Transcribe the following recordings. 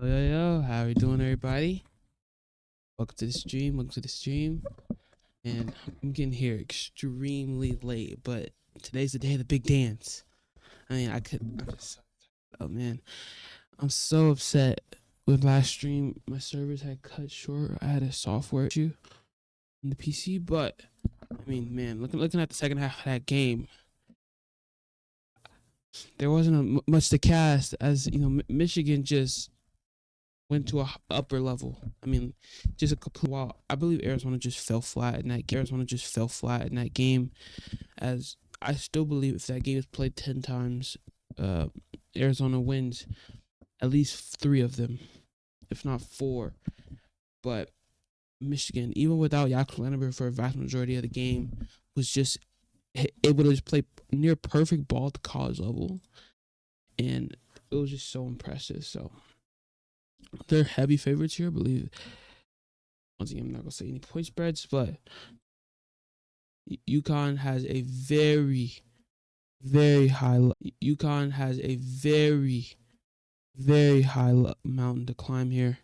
Yo, how are you doing, everybody? Welcome to the stream. Welcome to the stream. And I'm getting here extremely late, but today's the day of the big dance. Oh man, I'm so upset with last stream. My servers had cut short. I had a software issue on the PC, but I mean, man, looking at the second half of that game, there wasn't much to cast. As you know, Michigan just went to a upper level. I mean, just a complete. While I believe Arizona just fell flat in that. Arizona just fell flat in that game. As I still believe, if that game is played 10 times, Arizona wins at least 3 of them, if not 4. But Michigan, even without Jakob Landenberg for a vast majority of the game, was just able to just play near perfect ball at the college level, and it was just so impressive. So they're heavy favorites here, I believe. Once again, I'm not gonna say any point spreads, but Uconn has a very, very high. Uconn has a very, very high mountain to climb here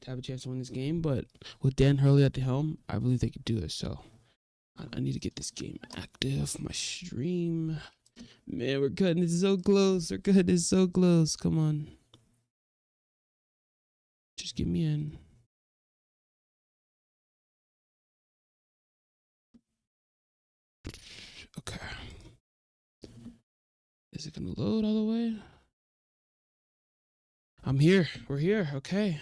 to have a chance to win this game. But with Dan Hurley at the helm, I believe they could do it. So I need to get this game active. My stream, man, we're cutting it so close. We're cutting it so close. Come on. Just get me in. Okay. Is it gonna load all the way? I'm here. We're here. Okay.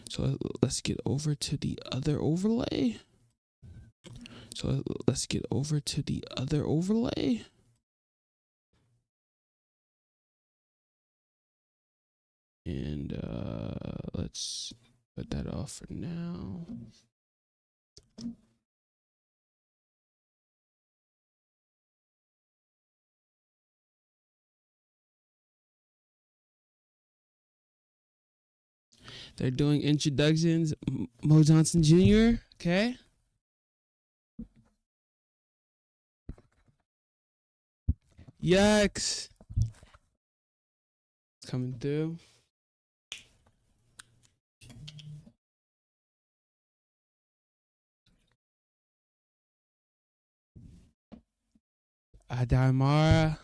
So let's get over to the other overlay. And let's put that off for now. They're doing introductions. Mo Johnson Jr., okay? Yikes. Coming through. Adamara.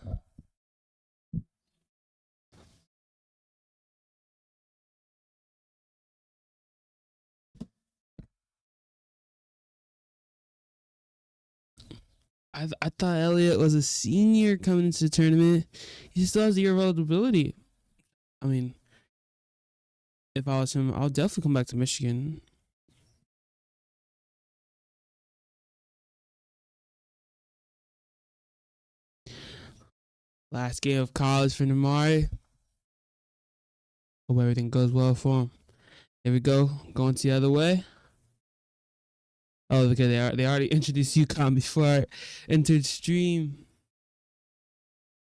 I thought Elliott was a senior coming into the tournament. He still has the year of eligibility. I mean, if I was him, I'll definitely come back to Michigan. Last game of college for Namari. Hope everything goes well for him. Here we go. Going to the other way. Oh, look at they already introduced Uconn before I entered stream.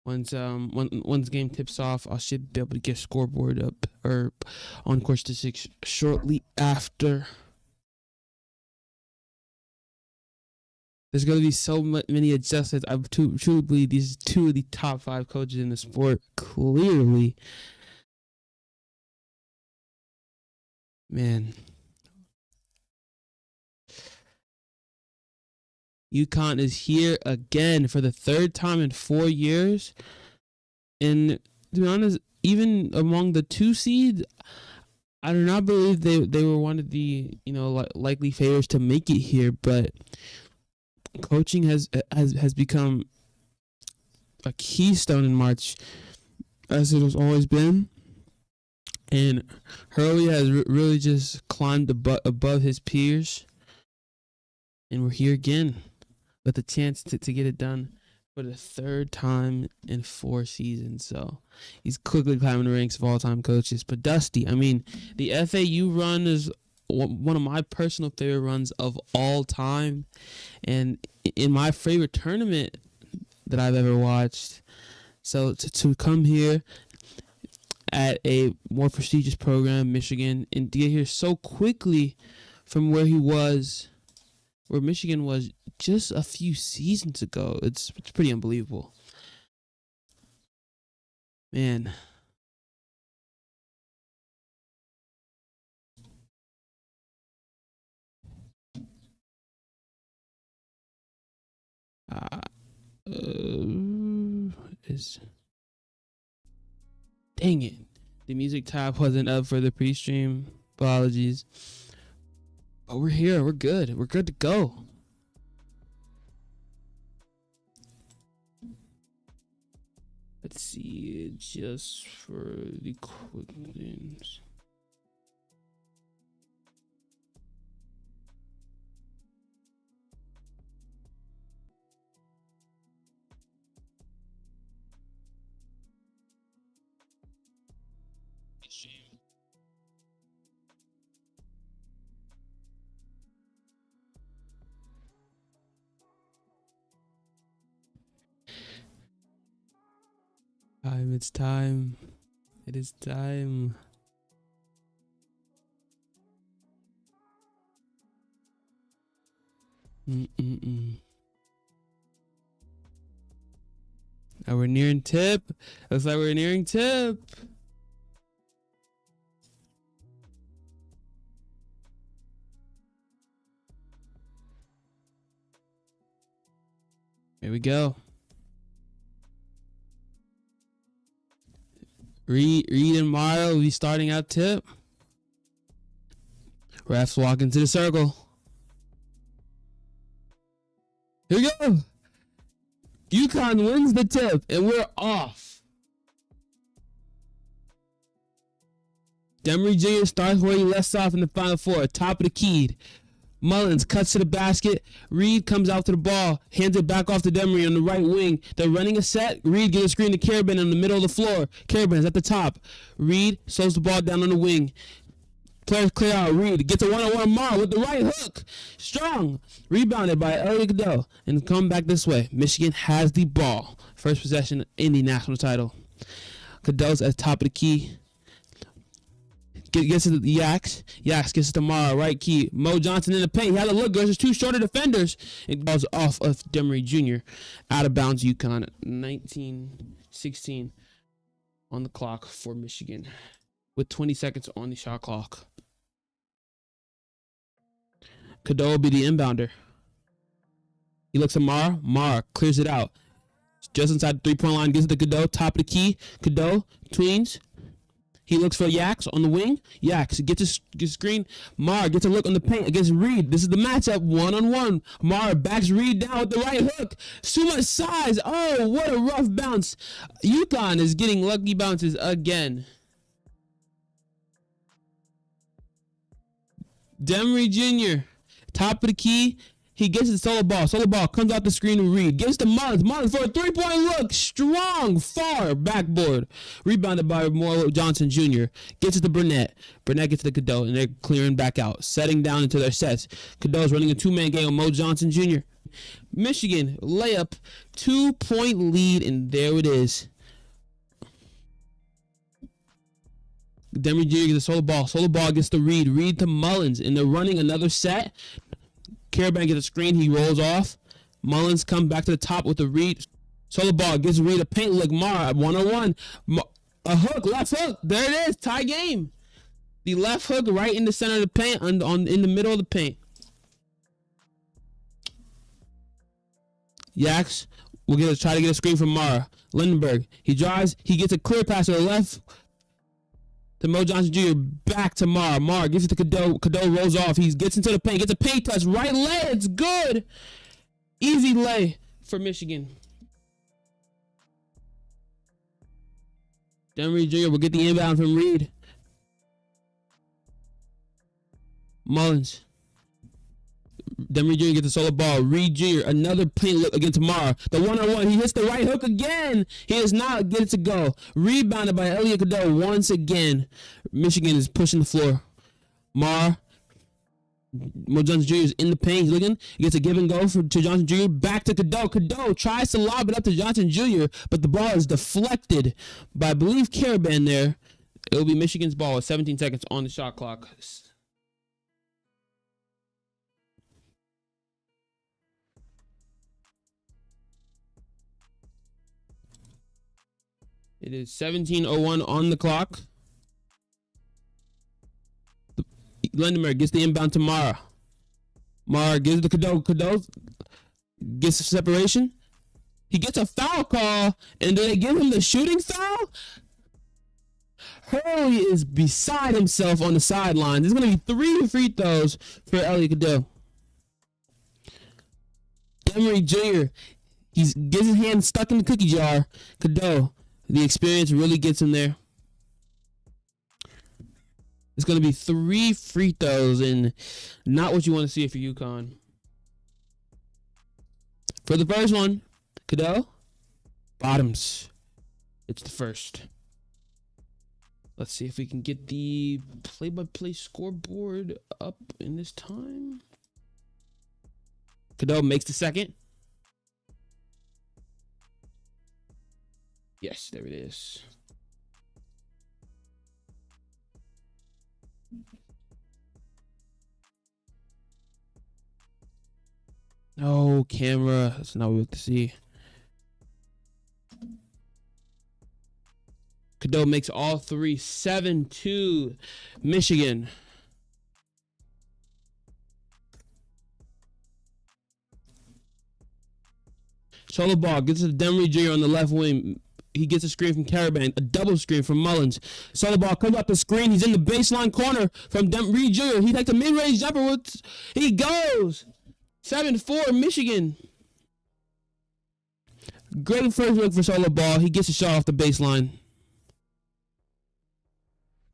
Once game tips off, I should be able to get scoreboard up or on course to 6 shortly after. There's going to be so many adjustments. I truly believe these are 2 of the top 5 coaches in the sport. Clearly, man. Uconn is here again for the 3rd time in 4 years. And to be honest, even among the 2 seeds, I do not believe they were one of the likely favorites to make it here. But coaching has become a keystone in March, as it has always been. And Hurley has really just climbed above his peers. And we're here again with a chance to get it done for the 3rd time in 4 seasons. So he's quickly climbing the ranks of all-time coaches. But Dusty, I mean, the FAU run is one of my personal favorite runs of all time. And in my favorite tournament that I've ever watched. So to come here at a more prestigious program, Michigan, and to get here so quickly from where Michigan was just a few seasons ago, it's pretty unbelievable. Man. Is dang it. The music tab wasn't up for the pre-stream. Apologies. But we're here. We're good. We're good to go. Let's see. Just for the quick names. It's time. It is time. Oh, we're nearing tip. Looks like we're nearing tip. Here we go. Reed and Mario will be starting out tip. Refs walk into the circle. Here we go. Uconn wins the tip, and we're off. Demery Jr. starts where he left off in the Final Four, top of the key. Mullins cuts to the basket. Reed comes out to the ball, hands it back off to Demery on the right wing. They're running a set. Reed gives a screen to Carabin in the middle of the floor. Carabin's at the top. Reed slows the ball down on the wing. Players clear out. Reed gets a one-on-one Mar with the right hook. Strong. Rebounded by Elliot Goodell. And come back this way. Michigan has the ball. First possession in the national title. Goodell's at the top of the key. Gets to the Yaks. Yaks gets to Mara, right key. Mo Johnson in the paint. He had a look good. There's two shorter defenders. It goes off of Demery Jr. Out of bounds, Uconn. 19-16 on the clock for Michigan with 20 seconds on the shot clock. Cadeau will be the inbounder. He looks at Mara. Mara clears it out. Just inside the three-point line. Gets it to Cadeau. Top of the key. Cadeau tweens. He looks for Yaks on the wing. Yaks gets a screen. Mar gets a look on the paint against Reed. This is the matchup, one-on-one. Mar backs Reed down with the right hook. Too much size. Oh, what a rough bounce. Uconn is getting lucky bounces again. Demery Jr., top of the key. He gets his solo ball. Solo ball comes out the screen to Reed. Gives to Mullins. Mullins for a three-point look. Strong, far backboard. Rebounded by Mo Johnson Jr. Gets it to Burnett. Burnett gets to Cadeau, and they're clearing back out. Setting down into their sets. Cadeau's running a two-man game on Mo Johnson Jr. Michigan layup. 2-point lead, and there it is. Demery Jr. gets a solo ball. Solo ball gets to Reed. Reed to Mullins, and they're running another set. Carabin gets a screen. He rolls off. Mullins comes back to the top with the Reed. Solo ball gives Reed a paint look. Mar one-on-one. A hook, left hook. There it is. Tie game. The left hook right in the center of the paint, in the middle of the paint. Yaks will try to get a screen from Mara. Lindenberg. He drives. He gets a clear pass to the left. To Mo Johnson Jr. Back to Mar. Mar gives it to Cadeau. Cadeau rolls off. He gets into the paint. Gets a paint touch. Right lay. It's good. Easy lay for Michigan. Demery Jr. will get the inbound from Reed. Mullins. Demery Jr. gets the solo ball. Reed Jr. Another paint look against Mara. The one-on-one. He hits the right hook again. He does not get it to go. Rebounded by Elliot Cadeau once again. Michigan is pushing the floor. Mo Johnson Jr. is in the paint. He's looking. He gets a give and go to Johnson Jr. Back to Cadeau. Cadeau tries to lob it up to Johnson Jr., but the ball is deflected by, I believe, Carabin there. It will be Michigan's ball with 17 seconds on the shot clock. It is 17:01 on the clock. Lindenberg gets the inbound to Mara. Mara gives the Cadeau. Cadeau gets a separation. He gets a foul call, and do they give him the shooting foul? Hurley is beside himself on the sideline. There's going to be 3 free throws for Elliot Cadeau. Emery Jr., he gets his hand stuck in the cookie jar. Cadeau, the experience really gets him there. It's going to be 3 free throws, and not what you want to see for UConn. For the first one, Cadeau, bottoms. It's the first. Let's see if we can get the play-by-play scoreboard up in this time. Cadeau makes the second. Yes, there it is. No camera. That's not what we have to see. Cadeau makes all 3. 7-2 Michigan. Solo ball gets to Demery Jr. on the left wing. He gets a screen from Caravan, a double screen from Mullins. Solo ball comes up the screen. He's in the baseline corner from Demery Jr. He takes a mid-range jumper. He goes. 7-4 Michigan. Great first look for Solo ball. He gets a shot off the baseline.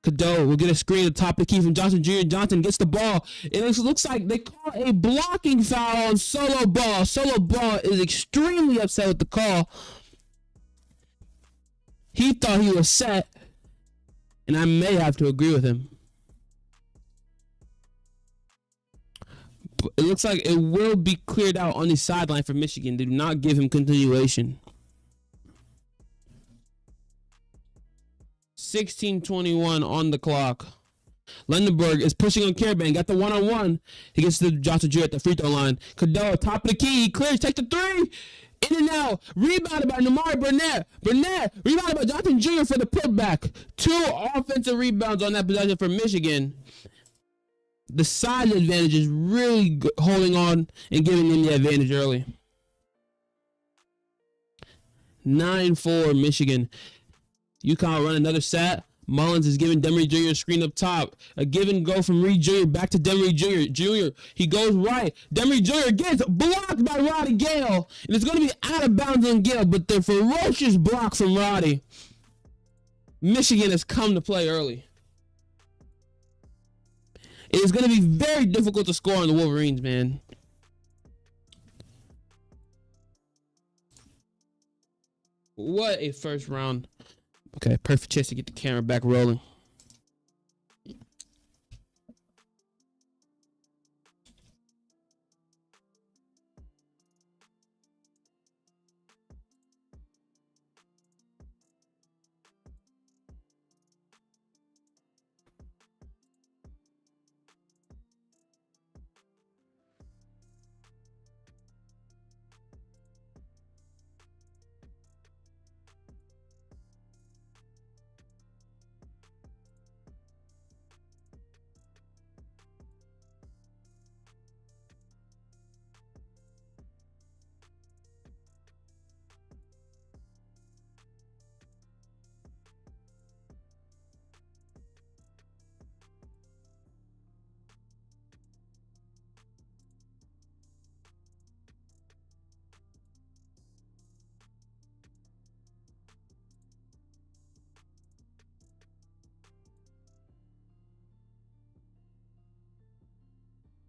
Cadeau will get a screen at the top of the key from Johnson Jr. Johnson gets the ball. It looks like they call a blocking foul on Solo ball. Solo ball is extremely upset with the call. He thought he was set, and I may have to agree with him. But it looks like it will be cleared out on the sideline for Michigan. They do not give him continuation. 16:21 on the clock. Lindenberg is pushing on Caravan. Got the one-on-one. He gets to Johnson Jr. at the free throw line. Cadeau, top of the key. He clears, takes the 3. In and out. Rebounded by Namari Burnett. Burnett rebounded by Johnson Jr. for the putback. 2 offensive rebounds on that possession for Michigan. The size advantage is really holding on and giving them the advantage early. 9-4 Michigan. UConn run another set. Mullins is giving Demery Jr. a screen up top. A give and go from Reed Jr. back to Demery Jr. He goes right. Demery Jr. gets blocked by Roddy Gale. And it's going to be out of bounds on Gale, but the ferocious block from Roddy. Michigan has come to play early. It is going to be very difficult to score on the Wolverines, man. What a first round. Okay, perfect chance to get the camera back rolling.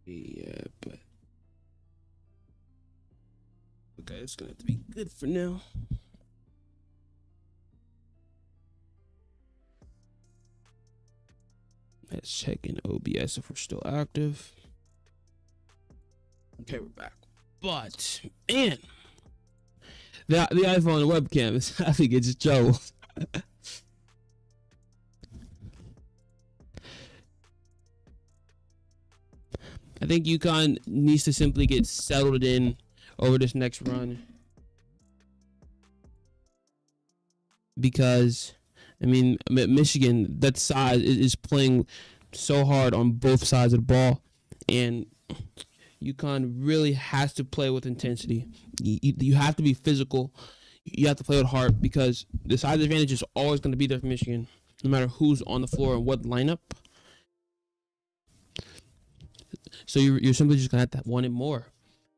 Yeah, but okay, it's gonna have to be good for now. Let's check in OBS if we're still active. Okay, we're back. But man, the iPhone webcam is I think it's trouble. I think UConn needs to simply get settled in over this next run. because, I mean, Michigan, that side is playing so hard on both sides of the ball, and UConn really has to play with intensity. You have to be physical. You have to play with heart, because the size advantage is always going to be there for Michigan, no matter who's on the floor and what lineup. So you're simply just going to have want it more.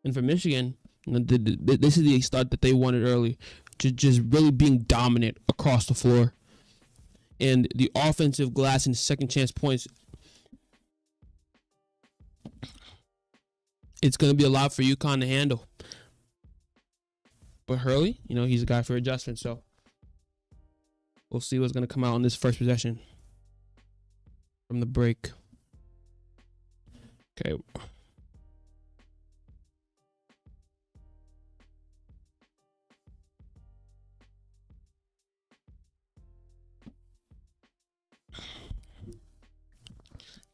And for Michigan, this is the start that they wanted early, just really being dominant across the floor. And the offensive glass and second chance points, it's going to be a lot for UConn to handle. But Hurley, he's a guy for adjustment, so we'll see what's going to come out on this first possession from the break. Okay.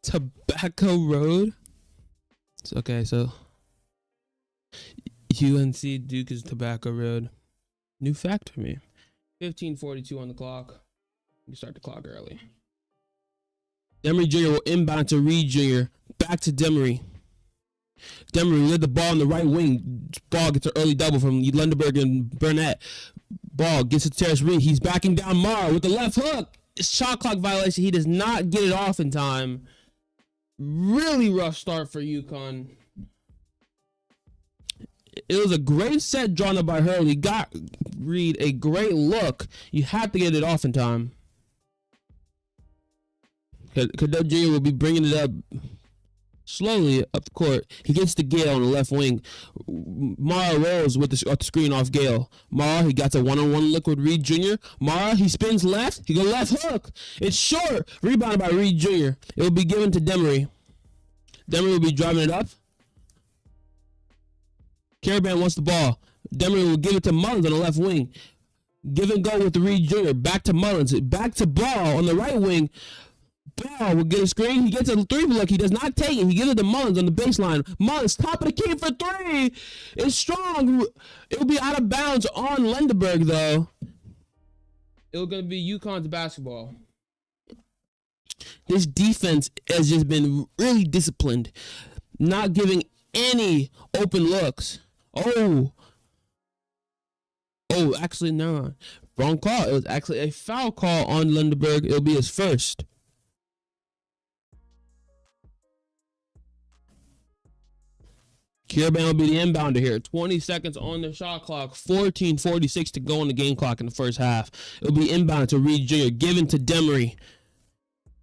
Tobacco Road. Okay, so UNC Duke is Tobacco Road. New fact for me. 15:42 on the clock. You start the clock early. Demery Jr. will inbound to Reed Jr. Back to Demery. Demery led the ball on the right wing. Ball gets an early double from Lundeberg and Burnett. Ball gets to Terrace Reed. He's backing down Mara with the left hook. It's shot clock violation. He does not get it off in time. Really rough start for UConn. It was a great set drawn up by Hurley. Got Reed a great look. You have to get it off in time. Cadet Jr. will be bringing it up slowly up the court. He gets to Gale on the left wing. Mara rolls with the screen off Gale. Mara, he got a one-on-one look with Reed Jr. Mara, he spins left. He goes left hook. It's short. Rebounded by Reed Jr. It will be given to Demery. Demery will be driving it up. Caravan wants the ball. Demery will give it to Mullins on the left wing. Give and go with the Reed Jr. Back to Mullins. Back to Ball on the right wing. Ball will get a screen. He gets a three look. He does not take it. He gives it to Mullins on the baseline. Mullins, top of the key for three. It's strong. It will be out of bounds on Lundeberg, though. It's going to be UConn's basketball. This defense has just been really disciplined, not giving any open looks. Actually, no. Wrong call. It was actually a foul call on Lundeberg. It'll be his first. Caravan will be the inbounder here. 20 seconds on the shot clock. 14:46 to go on the game clock in the first half. It'll be inbounded to Reed Jr. Given to Demery.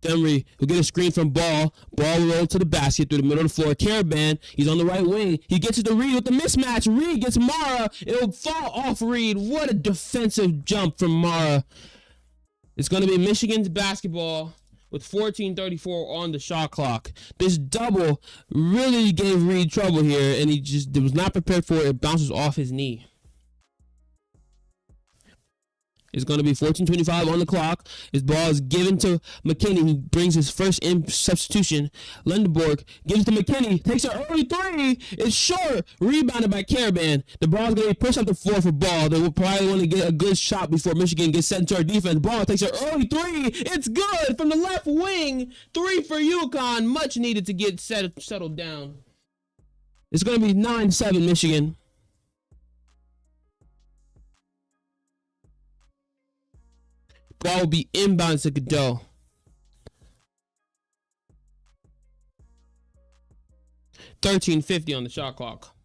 Demery will get a screen from Ball. Ball will roll to the basket through the middle of the floor. Caravan, he's on the right wing. He gets it to Reed with the mismatch. Reed gets Mara. It'll fall off Reed. What a defensive jump from Mara. It's going to be Michigan's basketball with 14:34 on the shot clock. This double really gave Reed trouble here, and he just was not prepared for it. It bounces off his knee. It's going to be 14:25 on the clock. His ball is given to McKinney, who brings his first in substitution. Lundeberg gives to McKinney, takes an early three. It's short. Rebounded by Caravan. The ball is going to be pushed up the floor for Ball. They will probably want to get a good shot before Michigan gets set into our defense. Ball takes an early three. It's good from the left wing. Three for UConn. Much needed to get settled down. It's going to be 9-7 Michigan. Ball will be inbound to Godot. 13:50 on the shot clock.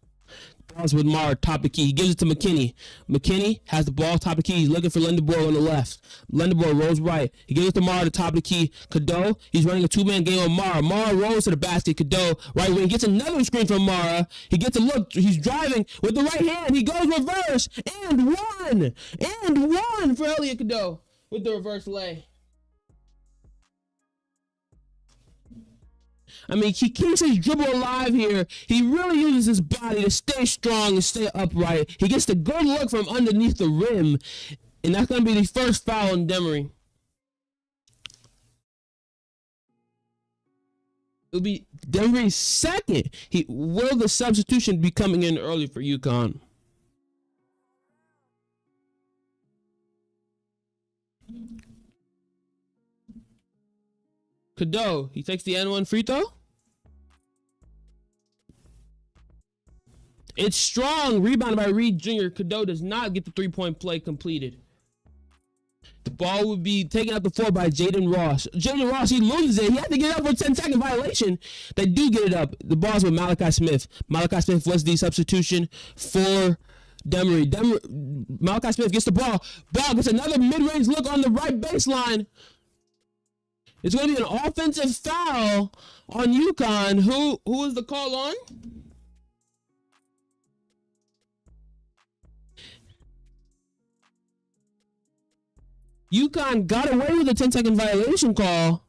Ball's with Mara, top of the key. He gives it to McKinney. McKinney has the ball, top of the key. He's looking for Lundeberg on the left. Lundeberg rolls right. He gives it to Mara, the top of the key. Godot, he's running a two-man game on Mara. Mara rolls to the basket. Godot, right wing, gets another screen from Mara. He gets a look. He's driving with the right hand. He goes reverse. And one. And one for Elliot Godot with the reverse lay. I mean, he keeps his dribble alive here. He really uses his body to stay strong and stay upright. He gets the good look from underneath the rim. And that's going to be the first foul on Demery. It'll be Demery's second. Will the substitution be coming in early for UConn? Cadeau, he takes the N1 free throw. It's strong. Rebounded by Reed Jr. Cadeau does not get the three-point play completed. The ball would be taken up the floor by Jaden Ross. Jaden Ross, he loses it. He had to get it up for a 10-second violation. They do get it up. The ball's with Malachi Smith. Malachi Smith was the substitution for Demery. Malachi Smith gets the ball. Ball gets another mid-range look on the right baseline. It's going to be an offensive foul on Uconn. Who is the call on? Uconn got away with a 10-second violation call.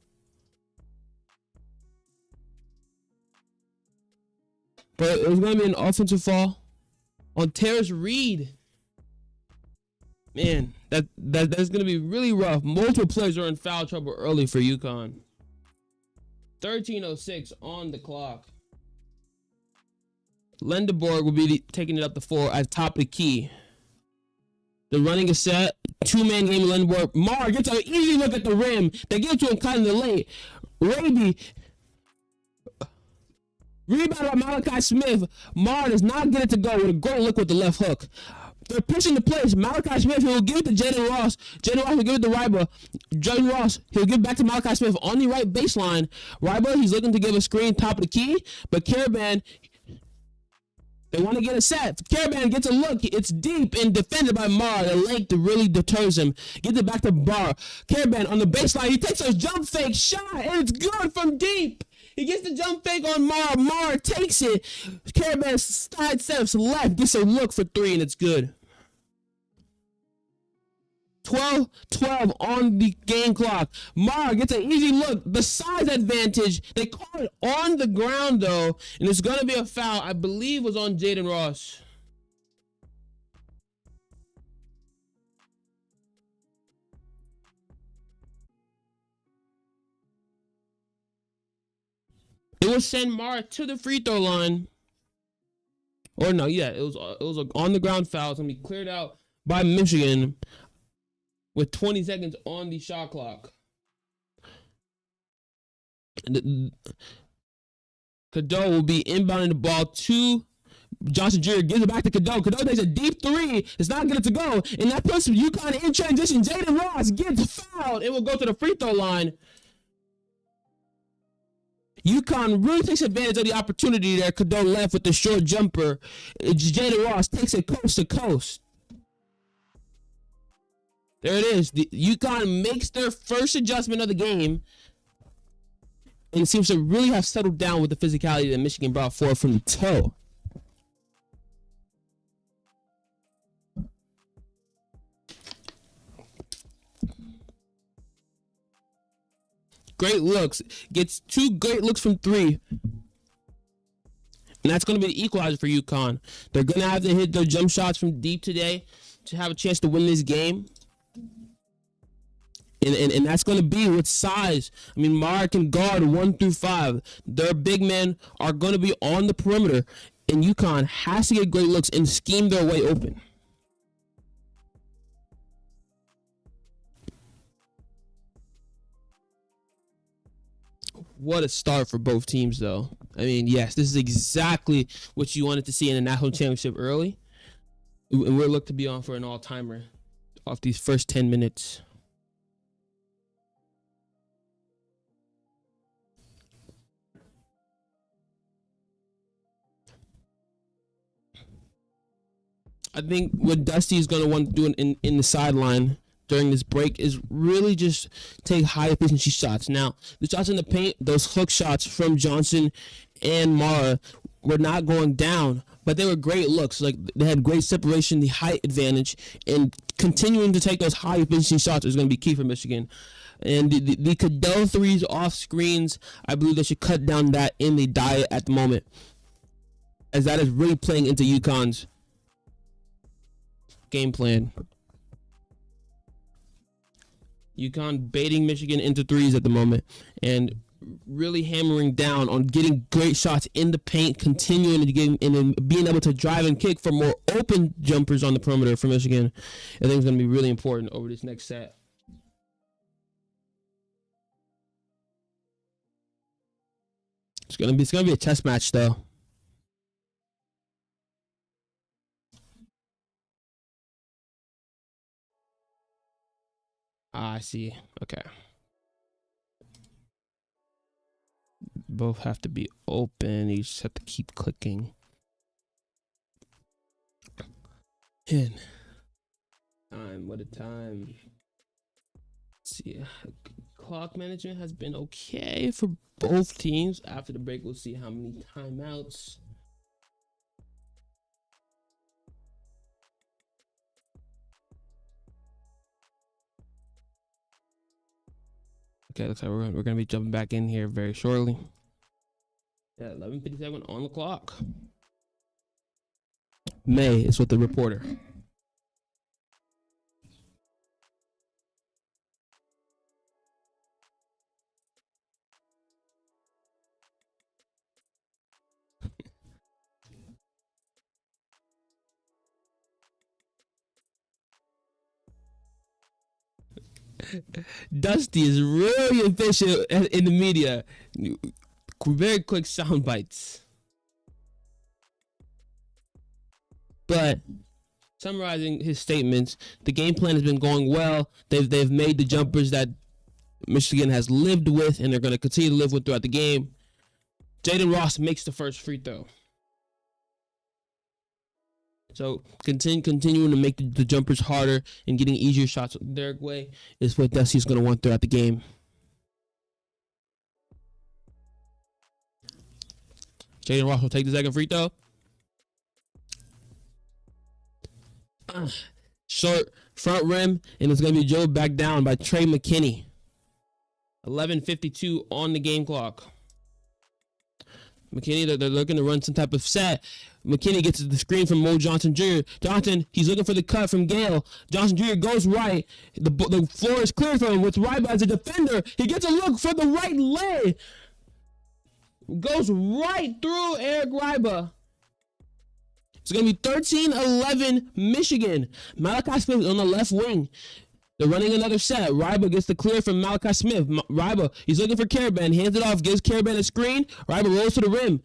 But it was going to be an offensive foul on Terrace Reed. Man, that's going to be really rough. Multiple players are in foul trouble early for Uconn. 13:06 on the clock. Lendeborg will be taking it up the floor at top of the key. They're running a set. Two-man game, Lendeborg. Marr gets an easy look at the rim. They give it to him kind of late. Raby. Rebound by Malachi Smith. Marr does not get it to go with a great look with the left hook. They're pushing the place. Malachi Smith, he'll give it to Jaden Ross. Jaden Ross will give it to Ryba. Jaden Ross, he'll give it back to Malachi Smith on the right baseline. Ryba, he's looking to give a screen top of the key. But Caravan, they want to get a set. Caravan gets a look. It's deep and defended by Marr. The length really deters him. Gets it back to Marr. Caravan on the baseline. He takes a jump fake shot, and it's good from deep. He gets the jump fake on Marr. Marr takes it. Caravan side steps left. Gets a look for three, and it's good. 12-12 on the game clock. Marr gets an easy look. The size advantage. They call it on the ground, though. And it's going to be a foul. I believe was on Jaden Ross. It will send Marr to the free throw line. Or no, yeah, it was an on the ground foul. It's gonna be cleared out by Michigan with 20 seconds on the shot clock. Cadeau will be inbounding the ball to Johnson Jr. Gives it back to Cadeau. Cadeau takes a deep three. It's not going to go. And that puts Uconn in transition. Jaden Ross gets fouled. It will go to the free throw line. Uconn really takes advantage of the opportunity there. Cadeau left with the short jumper. Jaden Ross takes it coast to coast. There it is. Uconn makes their first adjustment of the game and seems to really have settled down with the physicality that Michigan brought forward from the toe. Great looks. Gets two great looks from three. And that's going to be the equalizer for Uconn. They're going to have to hit their jump shots from deep today to have a chance to win this game. And that's going to be with size. I mean, Marr can guard 1 through 5. Their big men are going to be on the perimeter. And Uconn has to get great looks and scheme their way open. What a start for both teams, though. I mean, yes, this is exactly what you wanted to see in the national championship early. And we're looking to be on for an all-timer off these first 10 minutes. I think what Dusty is going to want to do in the sideline during this break is really just take high efficiency shots. Now, the shots in the paint, those hook shots from Johnson and Marr were not going down, but they were great looks. Like, they had great separation, the height advantage, and continuing to take those high efficiency shots is going to be key for Michigan. And the Cadeau threes off screens, I believe they should cut down that in the diet at the moment, as that is really playing into Uconn's game plan. Uconn baiting Michigan into threes at the moment and really hammering down on getting great shots in the paint, continuing to get and being able to drive and kick for more open jumpers on the perimeter for Michigan. I think it's going to be really important over this next set. It's gonna be a test match though. I see. Okay. Both have to be open. You just have to keep clicking. In. Time. What a time. Let's see. Clock management has been okay for both teams. After the break, we'll see how many timeouts. Okay, looks like we're gonna be jumping back in here very shortly. Yeah, 11:57 on the clock. May is with the reporter. Dusty is really efficient in the media. Very quick sound bites. But summarizing his statements, the game plan has been going well. They've made the jumpers that Michigan has lived with, and they're going to continue to live with throughout the game. Jaden makes the first free throw. So continuing to make the jumpers harder and getting easier shots their way is what Dusty's going to want throughout the game. Jaden Ross will take the second free throw. Short front rim, and it's going to be drilled back down by Trey McKinney. 11:52 on the game clock. McKinney, they're looking to run some type of set. McKinney gets the screen from Mo Johnson Jr. Johnson, he's looking for the cut from Gale. Johnson Jr. goes right. The floor is clear for him with Ryba as a defender. He gets a look for the right leg. Goes right through Eric Ryba. It's going to be 13-11 Michigan. Malachi Smith on the left wing. They're running another set. Ryba gets the clear from Malachi Smith. Ryba, he's looking for Karaban. Hands it off, gives Karaban a screen. Ryba rolls to the rim.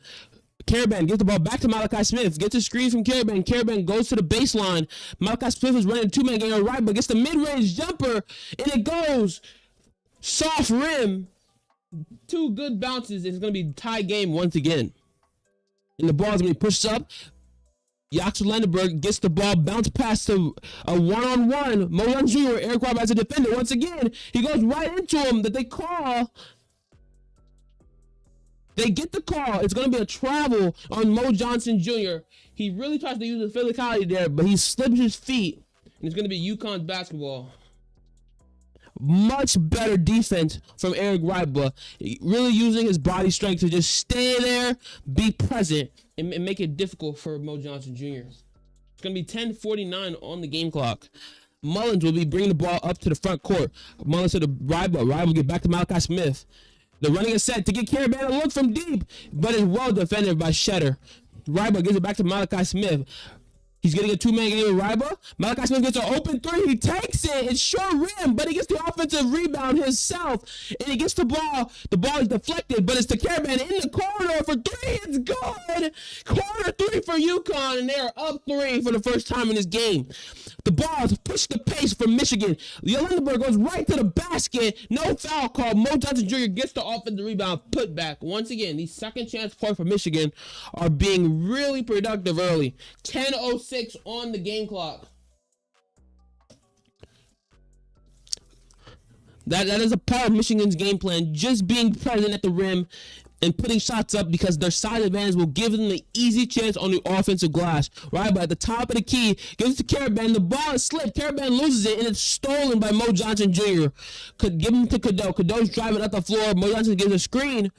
Karaban gets the ball back to Malachi Smith. Gets a screen from Karaban. Karaban goes to the baseline. Malachi Smith is running a two-man game. Ryba gets the mid-range jumper, and it goes soft rim. Two good bounces. It's going to be tie game once again. And the ball is going to be pushed up. Yaxel Lendenberg gets the ball, bounce pass to a one-on-one. Mo Johnson Jr. Eric Robb as a defender. Once again, he goes right into him that they call. They get the call. It's going to be a travel on Mo Johnson Jr. He really tries to use the physicality there, but he slips his feet. And it's going to be Uconn basketball. Much better defense from Eric Ryba. Really using his body strength to just stay there, be present, and make it difficult for Mo Johnson Jr. It's going to be 10:49 on the game clock. Mullins will be bringing the ball up to the front court. Mullins to the Ryba. Ryba will get back to Malachi Smith. They're running a set to get Karaban a look from deep, but it's well defended by Shetter. Ryba gives it back to Malachi Smith. He's getting a two-man game with Ryba. Malachi Smith gets an open three. He takes it. It's short rim, but he gets the offensive rebound himself. And he gets the ball. The ball is deflected, but it's to Karaban in the corner for three. It's good. Corner three for Uconn, and they're up three for the first time in this game. The ball has pushed the pace for Michigan. Lendenberg goes right to the basket. No foul call. Mo Johnson Jr. gets the offensive rebound, put back. Once again, these second chance points for Michigan are being really productive early. 10:06 on the game clock. That is a part of Michigan's game plan, just being present at the rim and putting shots up because their size advantage will give them the easy chance on the offensive glass. Right, but at the top of the key, gives it to Karaban. The ball is slipped. Karaban loses it, and it's stolen by Mo Johnson Jr. Could give him to Cadeau. Cadeau's driving up the floor. Mo Johnson gives a screen.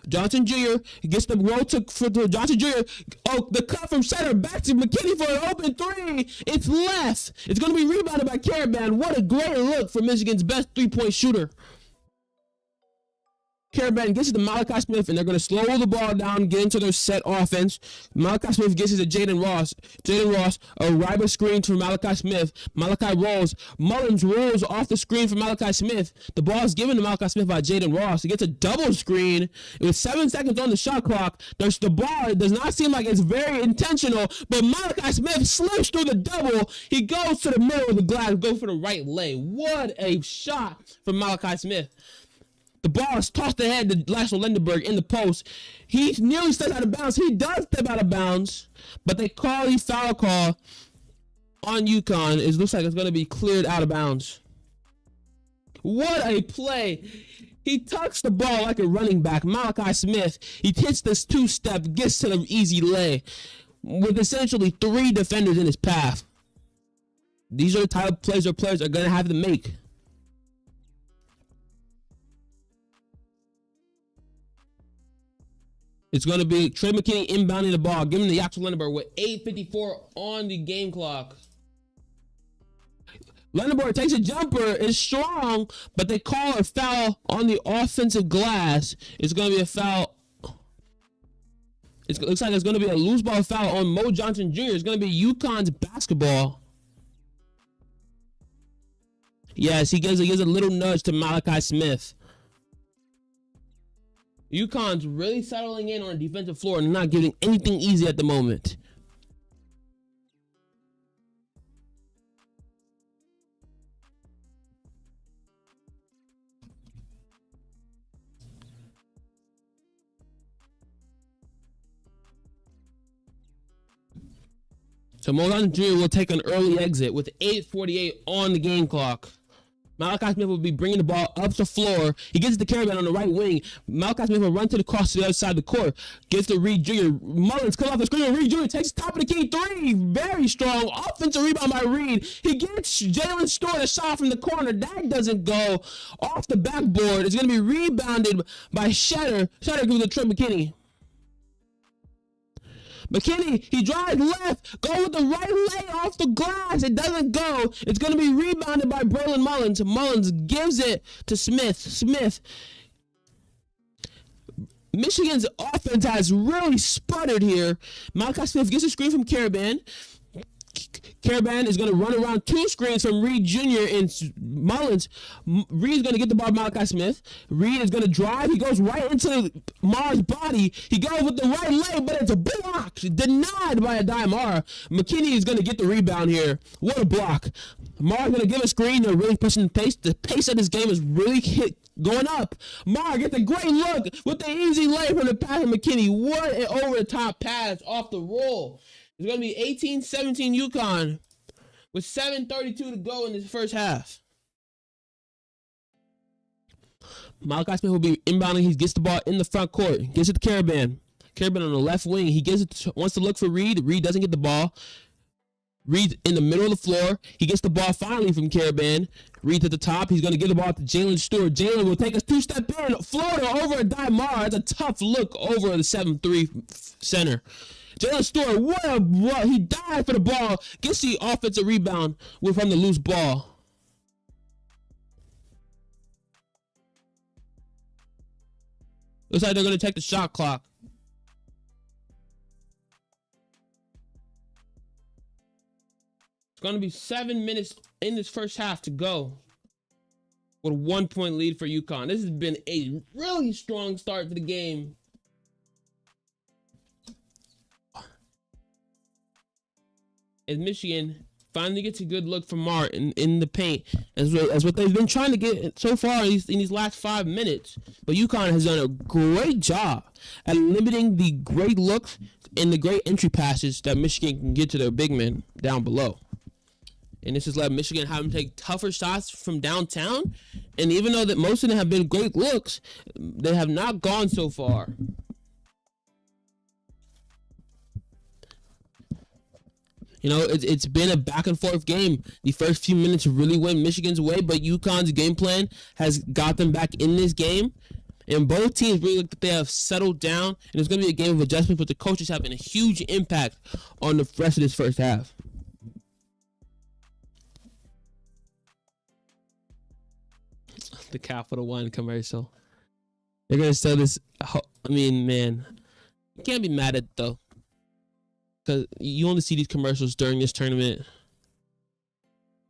Johnson Jr. gets the roll to Johnson Jr. Oh, the cut from center back to McKinney for an open three. It's left. It's going to be rebounded by Karaban. What a great look for Michigan's best three-point shooter. Caravan gets it to Malachi Smith, and they're going to slow the ball down, get into their set offense. Malachi Smith gets it to Jaden Ross. Jaden Ross, a rival screen to Malachi Smith. Malachi rolls. Mullins rolls off the screen for Malachi Smith. The ball is given to Malachi Smith by Jaden Ross. He gets a double screen with 7 seconds on the shot clock. The ball does not seem like it's very intentional, but Malachi Smith slips through the double. He goes to the middle of the glass, goes for the right leg. What a shot from Malachi Smith. The ball is tossed ahead to Laszlo Lindenberg in the post. He nearly steps out of bounds. He does step out of bounds, but they call the foul call on Uconn. It looks like it's going to be cleared out of bounds. What a play. He tucks the ball like a running back. Malachi Smith, he hits this two-step, gets to the easy lay with essentially 3 defenders in his path. These are the type of plays players are going to have to make. It's going to be Trey McKinney inbounding the ball, giving the Laszlo Lindenberg with 8:54 on the game clock. Lindenberg takes a jumper, is strong, but they call a foul on the offensive glass. It's going to be a foul. It looks like it's going to be a loose ball foul on Mo Johnson Jr. It's going to be Uconn's basketball. Yes, he gives a little nudge to Malachi Smith. Uconn's really settling in on the defensive floor and not giving anything easy at the moment. So Mo Johnson Jr. will take an early exit with 8:48 on the game clock. Malachi Smith will be bringing the ball up the floor. He gets the Caravan on the right wing. Malachi Smith will run to the cross to the other side of the court. Gets to Reed Jr. Mullins comes off the screen. Reed Jr. takes the top of the key 3. Very strong. Offensive rebound by Reed. He gets Jalen Stewart a shot from the corner. That doesn't go off the backboard. It's going to be rebounded by Shatter. Shatter gives it to Trey McKinney. McKinney, he drives left, go with the right leg off the glass. It doesn't go. It's going to be rebounded by Braylon Mullins. Mullins gives it to Smith. Smith. Michigan's offense has really sputtered here. Malachi Smith gets a screen from Caravan. Caravan is going to run around 2 screens from Reed Jr. and Mullins. Reed is going to get the ball to Malachi Smith. Reed is going to drive. He goes right into Mar's body. He goes with the right leg, but it's a block. Denied by Adai Mar. McKinney is going to get the rebound here. What a block. Mar's going to give a screen. They're really pushing the pace. The pace of this game is really going up. Mar gets a great look with the easy lay from the pass of McKinney. What an over-the-top pass off the roll. It's going to be 18-17 Uconn with 7:32 to go in this first half. Malachi Smith will be inbounding. He gets the ball in the front court. Gets it to Caravan. Caravan on the left wing. He wants to look for Reed. Reed doesn't get the ball. Reed in the middle of the floor. He gets the ball finally from Caravan. Reed at the top. He's going to get the ball to Jalen Stewart. Jalen will take a 2-step in. Floater over Adai Mar. It's a tough look over the 7-3 center. Jalen Stewart, he died for the ball. Gets the offensive rebound from the loose ball. Looks like they're going to take the shot clock. It's going to be 7 minutes in this first half to go with a 1-point lead for Uconn. This has been a really strong start to the game. As Michigan finally gets a good look from Mar in the paint, as what they've been trying to get so far in these last 5 minutes. But Uconn has done a great job at limiting the great looks and the great entry passes that Michigan can get to their big men down below. And this has led Michigan having to take tougher shots from downtown. And even though that most of them have been great looks, they have not gone so far. You know, it's been a back and forth game. The first few minutes really went Michigan's way, but UConn's game plan has got them back in this game. And both teams really look like they have settled down, and it's going to be a game of adjustment, but the coaches having a huge impact on the rest of this first half. The Capital One commercial. They're gonna sell this. I mean, man, you can't be mad at it though, because you only see these commercials during this tournament,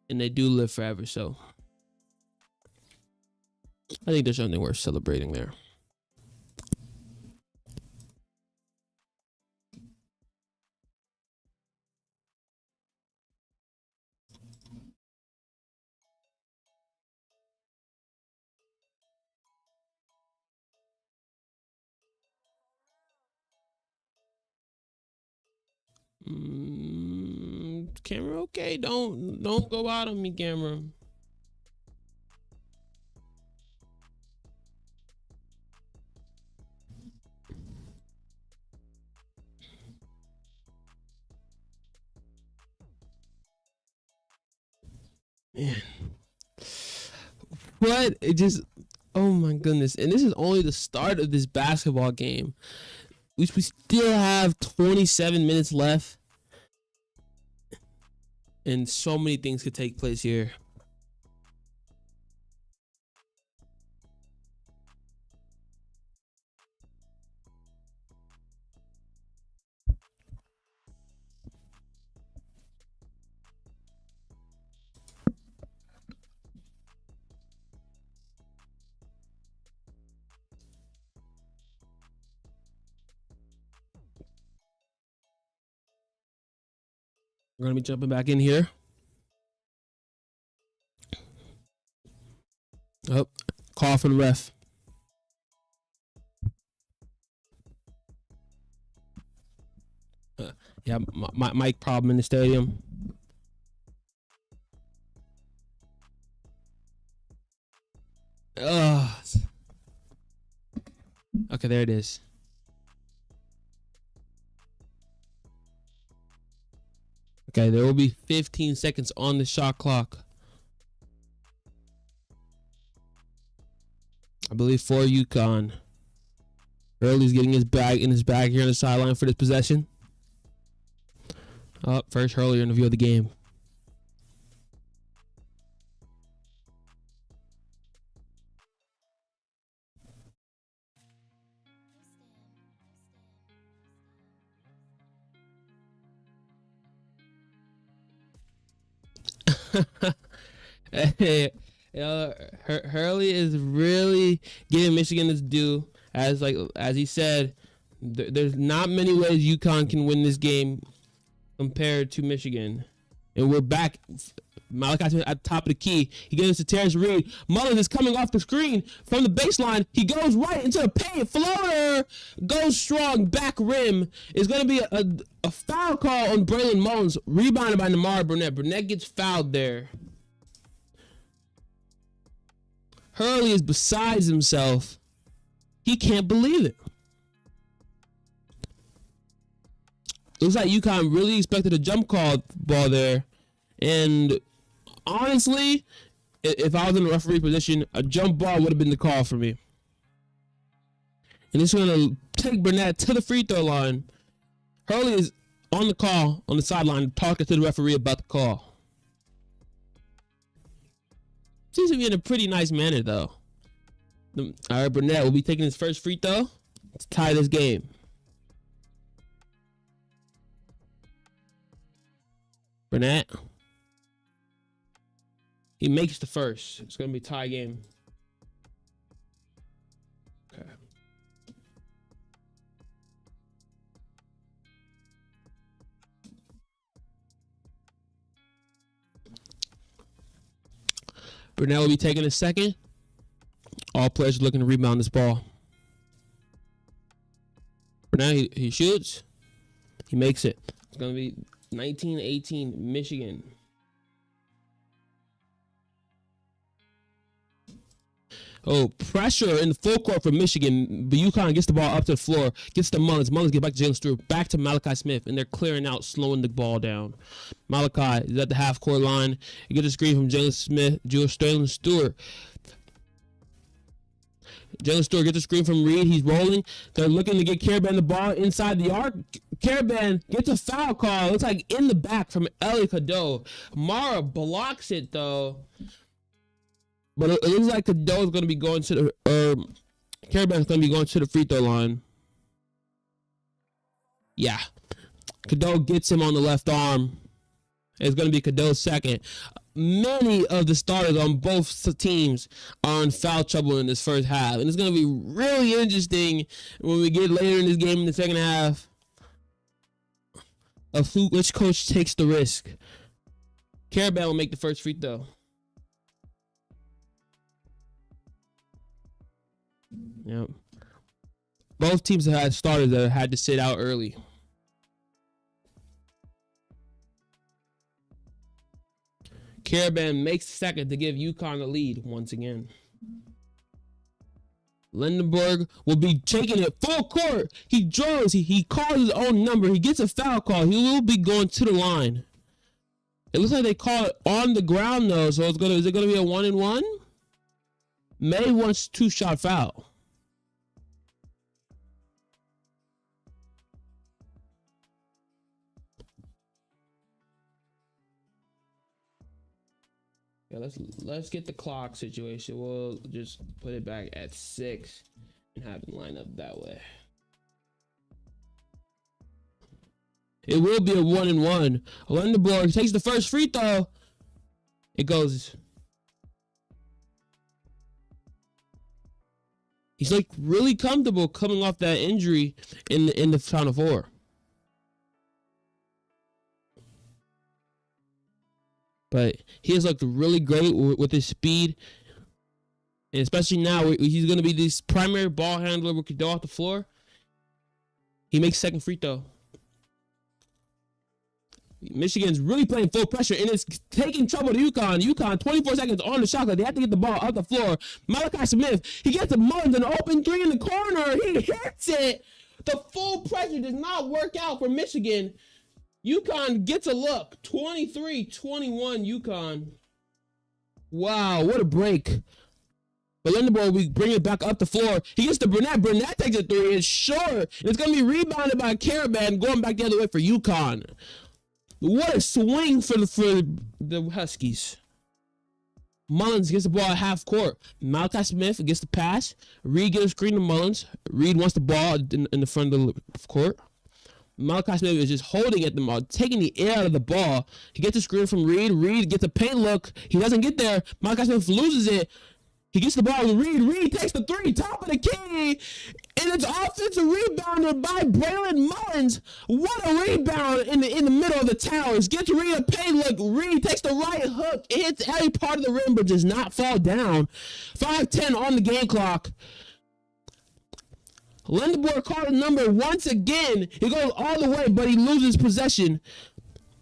and they do live forever. So I think there's something worth celebrating there. Camera, okay. Don't go out on me, camera. Man, what? It just, oh my goodness. And this is only the start of this basketball game. We still have 27 minutes left. And so many things could take place here. We're going to be jumping back in here. Oh, call for the ref. Yeah, my mic problem in the stadium. Okay, there it is. Okay, there will be 15 seconds on the shot clock. I believe for Uconn. Hurley's getting his bag here on the sideline for this possession. First Hurley in the view of the game. Hey, Hurley is really giving Michigan its due. As he said, there's not many ways Uconn can win this game compared to Michigan. And we're back. Malachi Smith at the top of the key. He gives it to Terrence Reed. Mullins is coming off the screen from the baseline. He goes right into the paint. Floater goes strong. Back rim. Is going to be a foul call on Braylon Mullins. Rebounded by Namara Burnett. Burnett gets fouled there. Hurley is beside himself. He can't believe it. Looks like UConn really expected a jump ball there. And honestly, if I was in the referee position, a jump ball would have been the call for me. And it's going to take Burnett to the free throw line. Hurley is on the call, on the sideline, talking to the referee about the call. Seems to be in a pretty nice manner, though. All right, Burnett will be taking his first free throw to tie this game. Burnett. He makes the first. It's going to be a tie game. Okay. Burnett will be taking a second. All players are looking to rebound this ball. Burnett, he shoots. He makes it. It's going to be 19-18 Michigan. Oh, pressure in the full court for Michigan. But UConn gets the ball up to the floor. Gets to Mullins. Mullins gets back to Jalen Stewart. Back to Malachi Smith. And they're clearing out, slowing the ball down. Malachi is at the half-court line. He gets a screen from Jalen Stewart. Jalen Stewart gets a screen from Reed. He's rolling. They're looking to get Karaban the ball inside the arc. Karaban gets a foul call. Looks like in the back from Eli Cadeau. Mara blocks it, though. But it looks like Cadeau is going to be going to the Caravan's going to be going to the free throw line. Yeah. Cadeau gets him on the left arm. It's going to be Cadeau's second. Many of the starters on both teams are in foul trouble in this first half. And it's going to be really interesting when we get later in this game in the second half of which coach takes the risk. Caravan will make the first free throw. Yep. Both teams have had starters that had to sit out early. Caravan makes second to give Uconn a lead once again. Lindenberg will be taking it full court. He draws. He calls his own number. He gets a foul call. He will be going to the line. It looks like they call it on the ground though. So is it gonna be a 1-and-1? May wants 2-shot foul. Yeah, let's get the clock situation. We'll just put it back at 6 and have it line up that way. It will be a 1-and-1. Lindenborg takes the first free throw. It goes. He's like really comfortable coming off that injury in the Final Four. But he has looked really great with his speed. And especially now, he's going to be this primary ball handler with Cadeau off the floor. He makes second free throw. Michigan's really playing full pressure, and it's taking trouble to Uconn. Uconn, 24 seconds on the shot clock. They have to get the ball off the floor. Malachi Smith, he gets a Mullins, an open three in the corner. He hits it. The full pressure does not work out for Michigan. Uconn gets a look. 23-21 Uconn. Wow, what a break. But Lindenborg, we bring it back up the floor. He gets to Burnett. Burnett takes a three. It's short. And it's going to be rebounded by Caravan, going back the other way for Uconn. What a swing for the Huskies. Mullins gets the ball at half court. Malachi Smith gets the pass. Reed gets a screen to Mullins. Reed wants the ball in the front of the court. Malachi Smith is just holding at the ball, taking the air out of the ball. He gets a screen from Reed. Reed gets a paint look. He doesn't get there. Malachi Smith loses it. He gets the ball with Reed. Reed takes the three, top of the key. And it's offensive rebounded by Braylon Mullins. What a rebound in the middle of the towers. Gets Reed a paint look. Reed takes the right hook. It hits every part of the rim, but does not fall down. 5:10 on the game clock. Lindenborg called a number once again. He goes all the way, but he loses possession.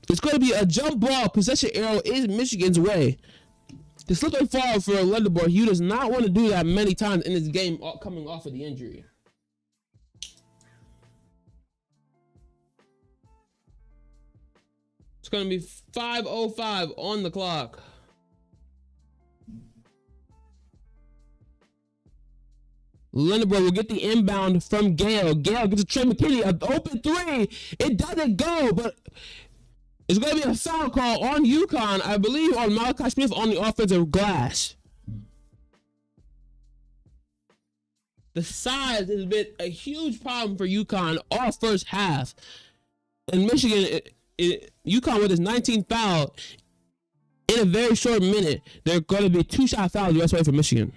It's going to be a jump ball. Possession arrow is Michigan's way. The slip and fall for Lindenborg. He does not want to do that many times in this game coming off of the injury. It's going to be 5:05 on the clock. Lindenborg will get the inbound from Gale. Gale gets a Trey McKinney, an open three. It doesn't go, but it's going to be a foul call on Uconn, I believe, on Malachi Smith on the offensive glass. The size has been a huge problem for Uconn all first half. And Michigan, Uconn with his 19th foul in a very short minute, they're going to be 2-shot fouls the rest of the way for Michigan.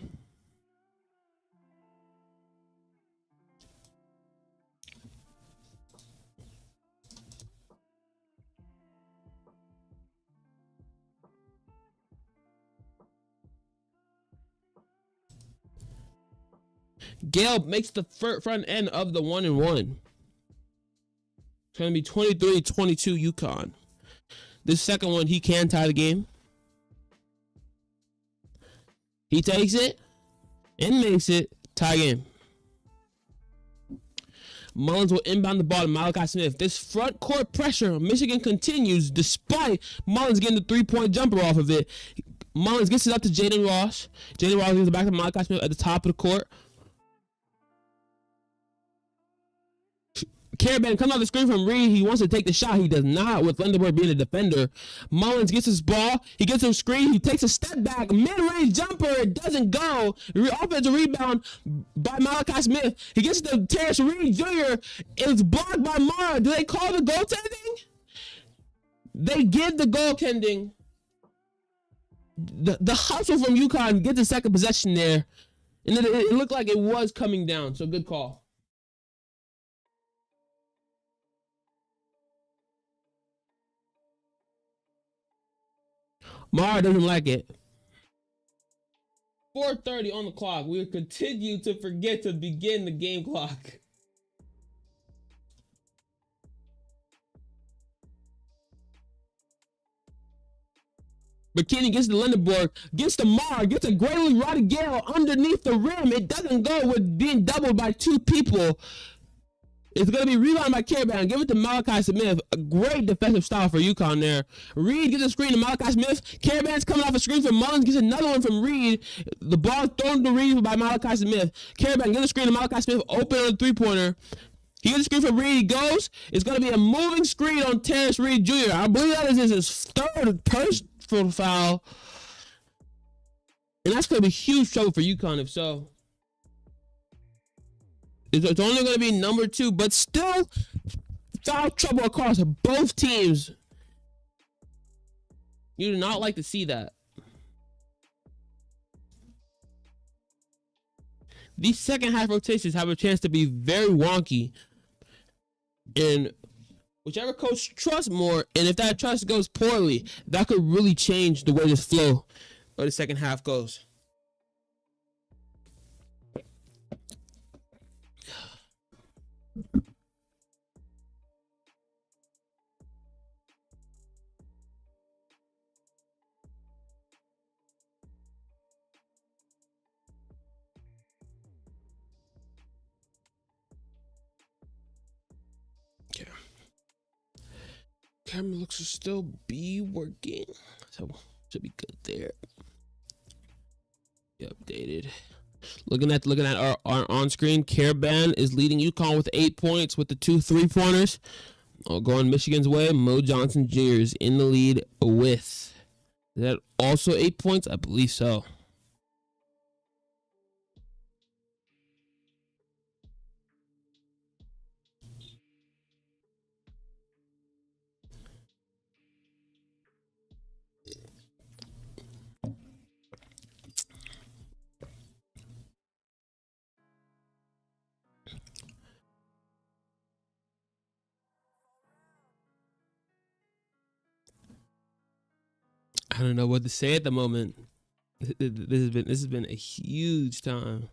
Gale makes the front end of the 1-and-1. It's going to be 23-22 Uconn. This second one, he can tie the game. He takes it and makes it tie game. Mullins will inbound the ball to Malachi Smith. This front court pressure, Michigan continues despite Mullins getting the three-point jumper off of it. Mullins gets it up to Jaden Ross. Jaden Ross gives it back to Malachi Smith at the top of the court. Caravan comes off the screen from Reed. He wants to take the shot. He does not, with Lindenberg being a defender. Mullins gets his ball. He gets him screen. He takes a step back. Mid-range jumper. It doesn't go. Offensive rebound by Malachi Smith. He gets to Terrence Reed Jr. It's blocked by Mara. Do they call the goaltending? They give the goaltending. The hustle from Uconn gets the second possession there. And it looked like it was coming down. So good call. Mara doesn't like it. 4:30 on the clock. We continue to forget to begin the game clock. McKinney gets to Lindenberg, gets to Mara, gets a greatly rotted Gale underneath the rim. It doesn't go with being doubled by two people. It's going to be rebounded by Caravan. Give it to Malachi Smith. A great defensive style for Uconn there. Reed gets a screen to Malachi Smith. Caravan's coming off a screen from Mullins. Gets another one from Reed. The ball thrown to Reed by Malachi Smith. Caravan gets a screen to Malachi Smith. Open on a three-pointer. He gets a screen from Reed. He goes. It's going to be a moving screen on Terrence Reed Jr. I believe that is his third personal foul. And that's going to be huge trouble for Uconn if so. It's only going to be number 2, but still foul trouble across both teams. You do not like to see that. These second half rotations have a chance to be very wonky. And whichever coach trusts more, and if that trust goes poorly, that could really change the way this flow of the second half goes. Camera looks to still be working, so should be good there. Be updated. Looking at our on screen, Caravan is leading Uconn with 8 points with the 2 3-pointers. Going Michigan's way, Mo Johnson Jr. is in the lead with. Is that also 8 points? I believe so. I don't know what to say at the moment. This has been a huge time.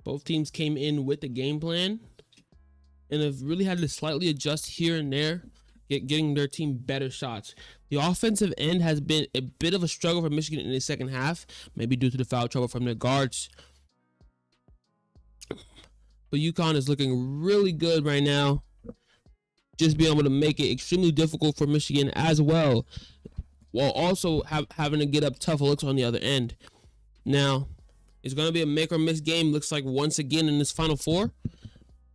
Both teams came in with the game plan and have really had to slightly adjust here and there, getting their team better shots. The offensive end has been a bit of a struggle for Michigan in the second half, maybe due to the foul trouble from their guards. But Uconn is looking really good right now. Just being able to make it extremely difficult for Michigan as well, while also having to get up tough looks on the other end. Now, it's going to be a make or miss game, looks like, once again in this Final Four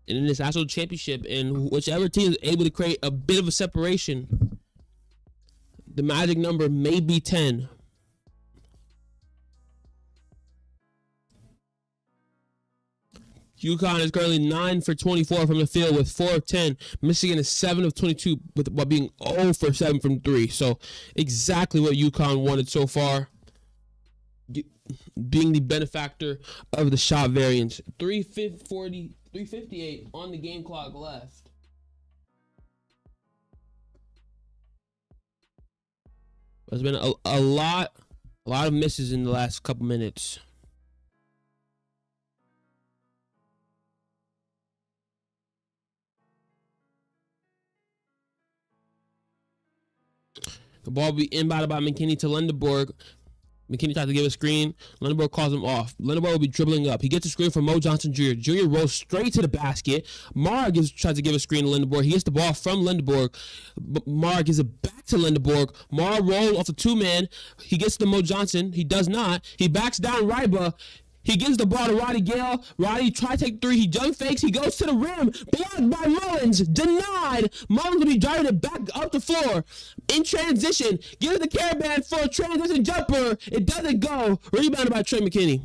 and in this national championship. And whichever team is able to create a bit of a separation, the magic number may be 10. Uconn is currently 9 for 24 from the field with 4 of 10. Michigan is 7 of 22 while being 0 for 7 from 3. So exactly what Uconn wanted so far, being the benefactor of the shot variance. 3:58 on the game clock left. There's been a lot of misses in the last couple minutes. The ball will be inbounded by McKinney to Lindenberg. McKinney tried to give a screen. Lindenborg calls him off. Lindenborg will be dribbling up. He gets a screen from Mo Johnson Jr. Jr. rolls straight to the basket. Mara tries to give a screen to Lindenborg. He gets the ball from Lindenborg. Mara gives it back to Lindenborg. Mara rolls off the 2-man. He gets to Mo Johnson. He does not. He backs down Ryba. He gives the ball to Roddy Gale. Roddy tries to take 3. He jump fakes. He goes to the rim. Blocked by Mullins. Denied. Mullins will be driving it back up the floor. In transition. Gives it to Caravan for a transition jumper. It doesn't go. Rebounded by Trey McKinney.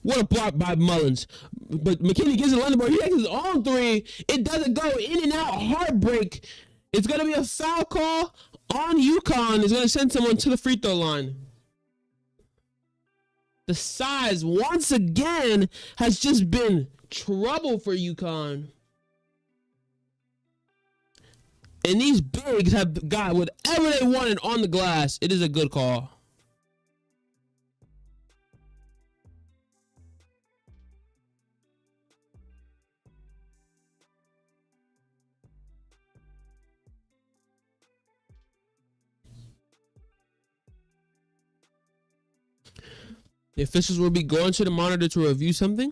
What a block by Mullins. But McKinney gives it to Lindenborg. He takes his own 3. It doesn't go. In and out. Heartbreak. It's going to be a foul call on Uconn. It's going to send someone to the free throw line. The size, once again, has just been trouble for Uconn. And these bigs have got whatever they wanted on the glass. It is a good call. The officials will be going to the monitor to review something.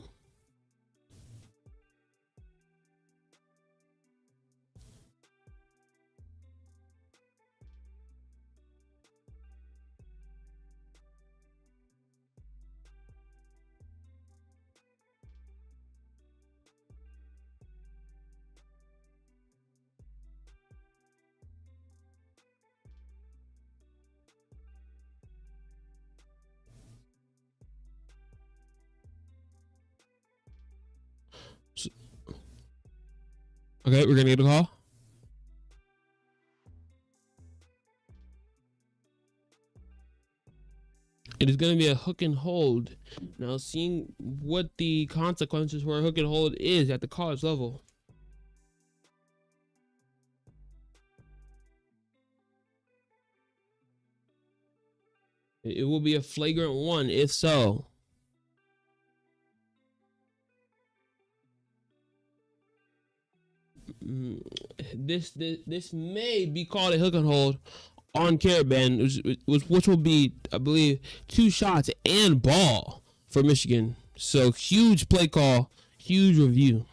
Okay, we're gonna get a call. It is going to be a hook and hold. Now, seeing what the consequences for a hook and hold is at the college level. It will be a flagrant 1 if so. This may be called a hook and hold on Caravan, which will be, I believe, 2 shots and ball for Michigan. So huge play call, huge review.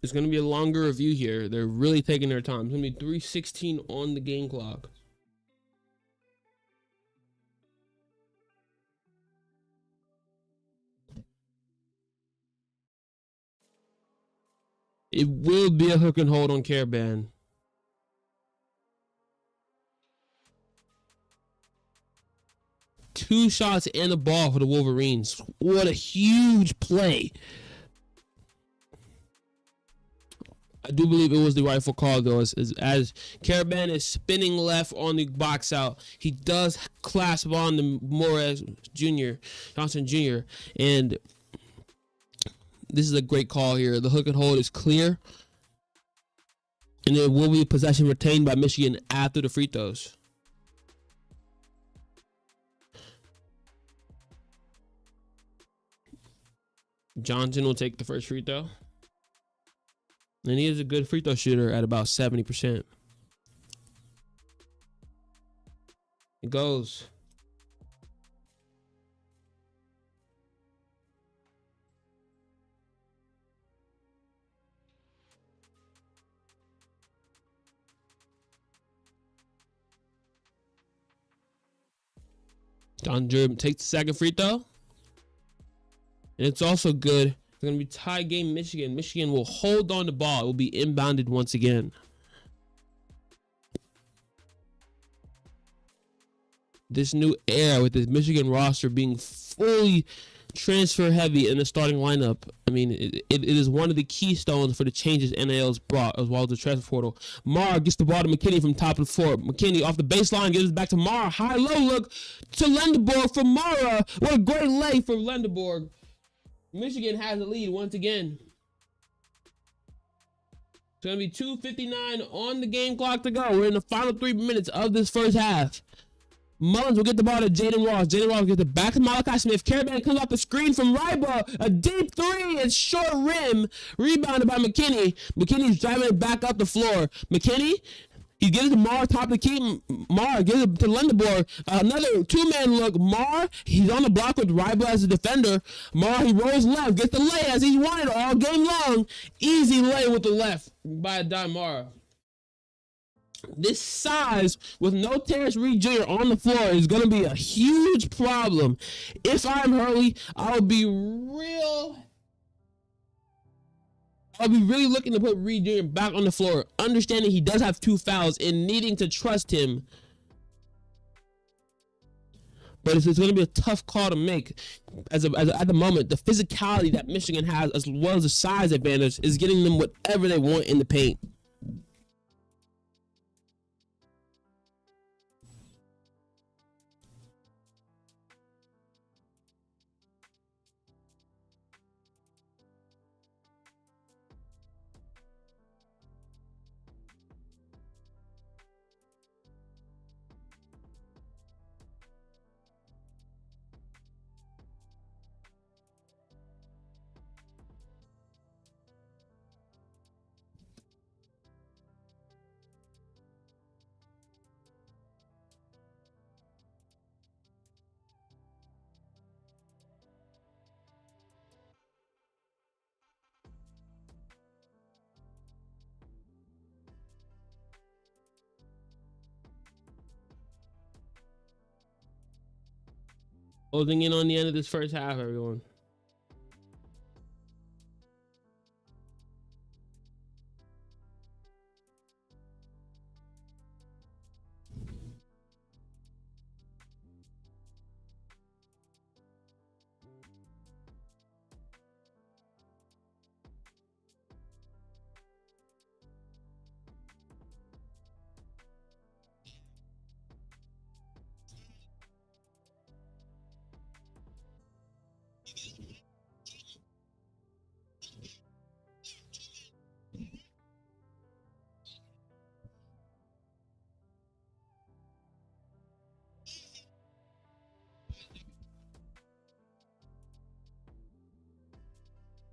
It's going to be a longer review here. They're really taking their time. It's going to be 3:16 on the game clock. It will be a hook and hold on Caravan. Two shots and a ball for the Wolverines. What a huge play. I do believe it was the rightful call, though, as Caravan is spinning left on the box out. He does clasp on to Morris Jr., Johnson Jr., and this is a great call here. The hook and hold is clear, and there will be possession retained by Michigan after the free throws. Johnson will take the first free throw. And he is a good free throw shooter at about 70%. It goes. John Jerb takes the second free throw. And it's also good. It's going to be tie game Michigan. Michigan will hold on the ball. It will be inbounded once again. This new era with the Michigan roster being fully transfer heavy in the starting lineup. I mean, it is one of the keystones for the changes NAL's brought, as well as the transfer portal. Mara gets the ball to McKinney from top of the floor. McKinney off the baseline, gives it back to Mara. High-low look to Lindenborg from Mara. What a great lay for Lindenborg. Michigan has the lead once again. It's going to be 2:59 on the game clock to go. We're in the final 3 minutes of this first half. Mullins will get the ball to Jaden Ross. Jaden Ross gets it back to Malachi Smith. Caravan comes off the screen from Ryba. A deep three. It's short rim. Rebounded by McKinney. McKinney's driving it back up the floor. McKinney, he gives it to Mar, top of the key. Mar gives it to Lindeborg. Another two-man look. Mar, he's on the block with Ryba as a defender. Mar, he rolls left. Gets the lay as he wanted all game long. Easy lay with the left by Mar. This size with no Terrence Reed Jr. on the floor is going to be a huge problem. If I'm Hurley, I'll be really looking to put Reed Jr. back on the floor, understanding he does have 2 fouls and needing to trust him. But it's going to be a tough call to make. At the moment, the physicality that Michigan has, as well as the size advantage, is getting them whatever they want in the paint. Closing in on the end of this first half, everyone.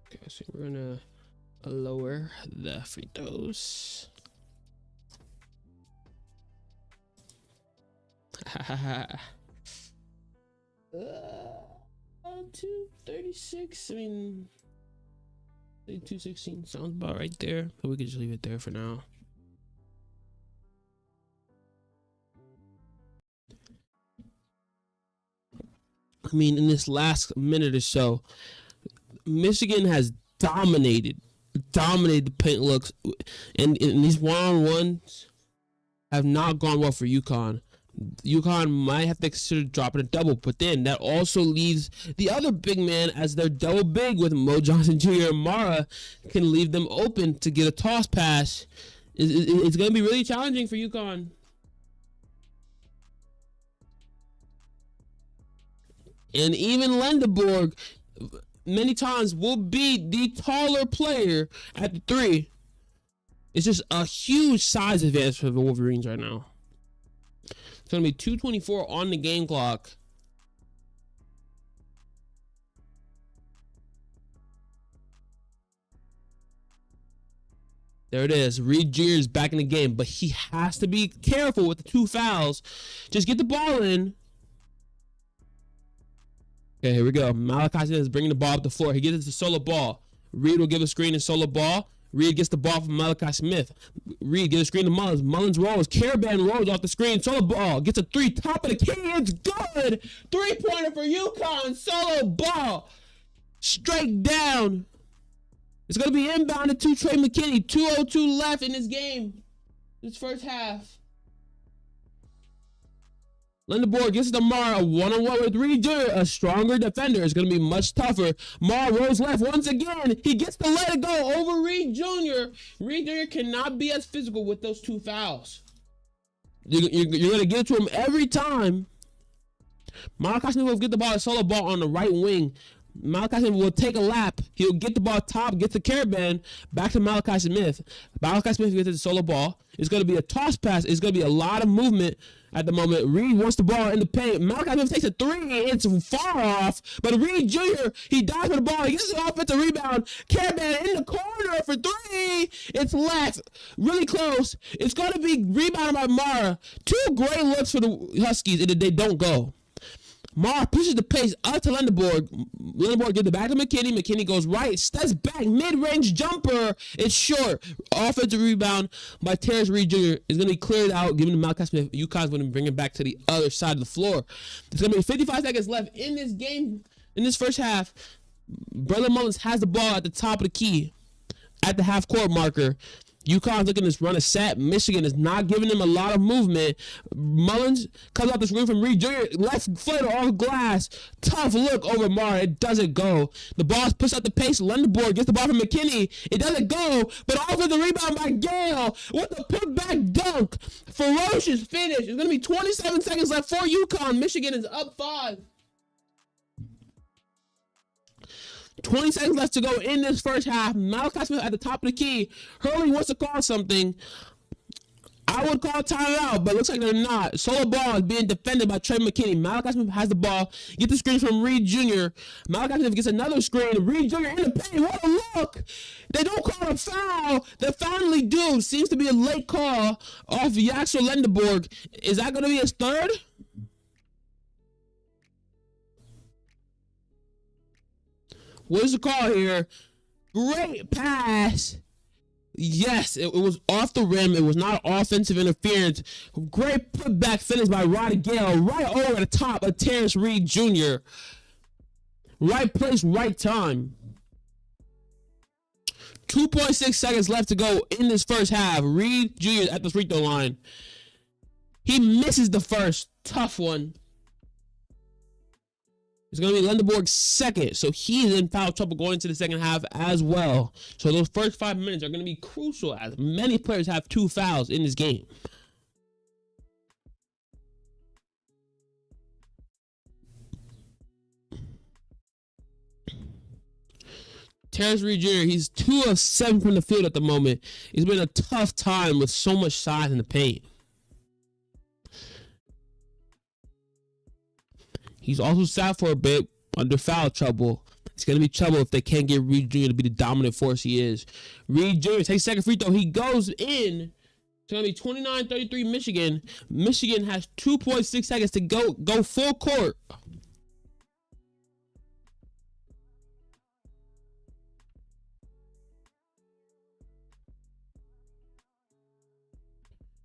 Okay, so we're gonna lower the free throws. 236. I mean, 216 sounds about right there, but we could just leave it there for now. I mean, in this last minute or so, Michigan has dominated the paint looks, and these one-on-ones have not gone well for Uconn. Uconn might have to consider dropping a double, but then that also leaves the other big man as their double big with Mo Johnson Jr. and Mara, can leave them open to get a toss pass. It's going to be really challenging for Uconn. And even Lindeborg many times will be the taller player at the 3. It's just a huge size advantage for the Wolverines right now. It's going to be 2:24 on the game clock. There it is. Reed Jr. is back in the game, but he has to be careful with the 2 fouls. Just get the ball in. Okay, here we go. Malachi Smith is bringing the ball up the floor. He gets it to solo ball. Reed will give a screen and solo ball. Reed gets the ball from Malachi Smith. Reed gets a screen to Mullins. Mullins rolls. Caravan rolls off the screen. Solo ball. Gets a 3. Top of the key. It's good. 3-pointer for Uconn. Solo ball. Straight down. It's going to be inbounded to Trey McKinney. 2:02 left in this game. This first half. Lindeborg gets to Mar, a one-on-one with Reed Jr., a stronger defender. It's going to be much tougher. Mar rolls left once again. He gets to let it go over Reed Jr. Reed Jr. cannot be as physical with those 2 fouls. You're going to get it to him every time. Malachi Smith will get the ball, a solo ball on the right wing. Malachi Smith will take a lap. He'll get the ball top, get the Caravan, back to Malachi Smith. Malachi Smith gets the solo ball. It's going to be a toss pass. It's going to be a lot of movement. at the moment. Reed wants the ball in the paint. Malachi Smith takes a three. It's far off. But Reed Jr., he dives for the ball. He gets an offensive rebound. Caravan in the corner for three. It's left. Really close. It's going to be rebounded by Mara. Two great looks for the Huskies, and they don't go. Mara pushes the pace up to Lendeborg. Lendeborg gives it back to McKinney. McKinney goes right, steps back, mid-range jumper. It's short. Offensive rebound by Terrence Reed Jr. is going to be cleared out, given to Malachi Smith. Uconn's going to bring it back to the other side of the floor. There's going to be 55 seconds left in this game, in this first half. Braylon Mullins has the ball at the top of the key, at the half-court marker. Uconn's looking to run a set. Michigan is not giving him a lot of movement. Mullins comes off the screen from Reed Jr. Left foot off glass. Tough look over Mara. It doesn't go. The ball's pushed up the pace. Lendeborg gets the ball from McKinney. It doesn't go. But offensive rebound by Gale with the putback dunk. Ferocious finish. It's going to be 27 seconds left for Uconn. Michigan is up 5. 20 seconds left to go in this first half. Malachi Smith at the top of the key. Hurley wants to call something. I would call timeout, but it looks like they're not. Solo ball is being defended by Trey McKinney. Malachi Smith has the ball. Get the screen from Reed Jr. Malachi Smith gets another screen. Reed Jr. in the paint. What a look. They don't call a foul. They finally do. Seems to be a late call off Yaxel Lendeborg. Is that going to be his third? What is the call here? Great pass. Yes, it was off the rim. It was not offensive interference. Great putback finish by Roddy Gale. Right over the top of Terrence Reed Jr. Right place, right time. 2.6 seconds left to go in this first half. Reed Jr. at the free throw line. He misses the first. Tough one. It's going to be Lendeborg's second, so he's in foul trouble going into the second half as well. So those first 5 minutes are going to be crucial, as many players have 2 fouls in this game. Terrence Reed Jr., he's 2 of 7 from the field at the moment. It's been a tough time with so much size in the paint. He's also sat for a bit under foul trouble. It's going to be trouble if they can't get Reed Jr. to be the dominant force he is. Reed Jr. takes second free throw. He goes in. It's going to be 29-33 Michigan. Michigan has 2.6 seconds to go full court.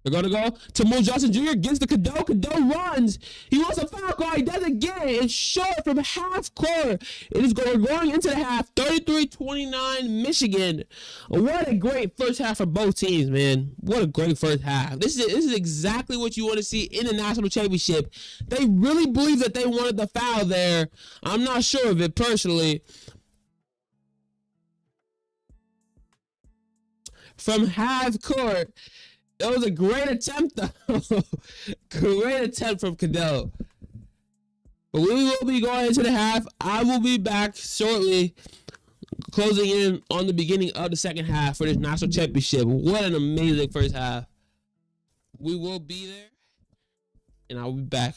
They're going to go to Mo Johnson Jr. Gets the Cadeau. Cadeau runs. He wants a foul call. He doesn't get it. It's short from half court. It is going into the half. 33-29 Michigan. What a great first half for both teams, man. What a great first half. This is exactly what you want to see in the national championship. They really believe that they wanted the foul there. I'm not sure of it personally. From half court. That was a great attempt, though. Great attempt from Cadell. But we will be going into the half. I will be back shortly, closing in on the beginning of the second half for this national championship. What an amazing first half. We will be there, and I'll be back.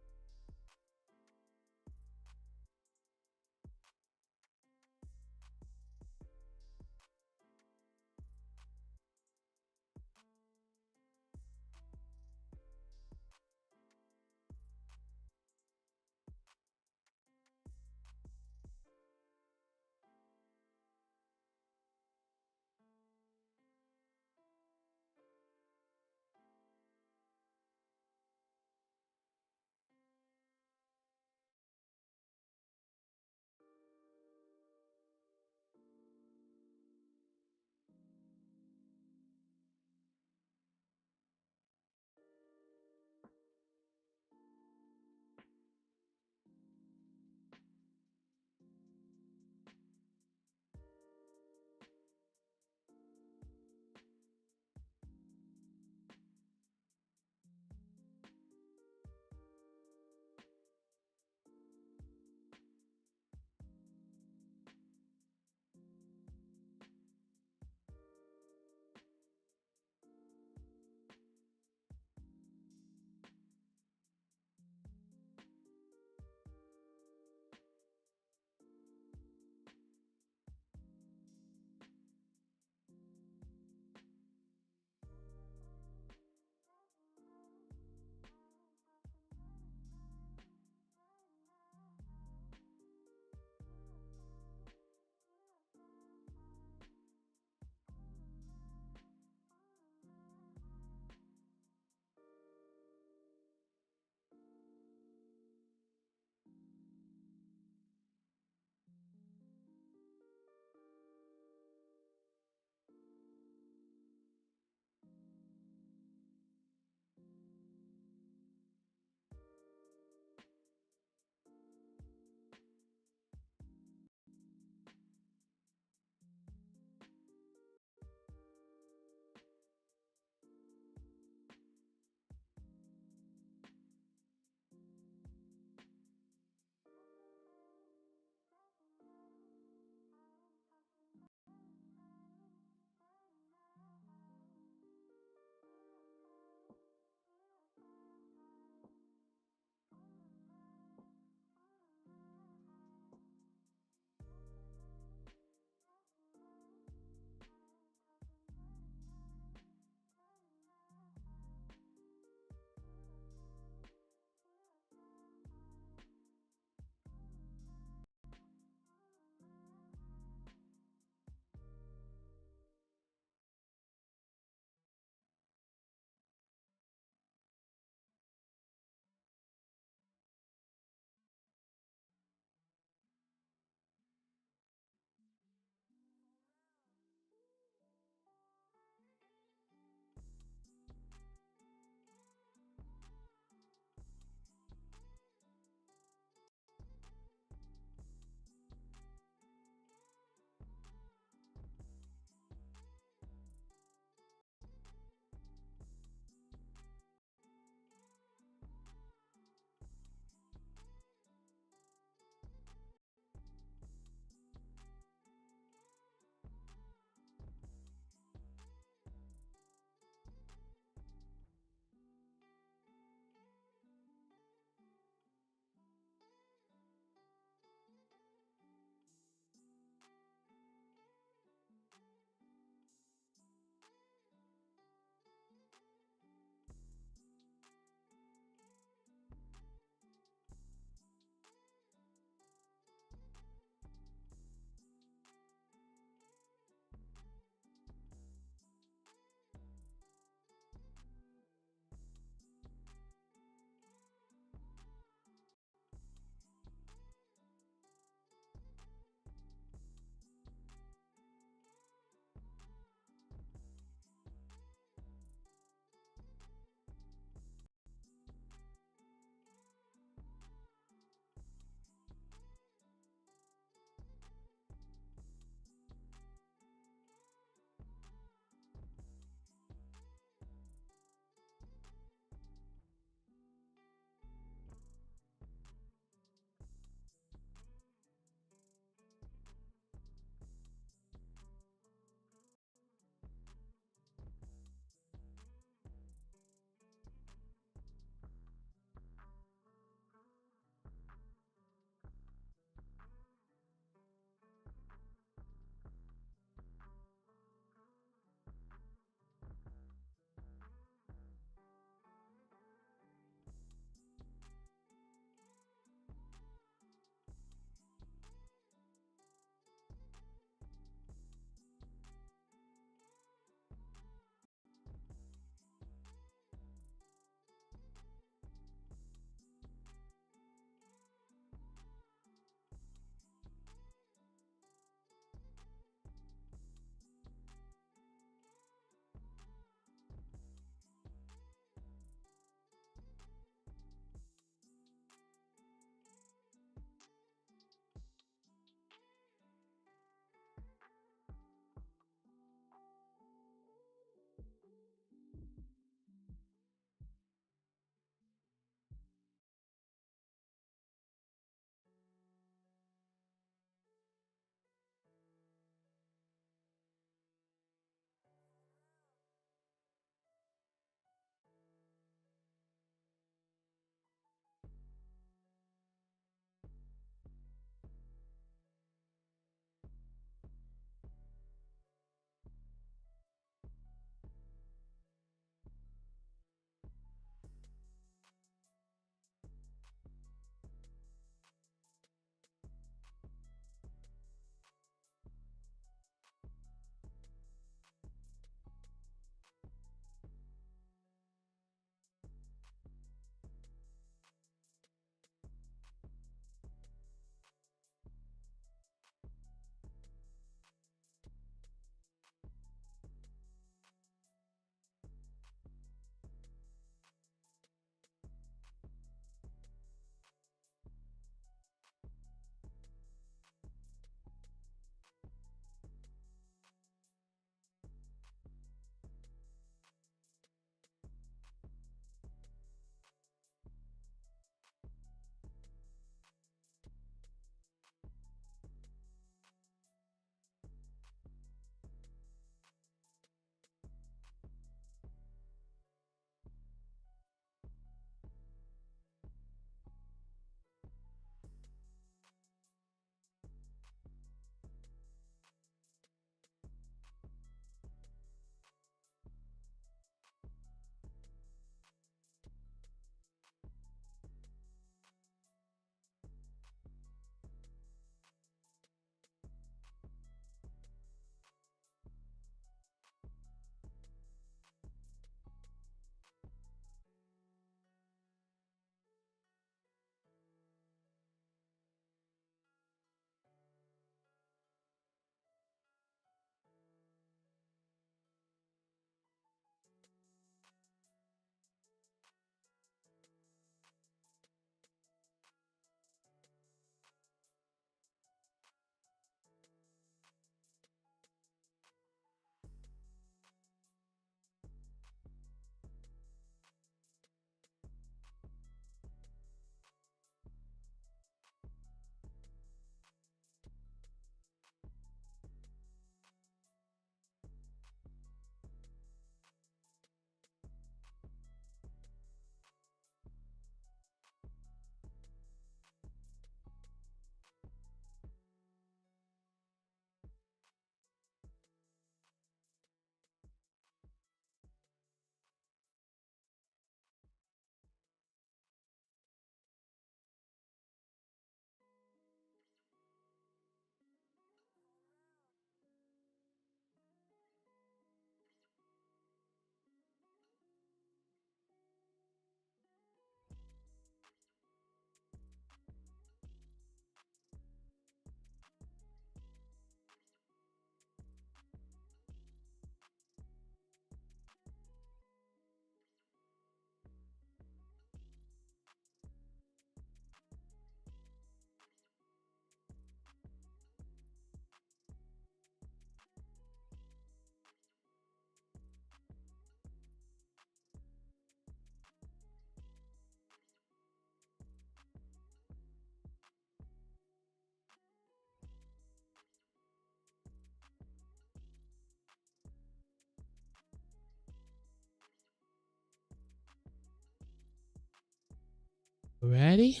Ready?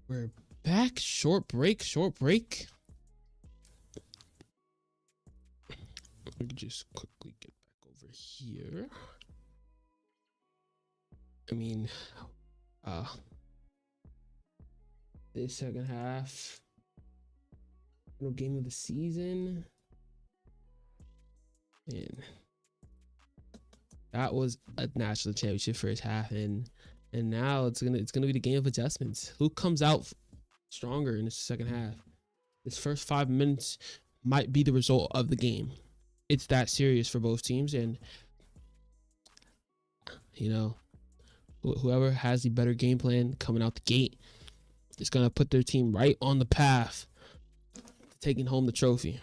We're back. Short break. Let me just quickly get back over here. I mean, this second half, no game of the season, and that was a national championship first half, and now it's gonna be the game of adjustments. Who comes out stronger in the second half? This first 5 minutes might be the result of the game. It's that serious for both teams, and you know, whoever has the better game plan coming out the gate is gonna put their team right on the path to taking home the trophy.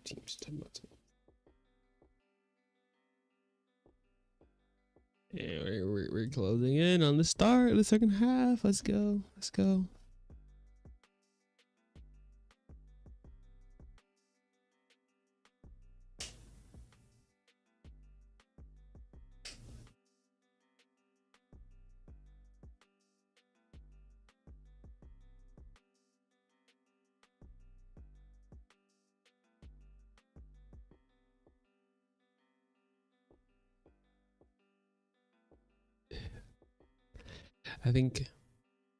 Teams and we're closing in on the start of the second half. Let's go. I think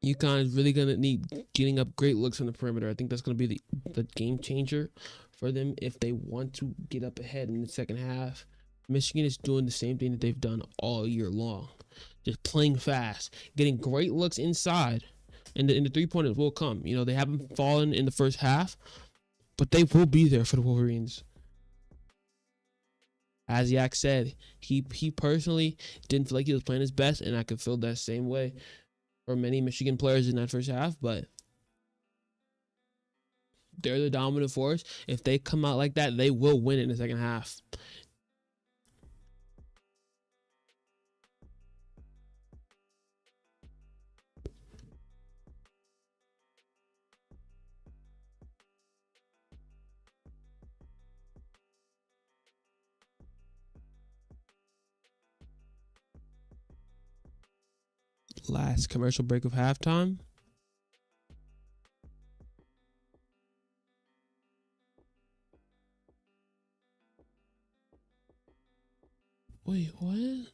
Uconn is really going to need getting up great looks on the perimeter. I think that's going to be the game changer for them if they want to get up ahead in the second half. Michigan is doing the same thing that they've done all year long. Just playing fast, getting great looks inside, and the three-pointers will come. You know, they haven't fallen in the first half, but they will be there for the Wolverines. As Yak said, he personally didn't feel like he was playing his best, and I could feel that same way for many Michigan players in that first half, but they're the dominant force. If they come out like that, they will win in the second half. Last commercial break of halftime. Wait, what?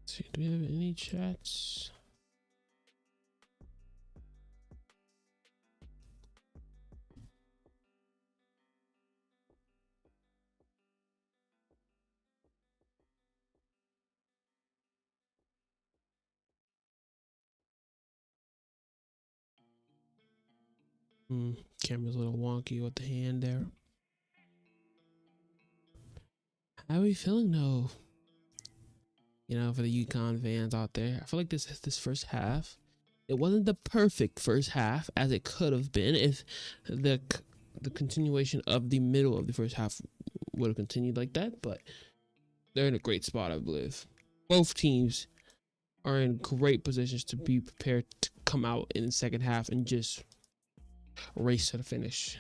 Let's see, do we have any chats? Camera's a little wonky with the hand there. How are we feeling though? You know, for the Uconn fans out there, I feel like this first half, it wasn't the perfect first half as it could have been if the continuation of the middle of the first half would have continued like that. But they're in a great spot, I believe. Both teams are in great positions to be prepared to come out in the second half and just race to the finish.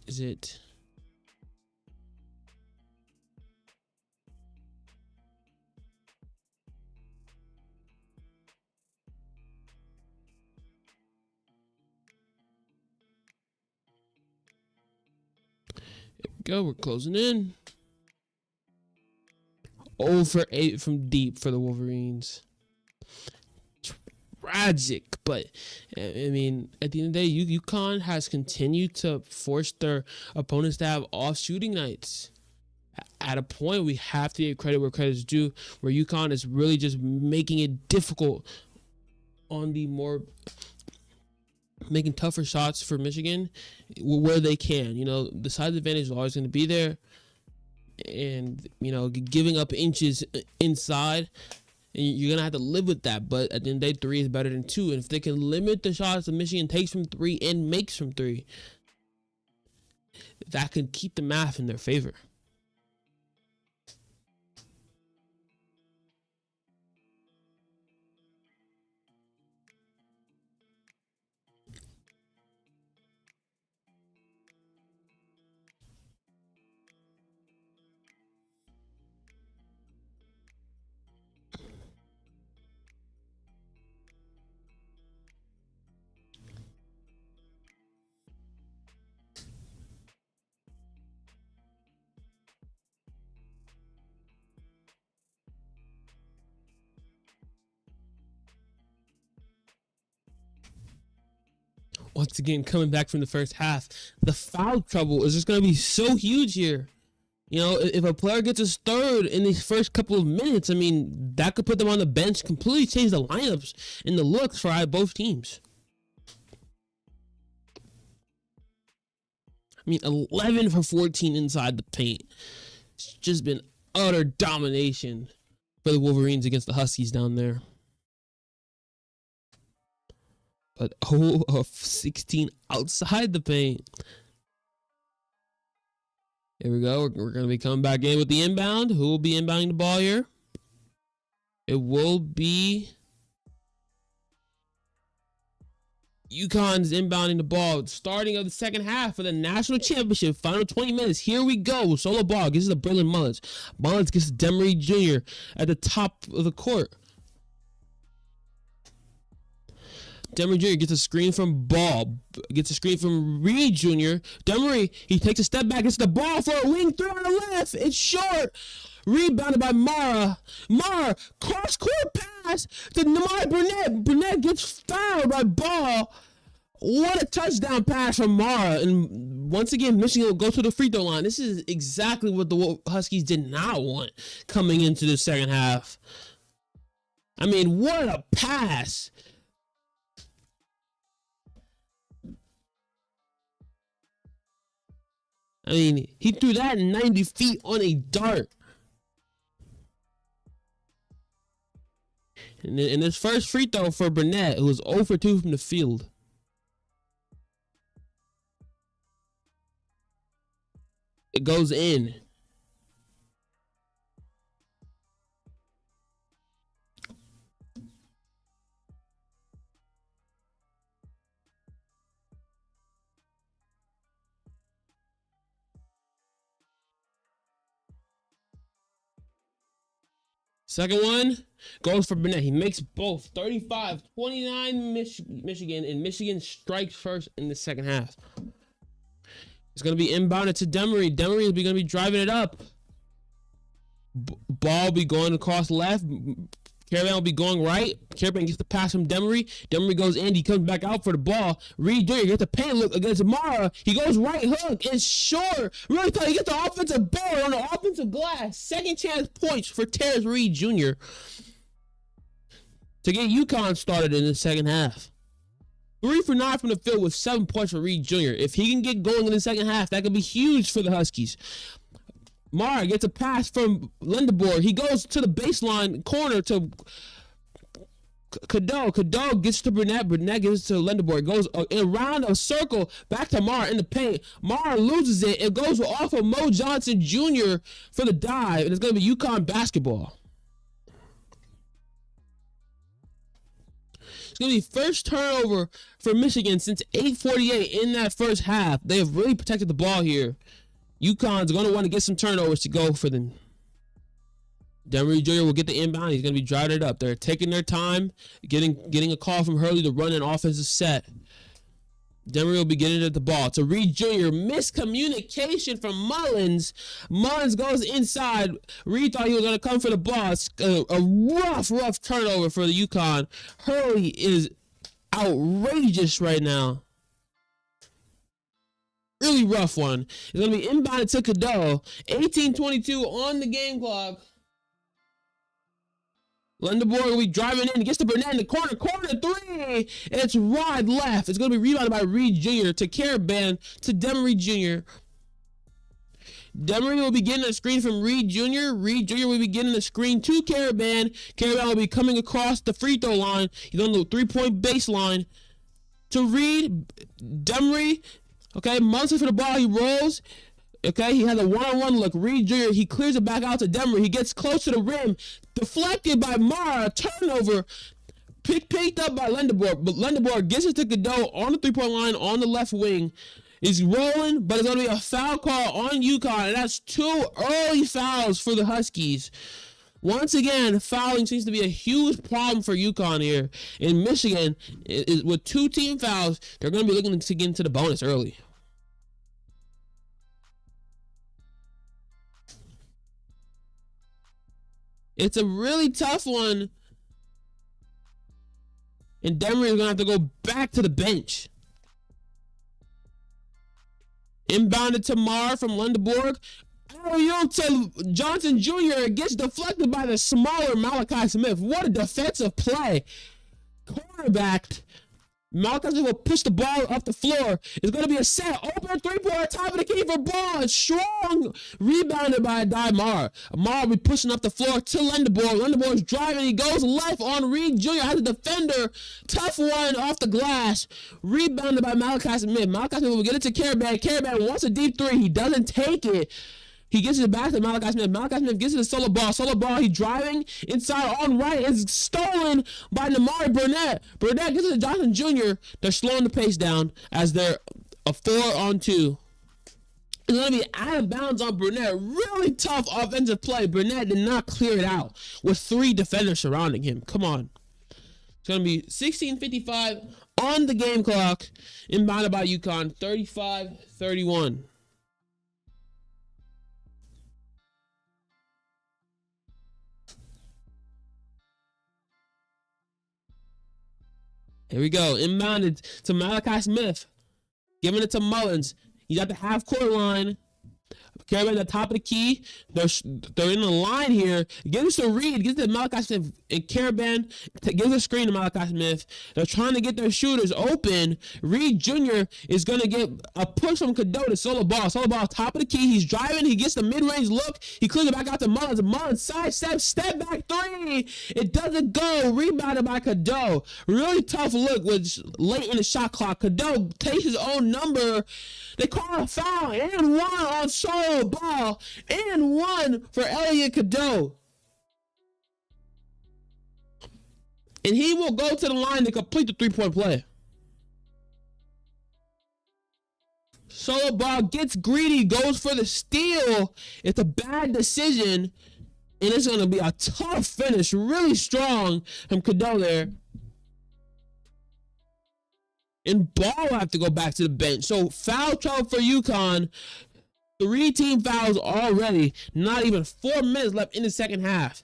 Is it? Here we go. We're closing in. 0 for 8 from deep for the Wolverines. tragic. But I mean, at the end of the day, UConn has continued to force their opponents to have off shooting nights. At a point, we have to give credit where credit is due, where UConn is really just making it difficult on the more making tougher shots for Michigan where they can. You know, the size advantage is always going to be there, and you know, giving up inches inside, and you're going to have to live with that. But at the end of the day, 3 is better than 2, and if they can limit the shots that Michigan takes from 3 and makes from 3, that could keep the math in their favor. Once again, coming back from the first half, the foul trouble is just going to be so huge here. You know, if a player gets his third in these first couple of minutes, I mean, that could put them on the bench, completely change the lineups and the looks for both teams. I mean, 11 for 14 inside the paint. It's just been utter domination for the Wolverines against the Huskies down there. But 0 of 16 outside the paint. Here we go. We're going to be coming back in with the inbound. Who will be inbounding the ball here? It will be UConn's inbounding the ball. Starting of the second half for the national championship. Final 20 minutes. Here we go. Solo ball. Gets to Braylon Mullins. Mullins gets to Demery Jr. at the top of the court. Demery Jr. gets a screen from Ball. Gets a screen from Reed Jr. Demery, he takes a step back. Gets the ball for a wing throw on the left. It's short. Rebounded by Mara. Mara, cross-court pass to Namari Burnett. Burnett gets fouled by Ball. What a touchdown pass from Mara. And once again, Michigan will go to the free throw line. This is exactly what the Huskies did not want coming into the second half. I mean, what a pass. I mean, he threw that 90 feet on a dart. And in his first free throw for Burnett, it was 0 for 2 from the field. It goes in. Second one goes for Burnett. He makes both. 35-29 Michigan, and Michigan strikes first in the second half. It's going to be inbounded to Demery. Demery is going to be driving it up. Ball will be going across left. Caravan will be going right. Caravan gets the pass from Demery. Demery goes in. He comes back out for the ball. Reed Jr. gets the paint look against Mara. He goes right hook. It's short. Really tight. He gets the offensive board on the offensive glass. Second chance points for Terrence Reed Jr. to get UConn started in the second half. 3 for 9 from the field with 7 points for Reed Jr. If he can get going in the second half, that could be huge for the Huskies. Mara gets a pass from Lindebor. He goes to the baseline corner to Cadeau. Cadeau gets to Burnett. Burnett gives to Lindebor. It goes around a circle back to Mara in the paint. Mara loses it. It goes off of Mo Johnson Jr. for the dive, and it's going to be UConn basketball. It's going to be first turnover for Michigan since 8:48 in that first half. They have really protected the ball here. UConn's going to want to get some turnovers to go for them. Demery Jr. will get the inbound. He's going to be driving it up. They're taking their time, getting a call from Hurley to run an offensive set. Demery will be getting at the ball to Reed Jr. Miscommunication from Mullins. Mullins goes inside. Reed thought he was going to come for the ball. It's a rough turnover for the Uconn. Hurley is outrageous right now. Really rough one. It's going to be inbounded to Cadeau. 18:22 on the game clock. Lendeborg will be driving in. Gets to Burnett in the corner. Corner three. It's wide left. It's going to be rebounded by Reed Jr. to Caravan to Demery Jr. Demery will be getting a screen from Reed Jr. Reed Jr. will be getting a screen to Caravan. Caravan will be coming across the free throw line. He's on the 3-point baseline. To Reed. Demery. Okay, Munson for the ball. He rolls. Okay, he has a one-on-one look. Reed Jr., he clears it back out to Demery. He gets close to the rim. Deflected by Mara. Turnover. Picked up by Lendeborg. But Lendeborg gets it to Cadeau on the 3-point line on the left wing. He's rolling, but it's going to be a foul call on Uconn. And that's 2 early fouls for the Huskies. Once again, fouling seems to be a huge problem for Uconn here. In Michigan, with 2 team fouls, they're going to be looking to get into the bonus early. It's a really tough one. And Demery is going to have to go back to the bench. Inbounded to Mar from Lendeborg. To Johnson Jr. gets deflected by the smaller Malachi Smith. What a defensive play. Cornerback. Malachi Smith will push the ball off the floor. It's going to be a set. Open three-pointer. Top of the key for ball. Strong. Rebounded by Mar. Mar will be pushing up the floor to Lendeborg. Lendeborg's driving. He goes left on Reed Jr. Has a defender. Tough one off the glass. Rebounded by Malachi Smith. Malachi Smith will get it to Caravan. Caravan wants a deep three. He doesn't take it. He gets it back to Malachi Smith. Malachi Smith gets it to Solo Ball. Solo Ball, he's driving inside on right. It's stolen by Namari Burnett. Burnett gets it to Johnson Jr. They're slowing the pace down as they're a 4-on-2. It's going to be out of bounds on Burnett. Really tough offensive play. Burnett did not clear it out with 3 defenders surrounding him. Come on. It's going to be 16:55 on the game clock. Inbounded by Uconn. 35-31. Here we go. Inbounded to Malachi Smith. Giving it to Mullins. He's at the half-court line. Caravan at the top of the key. They're in the line here. Gives it to Reed. Gives it to Malachi Smith. And Caravan gives a screen to Malachi Smith. They're trying to get their shooters open. Reed Jr. is going to get a push from Cadeau to Solo Ball. Solo Ball top of the key. He's driving. He gets the mid-range look. He clears it back out to Mullins. Mullins side step back 3. It doesn't go. Rebounded by Cadeau. Really tough look was late in the shot clock. Cadeau takes his own number. They call a foul and 1 on Solo Ball and 1 for Elliot Cadeau. And he will go to the line to complete the 3-point play. Solo Ball gets greedy, goes for the steal. It's a bad decision, and it's going to be a tough finish. Really strong from Cadeau there. And Ball will have to go back to the bench. So foul trouble for Uconn. 3 team fouls already. Not even 4 minutes left in the second half.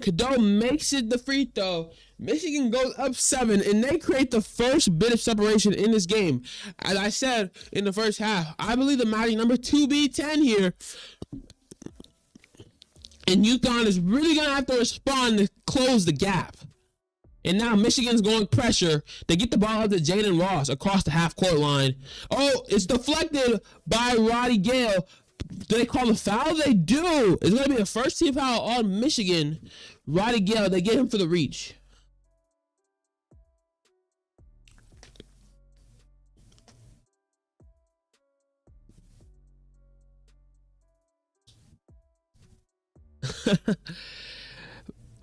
Cadeau makes it the free throw. Michigan goes up 7, and they create the first bit of separation in this game. As I said in the first half, I believe the mighty number 2B10 here. And Uconn is really going to have to respond to close the gap. And now Michigan's going pressure. They get the ball up to Jaden Ross across the half-court line. Oh, it's deflected by Roddy Gale. Do they call a foul? They do. It's going to be a first-team foul on Michigan. Roddy Gale, they get him for the reach.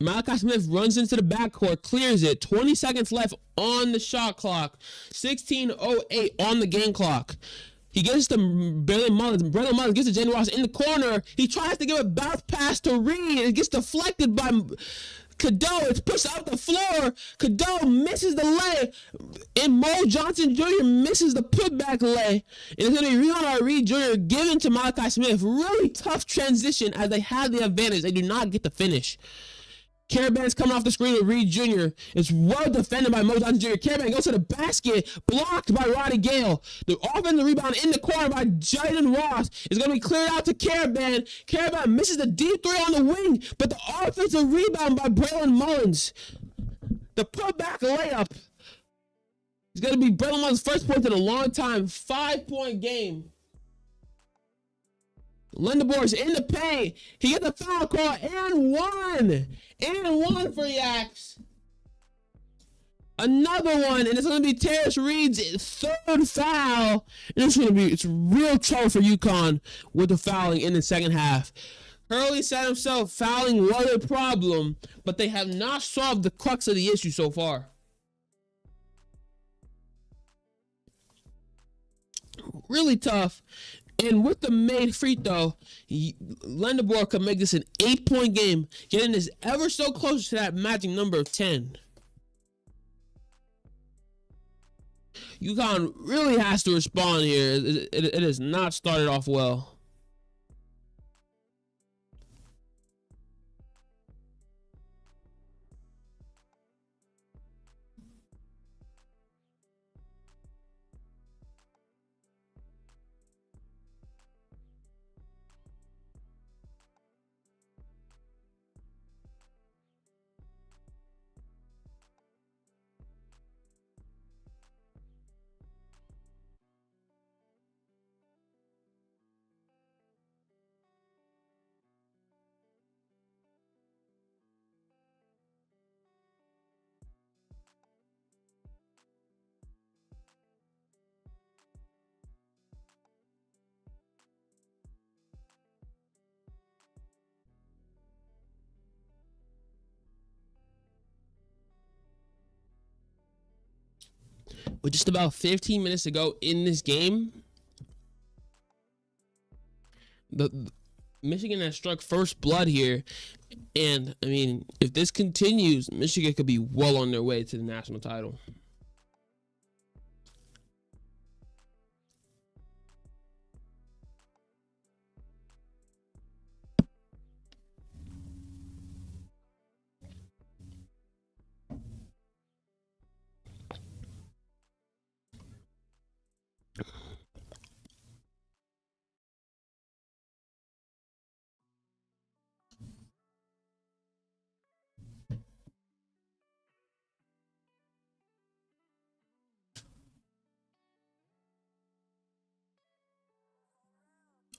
Malachi Smith runs into the backcourt, clears it. 20 seconds left on the shot clock. 16:08 on the game clock. He gets to Braylon Mullins. Braylon Mullins gets to Jaden Ross in the corner. He tries to give a bounce pass to Reed. It gets deflected by Cadeau is pushed out the floor. Cadeau misses the lay. And Mo Johnson Jr. misses the putback lay. And it's going to be Rebound Reed Jr. given to Malachi Smith. Really tough transition as they have the advantage. They do not get the finish. Caravan's coming off the screen with Reed Jr. It's well defended by Mo Johnson Jr. Caravan goes to the basket, blocked by Roddy Gale. The offensive rebound in the corner by Jaden Ross is going to be cleared out to Caravan. Caravan misses the deep three on the wing, but the offensive rebound by Braylon Mullins. The putback layup is going to be Braylon Mullins' first point in a long time. 5-point game. Lindeborg's in the paint. He gets a foul call and one. And one for Yaks. Another one, and it's going to be Terrence Reed's third foul. And it's real trouble for Uconn with the fouling in the second half. Hurley said himself fouling was a problem, but they have not solved the crux of the issue so far. Really tough. And with the made free throw, Lindeborg could make this an 8-point game, getting this ever so close to that magic number of 10. Uconn really has to respond here. It has not started off well. With just about 15 minutes to go in this game, the Michigan has struck first blood here. And, I mean, if this continues, Michigan could be well on their way to the national title.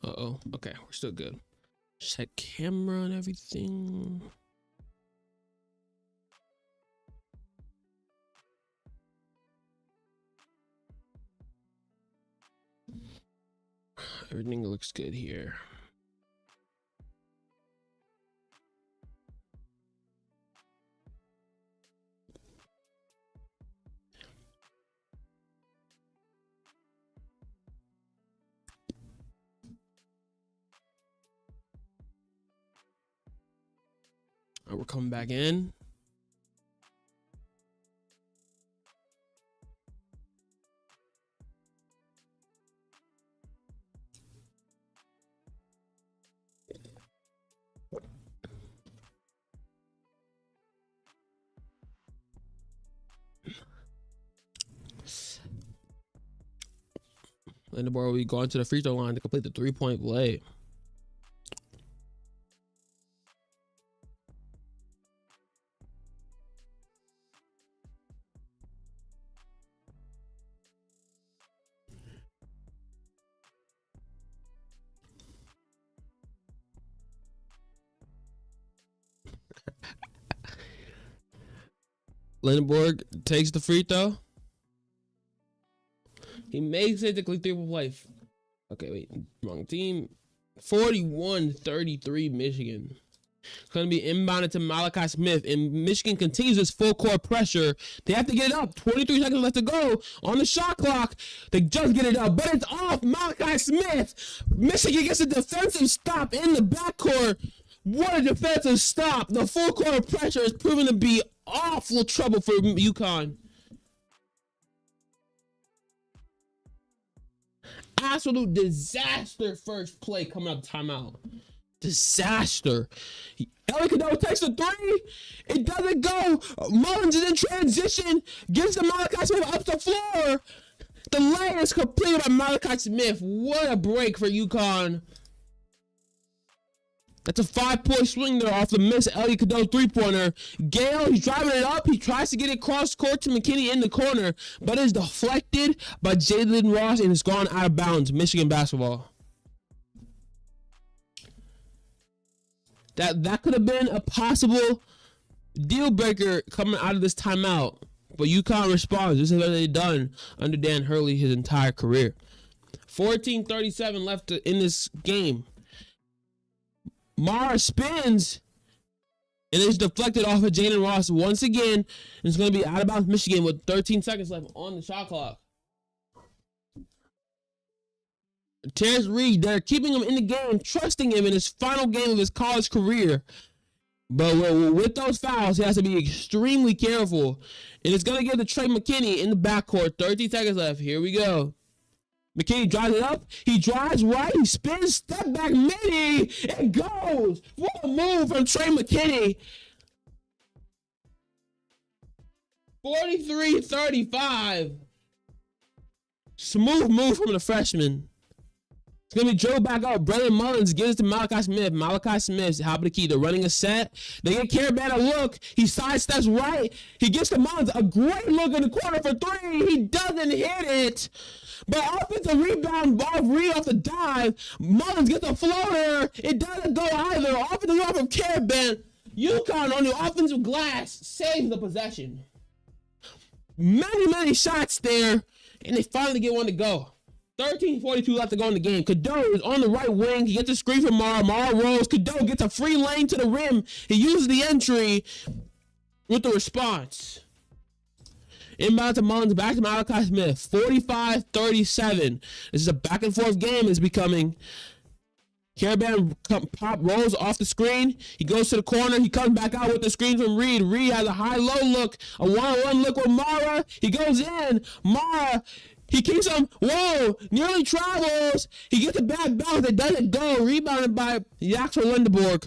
Uh-oh. Okay, we're still good. Set camera and everything. Everything looks good here. All right, we're coming back in. Lindeborg will be going to the free throw line to complete the 3-point play. Lindeborg takes the free throw. He makes it to complete 3-point play. Okay, wait, wrong team. 41-33 Michigan. It's going to be inbounded to Malachi Smith, and Michigan continues this full court pressure. They have to get it up. 23 seconds left to go on the shot clock. They just get it up, but it's off Malachi Smith. Michigan gets a defensive stop in the backcourt. What a defensive stop. The full court pressure is proven to be awful trouble for Uconn. Absolute disaster first play coming up timeout. Disaster. Elliot Cadeau takes the three. It doesn't go. Mullins is in transition. Gives the Malachi Smith up the floor. The lay is completed by Malachi Smith. What a break for Uconn. That's a 5-point swing there off the miss Elliot Cadeau three-pointer. Gale, he's driving it up. He tries to get it cross court to McKinney in the corner, but it's deflected by Jalen Ross and it's gone out of bounds. Michigan basketball. That could have been a possible deal breaker coming out of this timeout, but UConn responds. This is what they've done under Dan Hurley his entire career. 14:37 left in this game. Mara spins, and it's deflected off of Jalen Ross once again. It's going to be out of bounds Michigan with 13 seconds left on the shot clock. Terrence Reed, they're keeping him in the game, trusting him in his final game of his college career. But with those fouls, he has to be extremely careful. And it's going to give to Trey McKinney in the backcourt. 13 seconds left. Here we go. McKinney drives it up. He drives right. He spins. Step back midi. It goes. What a move from Trey McKinney. 43-35. Smooth move from the freshman. It's going to be drilled back up. Brendan Mullins gives it to Malachi Smith. Malachi Smith's top of the key. They're running a set. They get Caravan a look. He sidesteps right. He gets to Mullins. A great look in the corner for three. He doesn't hit it. But offensive rebound off Reed off the dive. Mullins gets a floater. It doesn't go either. Offensive rebound from Caravan. UConn on the offensive glass saves the possession. Many shots there. And they finally get one to go. 13:42 left to go in the game. Cadeau is on the right wing. He gets a screen from Mara. Mara rolls. Cadeau gets a free lane to the rim. He uses the entry with the response. Inbound to Mullins. Back to Malachi Smith. 45-37. This is a back and forth game. It's becoming. Caravan pop rolls off the screen. He goes to the corner. He comes back out with the screen from Reed. Reed has a high-low look. A one-on-one look with Mara. He goes in. Mara. He keeps him, whoa, nearly travels. He gets a bad bounce. It doesn't go. Rebounded by Yaxel Lindeborg.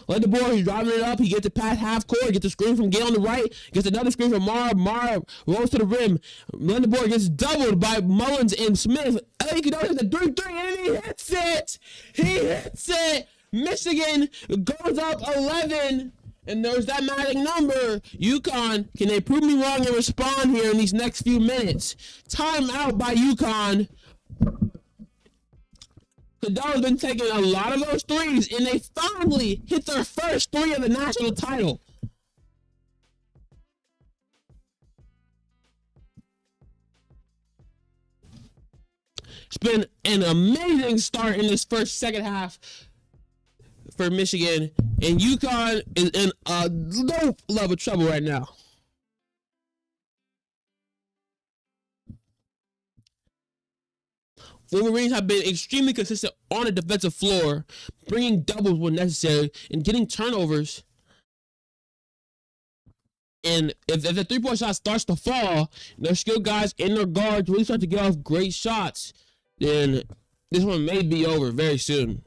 Lindeborg, he's driving it up. He gets it past half court. Gets a screen from Gale on the right. Gets another screen from Mara. Mara rolls to the rim. Lindeborg gets doubled by Mullins and Smith. Elliot Cadeau hits a 3-3 and he hits it. He hits it. Michigan goes up 11. And there's that magic number. UConn, can they prove me wrong and respond here in these next few minutes? Time out by UConn. Cadeau's been taking a lot of those threes, and they finally hit their first three of the national title. It's been an amazing start in this second half for Michigan, and UConn is in a low level of trouble right now. Wolverines have been extremely consistent on the defensive floor, bringing doubles when necessary and getting turnovers. And if the three-point shot starts to fall, their skilled guys and their guards really start to get off great shots, then this one may be over very soon.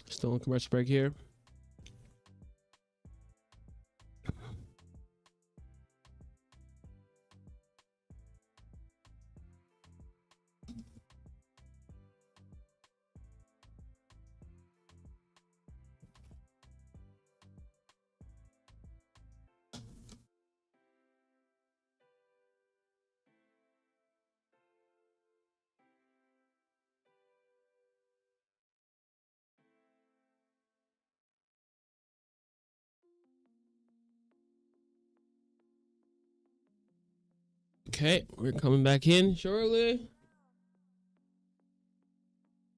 Still on commercial break here. Okay, we're coming back in shortly.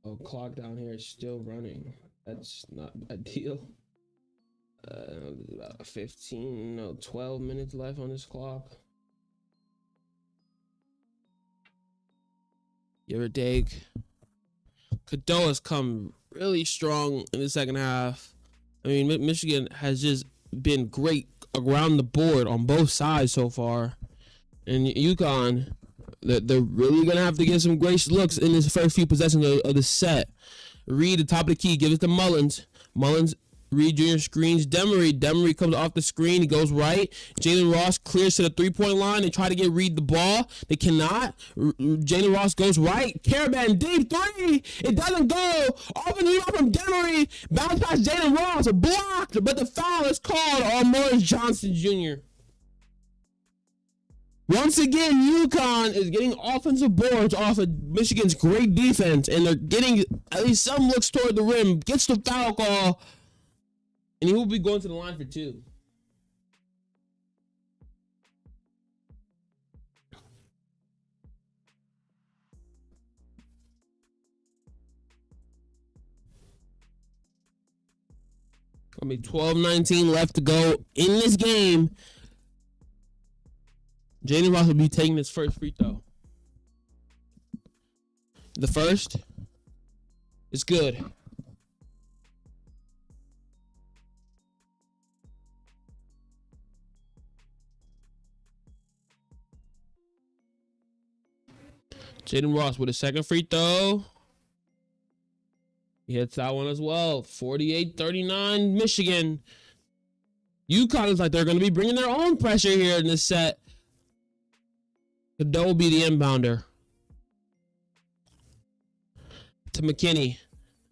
Oh, clock down here is still running. That's not ideal. About 12 minutes left on this clock. Give or take. Cadeau has come really strong in the second half. I mean, Michigan has just been great around the board on both sides so far. And Uconn, they're really going to have to get some great looks in this first few possessions of the set. Reed, the top of the key, give it to Mullins. Mullins, Reed Jr. screens Demery. Demery comes off the screen. He goes right. Jalen Ross clears to the three-point line. They try to get Reed the ball. They cannot. Jalen Ross goes right. Caravan, deep three. It doesn't go. Off and rebound from Demery. Bounce past Jalen Ross. Blocked, but the foul is called on Morris Johnson Jr. Once again, Uconn is getting offensive boards off of Michigan's great defense, and they're getting at least some looks toward the rim. Gets the foul call, and he will be going to the line for two. Gonna be 12-19 left to go in this game. Jalen Ross will be taking his first free throw. The first is good. Jalen Ross with a second free throw. He hits that one as well. 48-39 Michigan. Uconn is like they're going to be bringing their own pressure here in this set. Cadeau will be the inbounder. To McKinney.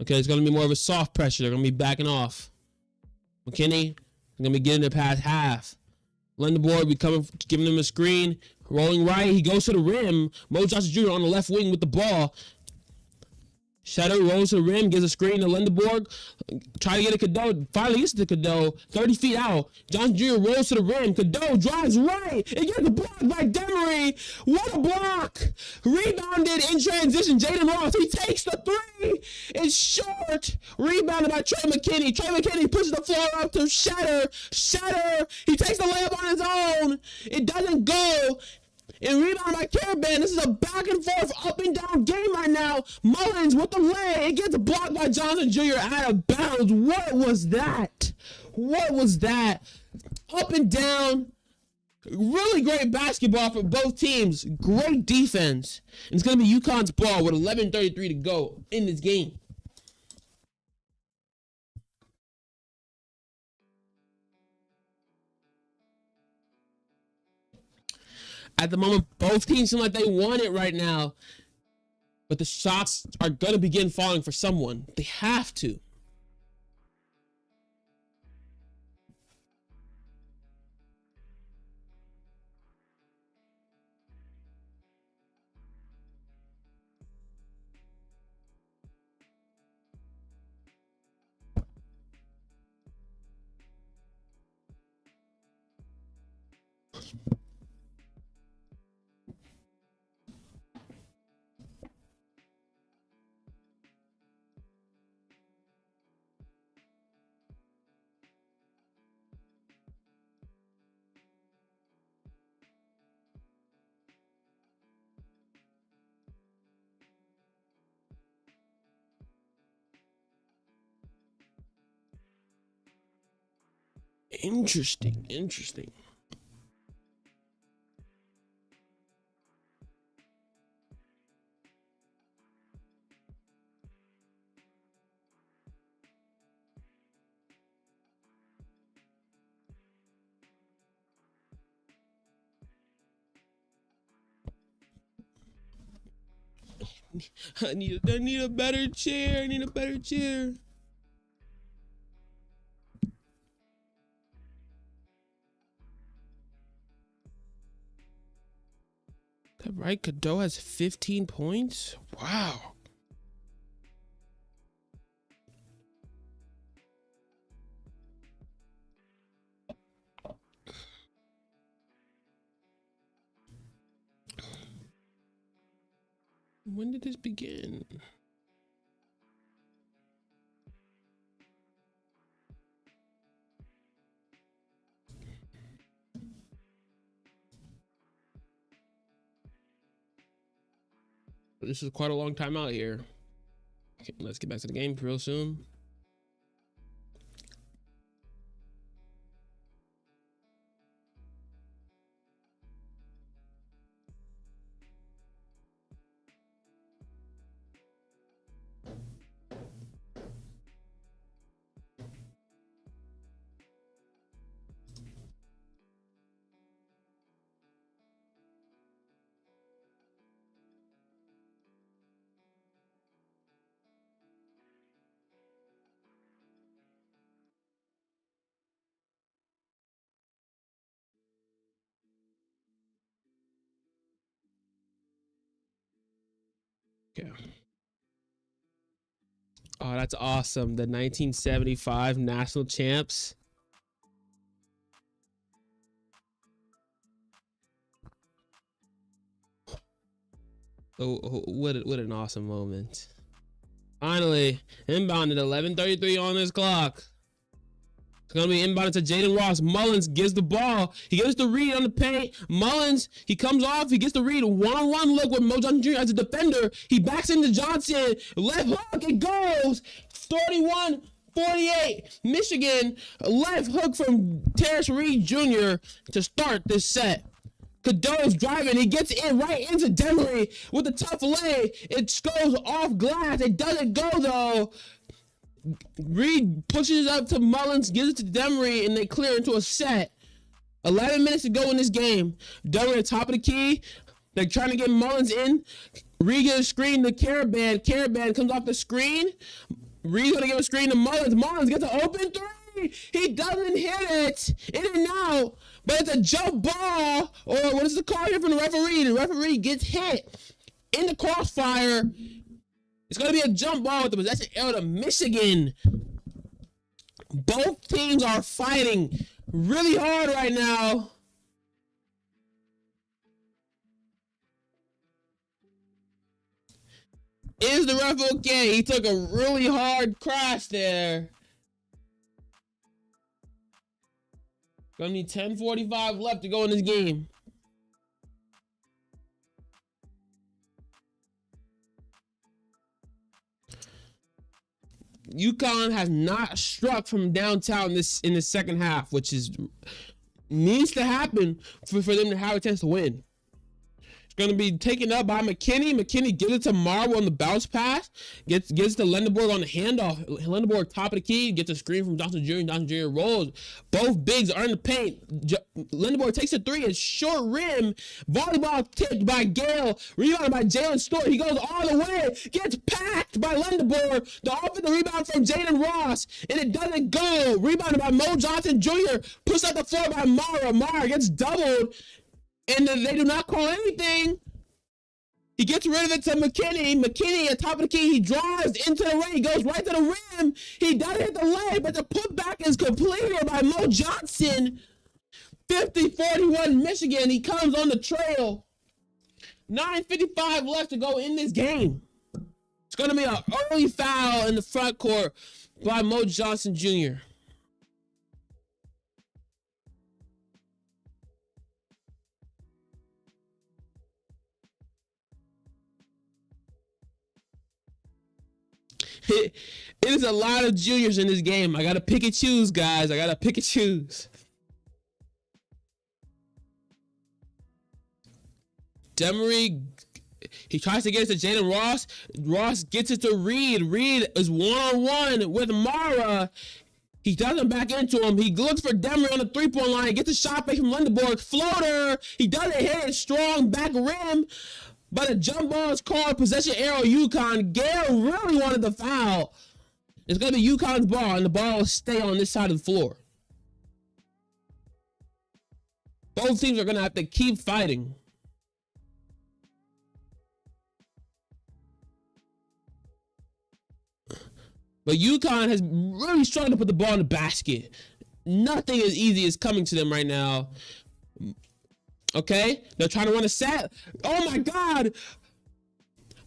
Okay, it's going to be more of a soft pressure. They're going to be backing off. McKinney is going to be getting it past half. Lenderborg giving him a screen. Rolling right. He goes to the rim. Mo Johnson Jr. on the left wing with the ball. Shadow rolls to the rim, gives a screen to Lenderborg. Try to get a Cadeau. Finally gets to Cadeau. 30 feet out. Johnson Jr. rolls to the rim. Cadeau drives right. It gets blocked by Demery. What a block. Rebounded in transition. Jalen Ross. He takes the three. It's short. Rebounded by Trey McKinney. Trey McKinney pushes the floor up to Shatter. Shatter. He takes the layup on his own. It doesn't go. And rebound by Caravan. This is a back and forth, up and down game right now. Mullins with the lay. It gets blocked by Johnson Jr. out of bounds. What was that? What was that? Up and down. Really great basketball for both teams. Great defense. And it's going to be Uconn's ball with 11:33 to go in this game. At the moment, both teams seem like they want it right now. But the shots are going to begin falling for someone. They have to. Interesting. I need a better chair. I need a better chair. That right? Cadeau has 15 points? Wow. When did this begin? This is quite a long time out here. Okay, let's get back to the game real soon. Okay. Oh, that's awesome. The 1975 national champs. Oh, what an awesome moment. Finally, inbound at 11:33 on this clock. It's going to be inbounded to Jaden Ross. Mullins gives the ball. He gets the read on the paint. Mullins, he comes off. He gets the read. One-on-one look with Mo Johnson Jr. as a defender. He backs into Johnson. Left hook. It goes. 31-48. Michigan. Left hook from Terrence Reed Jr. to start this set. Cadeau's driving. He gets in right into Demery with a tough lay. It goes off glass. It doesn't go, though. Reed pushes up to Mullins, gives it to Demery, and they clear into a set. 11 minutes to go in this game. Demery at top of the key. They're trying to get Mullins in. Reed gives a screen to Caravan. Caravan comes off the screen. Reed's going to give a screen to Mullins. Mullins gets an open three. He doesn't hit it. In and out. But it's a jump ball. Or what is the call here from the referee? The referee gets hit in the crossfire. It's going to be a jump ball with the possession arrow to Michigan. Both teams are fighting really hard right now. Is the ref okay? He took a really hard crash there. Gonna need 10:45 left to go in this game. Uconn has not struck from downtown in the second half, which needs to happen for them to have a chance to win. Going to be taken up by McKinney. McKinney gives it to Marble on the bounce pass. Gets to Lendeborg on the handoff. Lendeborg top of the key. Gets a screen from Johnson Jr. Johnson Jr. rolls. Both bigs are in the paint. Lendeborg takes a three. It's short rim. Volleyball tipped by Gale. Rebounded by Jalen Stewart. He goes all the way. Gets packed by Lendeborg. The offensive rebound from Jaden Ross. And it doesn't go. Rebounded by Mo Johnson Jr. Pushed up the floor by Mara. Mara gets doubled. And they do not call anything. He gets rid of it to McKinney. McKinney at top of the key. He drives into the ring. He goes right to the rim. He doesn't hit the leg, but the putback is completed by Mo Johnson. 50-41 Michigan. He comes on the trail. 9:55 left to go in this game. It's going to be an early foul in the front court by Mo Johnson Jr. It is a lot of juniors in this game. I gotta pick and choose, guys. I gotta pick and choose. Demery, he tries to get it to Jaden Ross. Ross gets it to Reed. Reed is one-on-one with Mara. He doesn't back into him. He looks for Demery on the three-point line. Gets a shot back from Lendeborg. Floater. He doesn't hit it. Strong back rim. But a jump ball is called, possession arrow Uconn. Gale really wanted the foul. It's going to be Uconn's ball, and the ball will stay on this side of the floor. Both teams are going to have to keep fighting. But Uconn has really struggled to put the ball in the basket. Nothing as easy is coming to them right now. Okay, they're trying to run a set. Oh my God.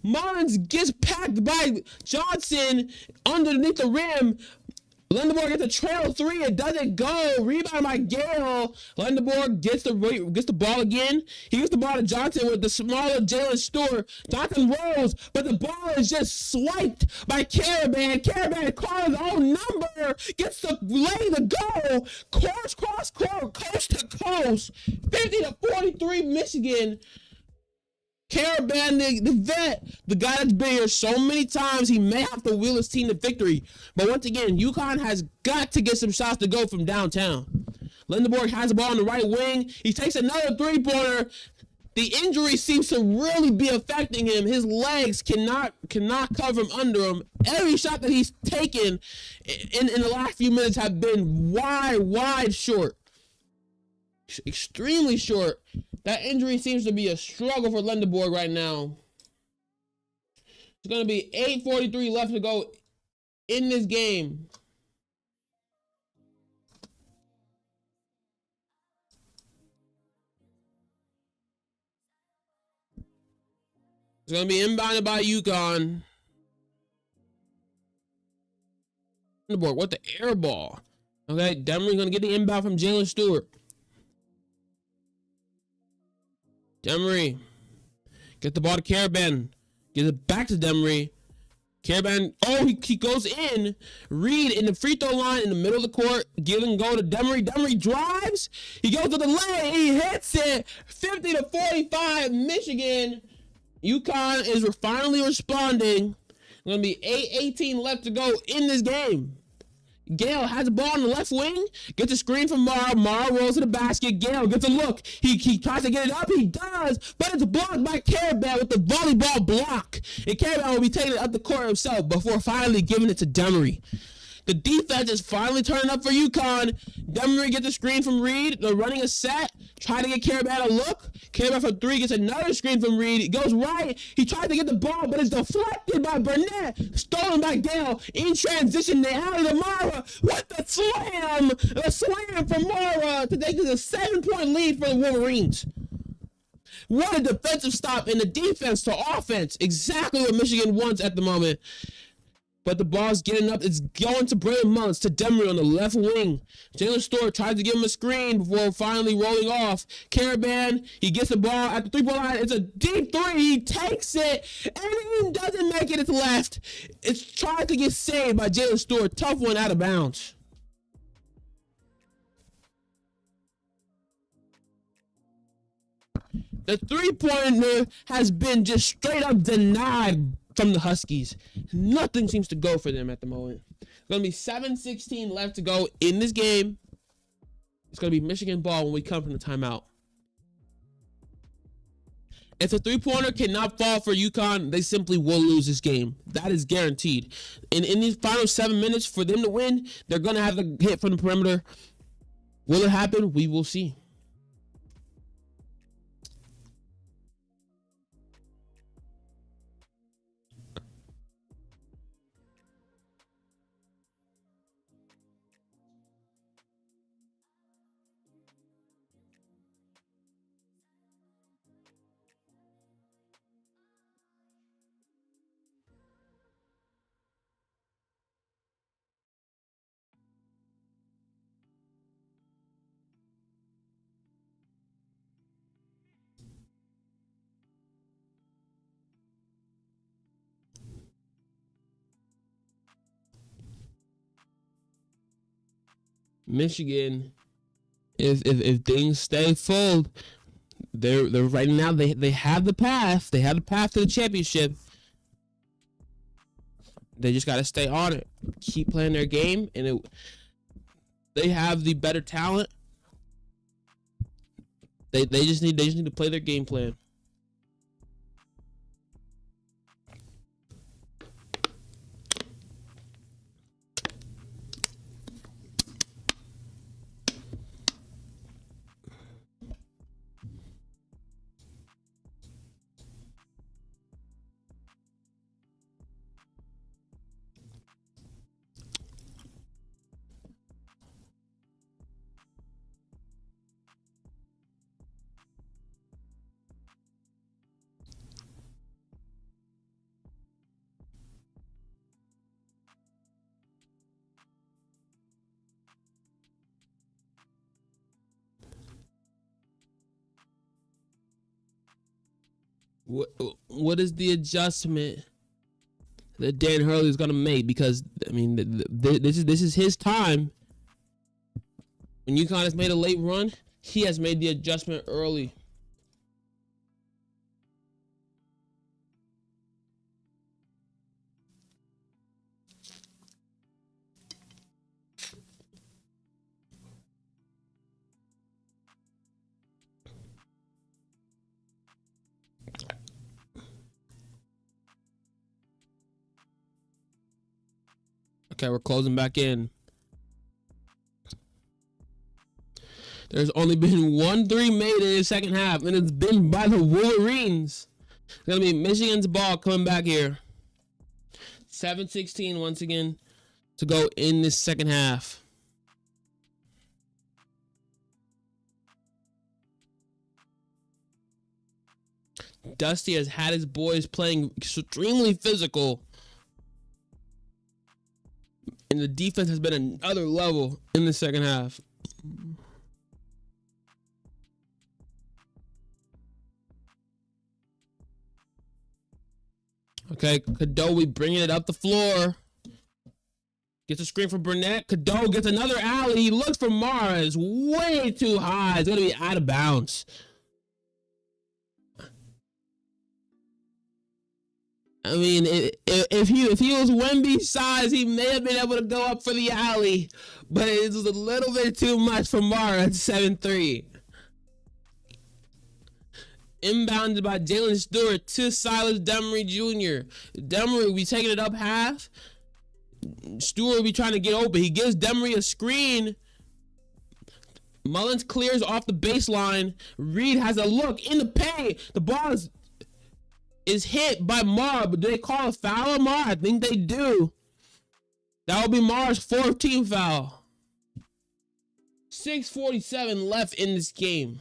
Mullins gets packed by Johnson underneath the rim. Lindenborg gets a trail three. It doesn't go. Rebound by Gale. Lindenborg gets the ball again. He gets the ball to Johnson with the smaller Jalen Stewart. Johnson rolls, but the ball is just swiped by Caravan. Caravan calls his own number. Gets the lay to go. Coast to coast. 50-43 Michigan. Caravan, the vet, the guy that's been here so many times, he may have to wheel his team to victory. But once again, Uconn has got to get some shots to go from downtown. Lindenborg has the ball on the right wing. He takes another three-pointer. The injury seems to really be affecting him. His legs cannot cover him under him. Every shot that he's taken in the last few minutes have been wide short. Extremely short. That injury seems to be a struggle for Lindenborg right now. It's going to be 8:43 left to go in this game. It's going to be inbounded by Uconn. Lindenborg with the air ball. Okay, Demery's going to get the inbound from Jalen Stewart. Demery, get the ball to Caravan. Get it back to Demery. Caravan, he goes in. Reed in the free throw line in the middle of the court. Giving go to Demery. Demery drives. He goes to the lane. He hits it. 50-45 Michigan. Uconn is finally responding. It's going to be 8:18 left to go in this game. Gale has the ball on the left wing, gets a screen from Mara. Mara rolls to the basket. Gale gets a look. He tries to get it up. He does, but it's blocked by Caravan with the volleyball block. And Caravan will be taking it up the court himself before finally giving it to Demery. The defense is finally turning up for Uconn. Demery gets a screen from Reed. They're running a set. Trying to get Caravan a look. Caravan from three gets another screen from Reed. It goes right. He tries to get the ball, but it's deflected by Burnett. Stolen by Gale. In transition, they alley to Mara. What the slam? A slam from Mara to take a 7-point lead for the Wolverines. What a defensive stop in the defense to offense. Exactly what Michigan wants at the moment. But the ball's getting up. It's going to Braden Mullins to Demery on the left wing. Jalen Stewart tries to give him a screen before finally rolling off. Caravan, he gets the ball at the three-point line. It's a deep three. He takes it, and he doesn't make it. It's left. It's trying to get saved by Jalen Stewart. Tough one out of bounds. The three-pointer has been just straight up denied from the Huskies. Nothing seems to go for them at the moment. It's going to be 7:16 left to go in this game. It's going to be Michigan ball when we come from the timeout. If the three-pointer cannot fall for Uconn, they simply will lose this game. That is guaranteed. And in these final 7 minutes, for them to win, they're going to have to hit from the perimeter. Will it happen? We will see. Michigan, if things stay full, they're right now they have the path. They have the path to the championship. They just got to stay on it, keep playing their game, and they have the better talent. They just need to play their game plan. What is the adjustment that Dan Hurley is gonna make? Because I mean, this is his time. When UConn has made a late run, he has made the adjustment early. Okay, we're closing back in. There's only been 1 3 made in the second half, and it's been by the Wolverines. It's going to be Michigan's ball coming back here. 7:16 once again to go in this second half. Dusty has had his boys playing extremely physical. And the defense has been another level in the second half. Okay, Cadeau bringing it up the floor. Gets a screen from Burnett. Cadeau gets another alley. He looks for Mars. Way too high. It's going to be out of bounds. I mean, if he was Wemby's size, he may have been able to go up for the alley, but it was a little bit too much for Mara at 7-3. Inbounded by Jalen Stewart to Silas Demery Jr. Demery will be taking it up half. Stewart will be trying to get open. He gives Demery a screen. Mullins clears off the baseline. Reed has a look in the paint. The ball is hit by Mar, but do they call a foul on Mar? I think they do. That will be Mar's 4th team foul. 6:47 left in this game.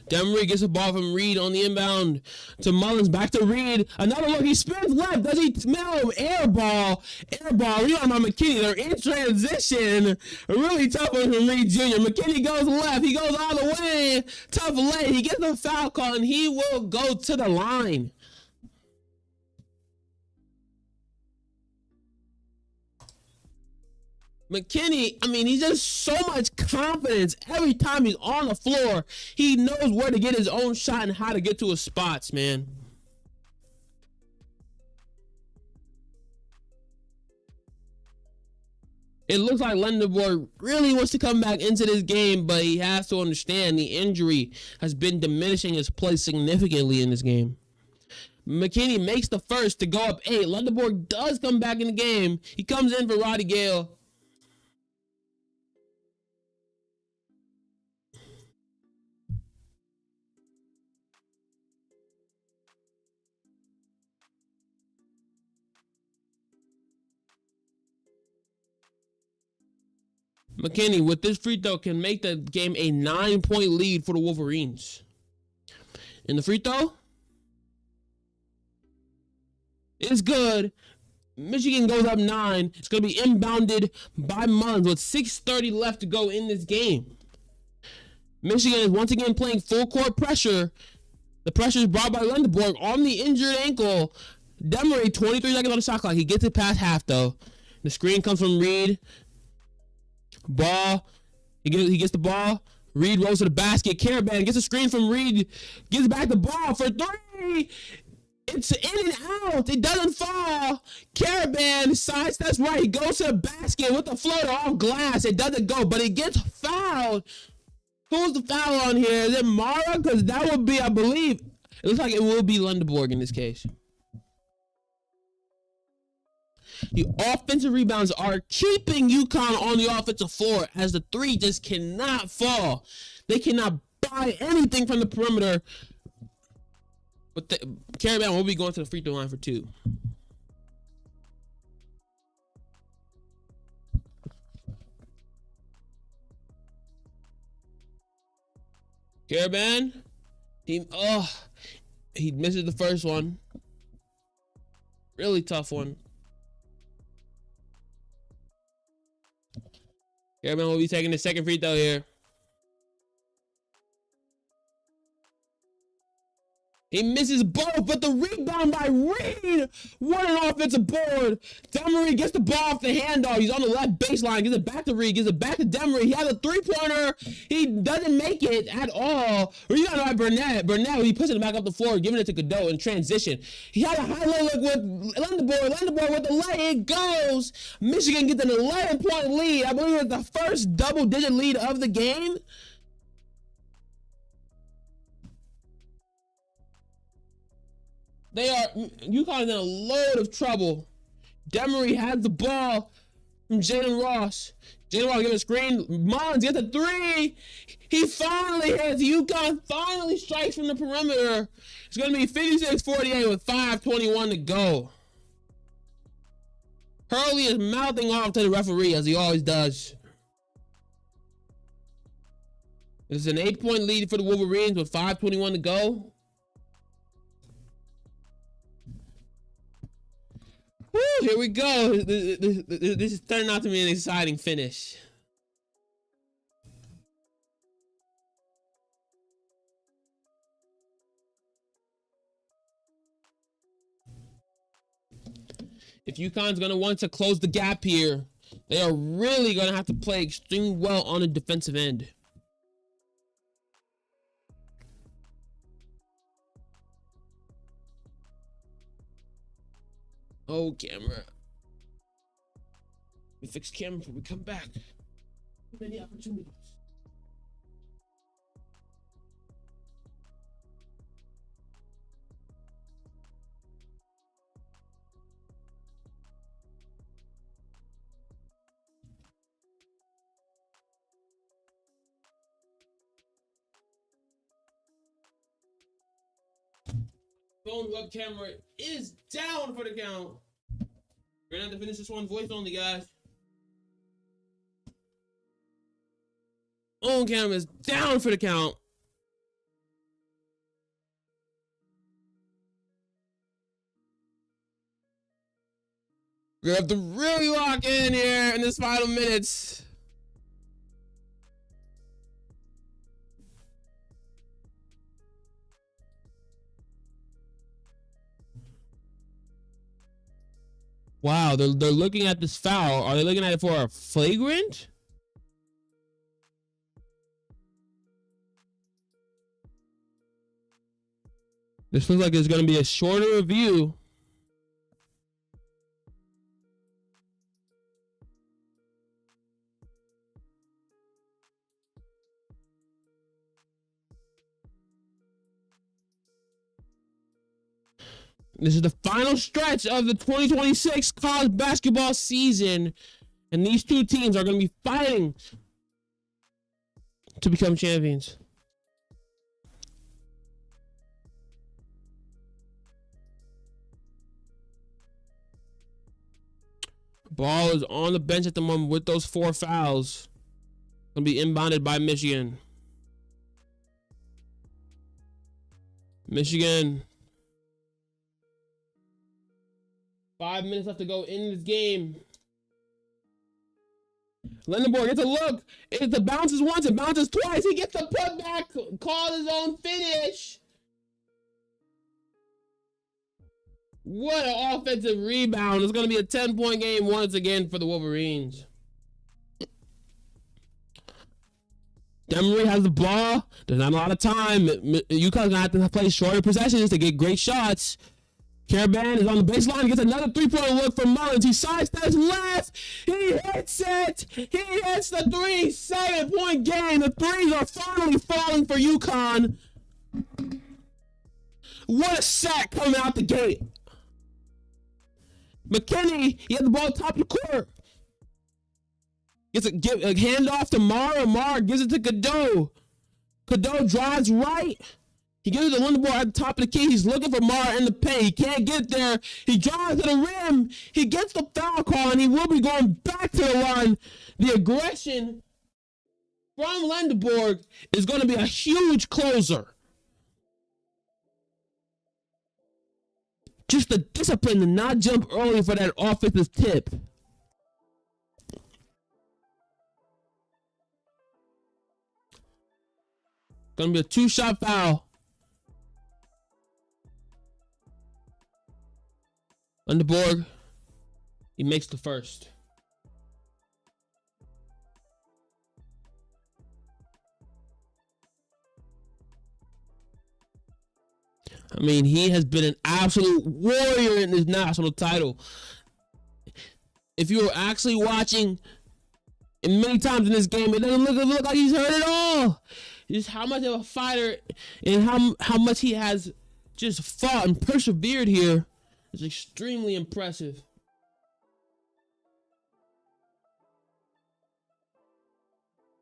Demery gets a ball from Reed on the inbound to Mullins. Back to Reed. Another look. He spins left. Does he smell him? Air ball. Air ball. We on McKinney. They're in transition. A really tough one from Reed Jr. McKinney goes left. He goes all the way. Tough lay. He gets a foul call, and he will go to the line. McKinney, I mean, he's just so much confidence every time he's on the floor. He knows where to get his own shot and how to get to his spots, man. It looks like Lenderborg really wants to come back into this game, but he has to understand the injury has been diminishing his play significantly in this game. McKinney makes the first to go up 8. Lenderborg does come back in the game. He comes in for Roddy Gale. McKinney, with this free throw, can make the game a 9-point lead for the Wolverines. In the free throw, it's good. Michigan goes up 9. It's going to be inbounded by Mullins with 6:30 left to go in this game. Michigan is once again playing full court pressure. The pressure is brought by Lenderborg on the injured ankle. Demery, 23 seconds on the shot clock. He gets it past half, though. The screen comes from Reed. Ball. He gets the ball. Reed rolls to the basket. Caravan gets a screen from Reed. Gives back the ball for 3. It's in and out. It doesn't fall. Caravan sidesteps right. He goes to the basket with the floater off glass. It doesn't go, but it gets fouled. Who's the foul on here? Is it Mara? Because that would be, I believe, it looks like it will be Lenderborg in this case. The offensive rebounds are keeping UConn on the offensive floor as the 3 just cannot fall. They cannot buy anything from the perimeter. But the Caravan will be going to the free throw line for 2. Caravan He misses the first one. Really tough one. Caravana will be taking the second free throw here. He misses both, but the rebound by Reed. What an offensive board. Demery gets the ball off the handoff. He's on the left baseline. Gives it back to Reed. Gives it back to Demery. He has a three-pointer. He doesn't make it at all. Rebound by Burnett. Burnett, he pushes it back up the floor, giving it to Godot in transition. He had a high-low look with Lenderborg. Lenderborg with the lay. It goes. Michigan gets an 11-point lead. I believe it's the first double-digit lead of the game. Uconn is in a load of trouble. Demery has the ball from Jalen Ross. Jalen Ross gives a screen. Mullins gets a three. He finally hits. Uconn finally strikes from the perimeter. It's going to be 56-48 with 5:21 to go. Hurley is mouthing off to the referee as he always does. It's an 8-point lead for the Wolverines with 5:21 to go. Woo, here we go. This is turning out to be an exciting finish. If UConn's going to want to close the gap here, they are really going to have to play extremely well on the defensive end. Oh, camera. Let me fix camera before we come back. Too many opportunities. Phone web camera is down for the count. We're gonna have to finish this one voice only, guys. Phone camera is down for the count. We're gonna have to really lock in here in this final minutes. Wow, they're looking at this foul. Are they looking at it for a flagrant? This looks like it's going to be a shorter review. This is the final stretch of the 2026 college basketball season, and these two teams are going to be fighting to become champions. Ball is on the bench at the moment with those 4 fouls. Going to be inbounded by Michigan. Michigan. 5 minutes left to go in this game. Lenderborg gets a look. It bounces once, it bounces twice. He gets the putback, call his own finish. What an offensive rebound. It's going to be a 10-point game once again for the Wolverines. Demery has the ball. There's not a lot of time. UConn's going to have to play shorter possessions to get great shots. Caravan is on the baseline. He gets another 3-point look from Mullins. He sidesteps left. He hits it. He hits the 3. 7-point game. The threes are finally falling for UConn. What a sack coming out the gate. McKinney, he has the ball top of the court. Gets a handoff to Mar. Mar gives it to Godot. Godot drives right. He gives it to Lenderborg at the top of the key. He's looking for Mar in the paint. He can't get there. He drives to the rim. He gets the foul call, and he will be going back to the line. The aggression from Lenderborg is going to be a huge closer. Just the discipline to not jump early for that offensive tip. Gonna be a 2-shot foul. On the board, he makes the first. I mean, he has been an absolute warrior in this national title. If you were actually watching, and many times in this game, it doesn't look like he's hurt at all. Just how much of a fighter and how much he has just fought and persevered here is extremely impressive.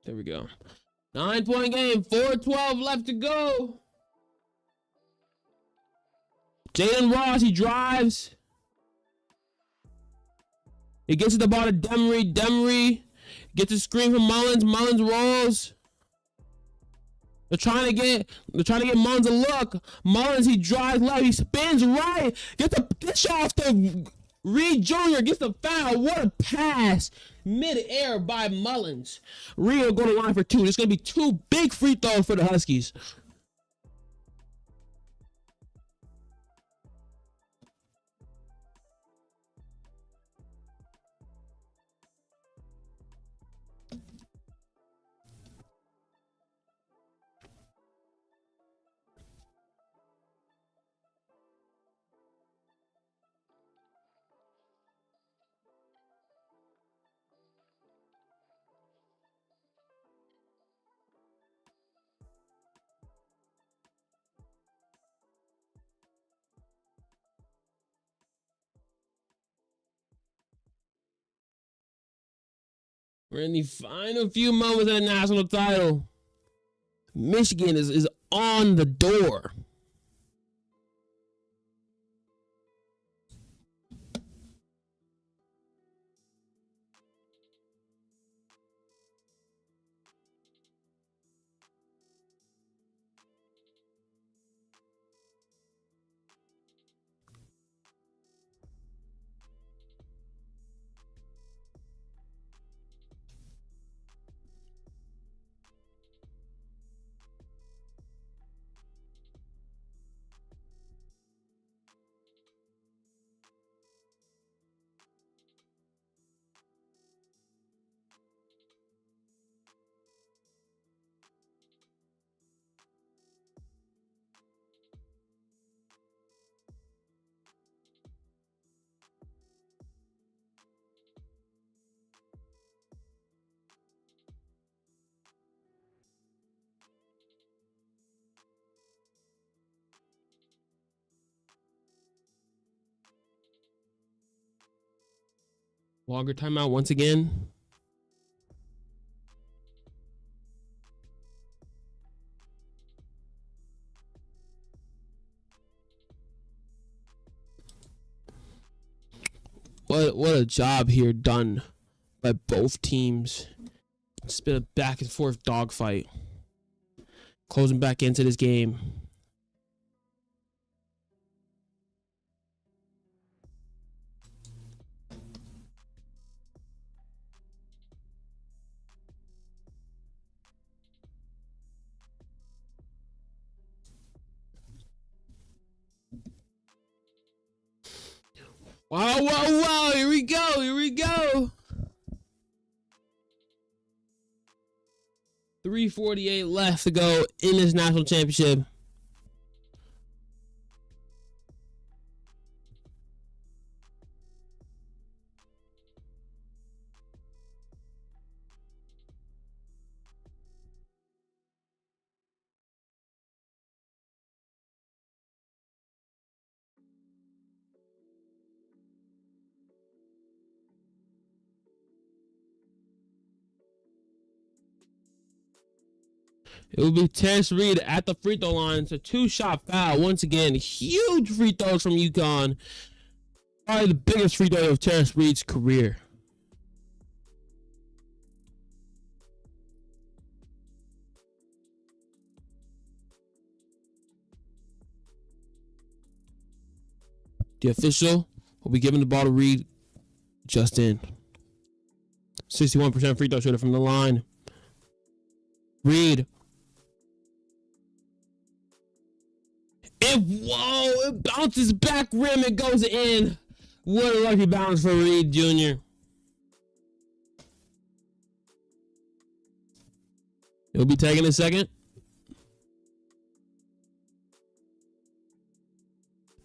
There we go. 9-point game, 4:12 left to go. Jalen Ross, he drives. He gets to the ball to Demery. Demery gets a screen from Mullins. Mullins rolls. They're trying to get Mullins a look. Mullins, he drives left. He spins right. Gets a pitch off to Reed Jr. Gets the foul. What a pass. Mid-air by Mullins. Reed will go to line for 2. There's going to be 2 big free throws for the Huskies. We're in the final few moments of the national title. Michigan is on the door. Longer timeout once again. What a job here done by both teams. It's been a back and forth dogfight. Closing back into this game. Wow, here we go. 3:48 left to go in this national championship. It will be Terrence Reed at the free throw line. It's a 2-shot foul. Once again, huge free throws from Uconn. Probably the biggest free throw of Terrence Reed's career. The official will be giving the ball to Reed. Just in. 61% free throw shooter from the line. Reed. It bounces back rim. It goes in. What a lucky bounce for Reed Jr. He'll be taking a second.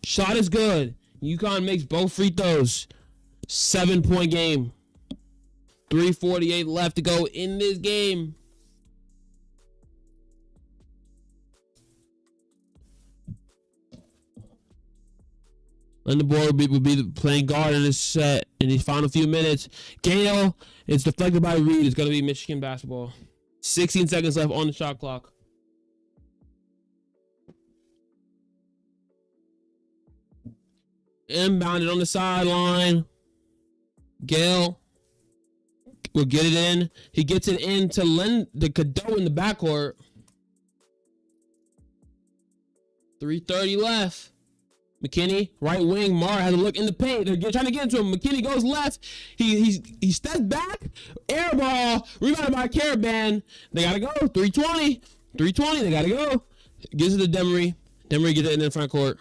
Shot is good. Uconn makes both free throws. 7-point game. 3:48 left to go in this game. And the boy will be playing guard in this set in these final few minutes. Gale is deflected by Reed. It's going to be Michigan basketball. 16 seconds left on the shot clock. Inbounded on the sideline. Gale will get it in. He gets it in to lend the Cadeau in the backcourt. 3:30 left. McKinney, right wing. Mara has a look in the paint. They're trying to get into him. McKinney goes left. He steps back. Air ball. Rebounded by Caravan. They gotta go. 3:20. 3:20. They gotta go. Gives it to Demery. Demery gets it in the front court.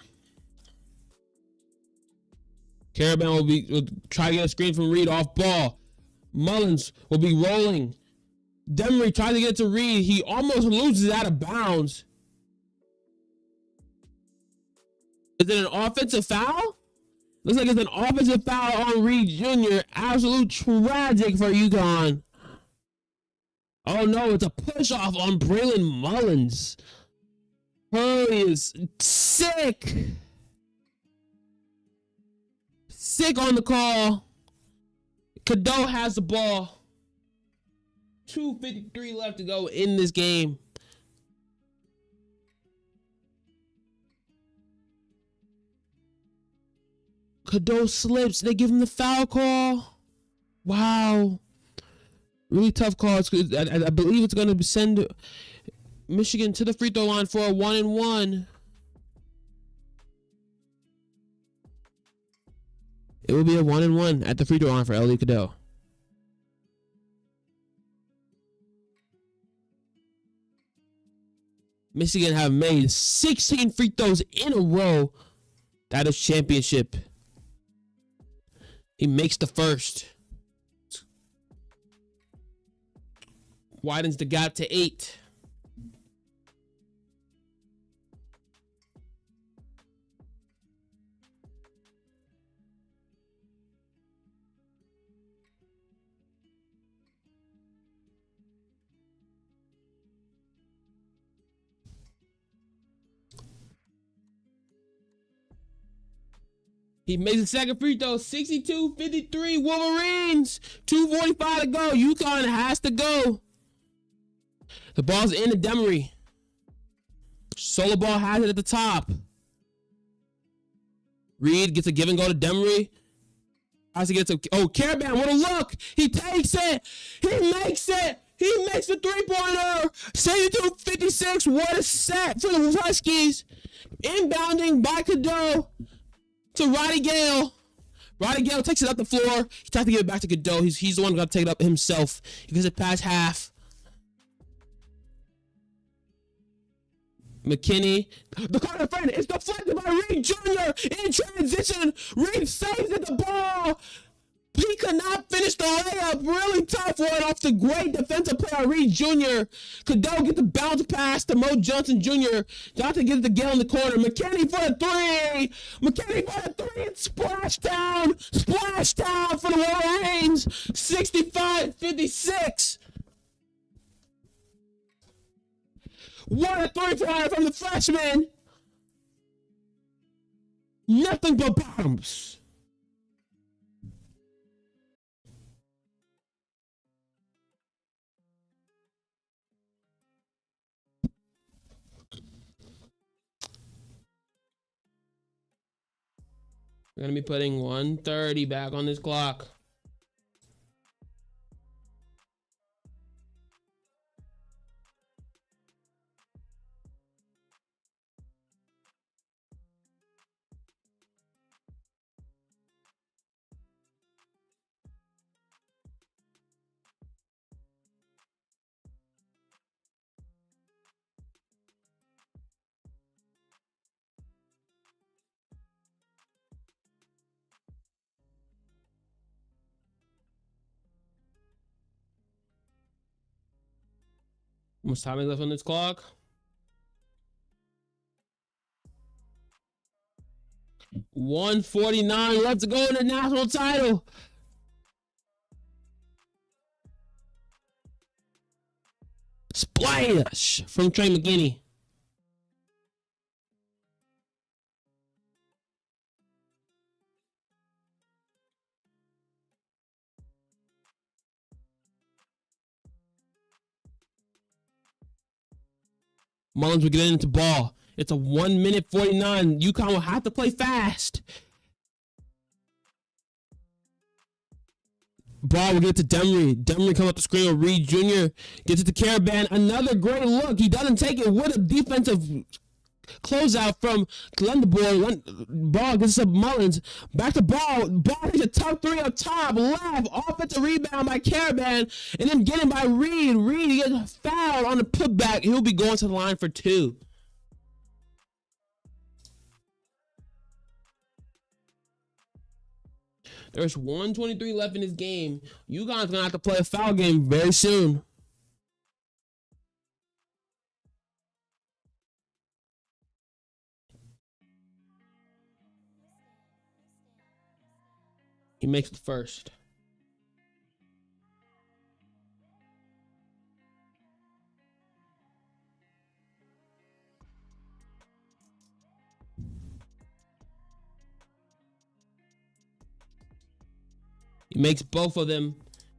Caravan will try to get a screen from Reed off ball. Mullins will be rolling. Demery tries to get it to Reed. He almost loses out of bounds. Is it an offensive foul? Looks like it's an offensive foul on Reed Jr. Absolute tragic for Uconn. Oh no, it's a push off on Braylon Mullins. Hurley is sick. Sick on the call. Cadeau has the ball. 2:53 left to go in this game. Cadeau slips. They give him the foul call. Wow. Really tough call. I believe it's going to send Michigan to the free throw line for a 1-and-1. It will be a 1-and-1 at the free throw line for Ellie Cadeau. Michigan have made 16 free throws in a row. That is championship. He makes the first. Widens the gap to 8. He makes the second free throw. 62-53 Wolverines. 2:45 to go. Uconn has to go. The ball's in to Demery. Solo ball has it at the top. Reed gets a give and go to Demery. Has to get to Caravan. What a look. He takes it. He makes it. He makes the three-pointer. 72-56. What a set for the Huskies. Inbounding by Cadeau to Roddy Gale. Roddy Gale takes it up the floor. He tries to give it back to Cadeau. He's the one who got to take it up himself. He gets it past half. McKinney. The corner friend is deflected by Reed Jr. in transition. Reed saves at the ball. He could not finish the layup. Really tough one off the great defensive player, Reed Jr. Cadeau gets the bounce pass to Mo Johnson Jr. Johnson gets the Gale in the corner. McKinney for the three. McKinney for the three and splash down. Splash down for the Wolverines. 65-56. What a three-pointer from the freshman. Nothing but bottoms. We're going to be putting 1:30 back on this clock. How much time is left on this clock? $1:49 left to go in the national title. Splash from Trey McKinney. Mullins will get into ball. It's a 1:49. Uconn will have to play fast. Ball will get to Demery. Demery come up the screen with Reed Jr. Gets it to Caravan. Another great look. He doesn't take it with a defensive closeout from Lundeborg. Ball gets up Mullins. Back to Ball. Ball hits a tough three up top. Left. Offensive rebound by Caravan. And then getting by Reed. Reed gets fouled on the putback. He'll be going to the line for 2. There's 1:23 left in this game. UConn's going to have to play a foul game very soon. He makes the first. He makes both of them.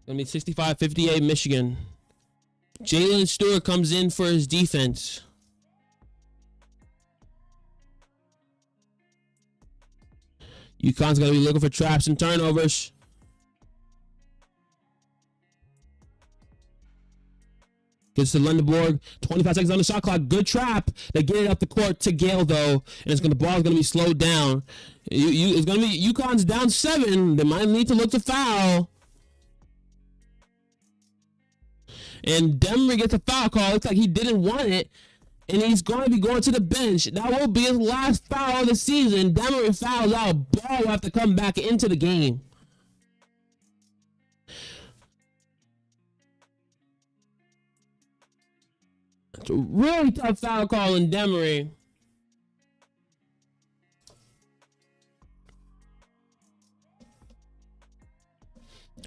Gonna be 65-58 Michigan. Jalen Stewart comes in for his defense. UConn's gonna be looking for traps and turnovers. Gets to Lundeborg. 25 seconds on the shot clock. Good trap. They get it up the court to Gale though, and the ball's gonna be slowed down. It's gonna be UConn's down 7. They might need to look to foul. And Demery gets a foul call. Looks like he didn't want it, and he's going to be going to the bench. That will be his last foul of the season. Demery fouls out. Ball will have to come back into the game. It's a really tough foul call in Demery.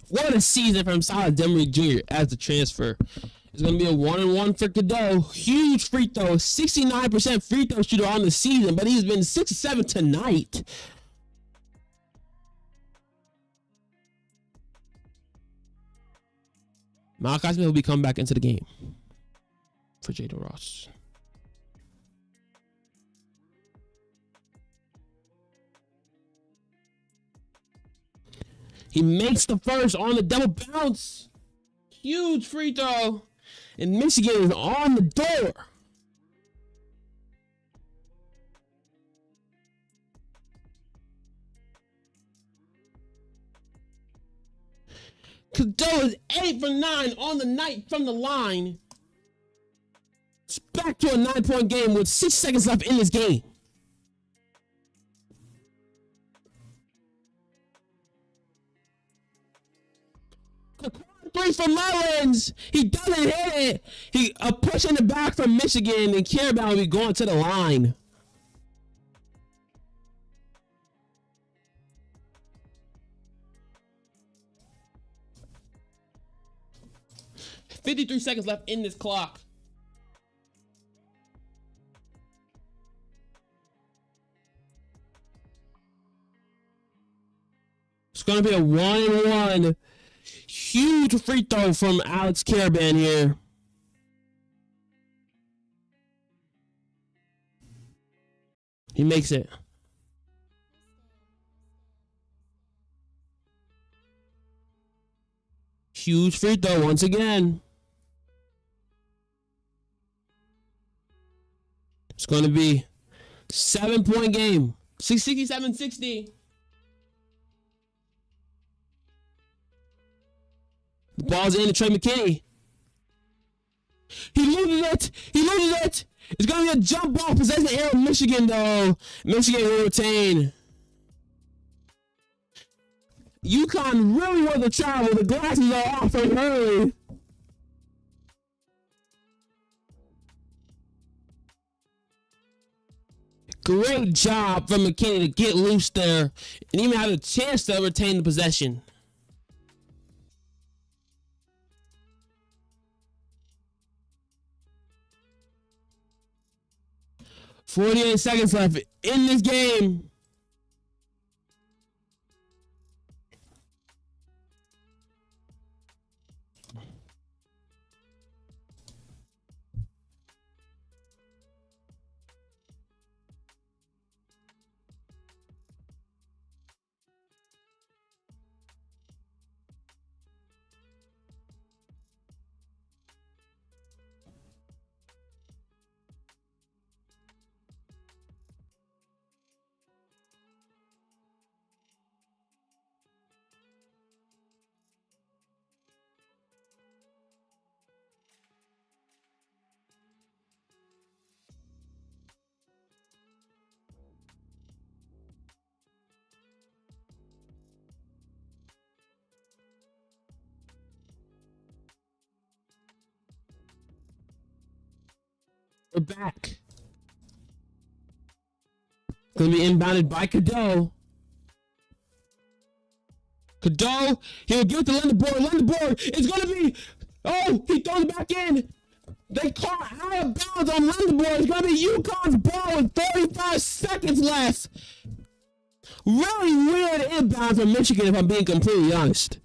What a season from Solid Demery Jr. as a transfer. It's going to be a 1-1 for Cadeau. Huge free throw. 69% free throw shooter on the season, but he's been 6-7 tonight. Malachi Smith will be coming back into the game for Jada Ross. He makes the first on the double bounce. Huge free throw. And Michigan is on the door. Cadeau is 8 for 9 on the night from the line. It's back to a 9-point game with 6 seconds left in this game. Three for Mullins. He doesn't hit it. A push in the back from Michigan, and Caravan will be going to the line. $53 seconds left in this clock. It's going to be a 1-1. Huge free throw from Alex Caravan here. He makes it. Huge free throw once again. It's going to be 7-point game. 67-60. The ball's in to Trey McKinney. He loses it. He loses it. It's going to be a jump ball. Possession error of Michigan, though. Michigan will retain. Uconn really wants to travel. The glasses are off early. Great job from McKinney to get loose there and even have a chance to retain the possession. .48 seconds left in this game. We're back. Gonna be inbounded by Cadeau. Cadeau, he'll give it to Lenderborg. Lenderborg, it's gonna be. Oh, he throws it back in. They call out of bounds on Lenderborg. It's gonna be Uconn's ball with 35 seconds left. Really weird inbound from Michigan, if I'm being completely honest.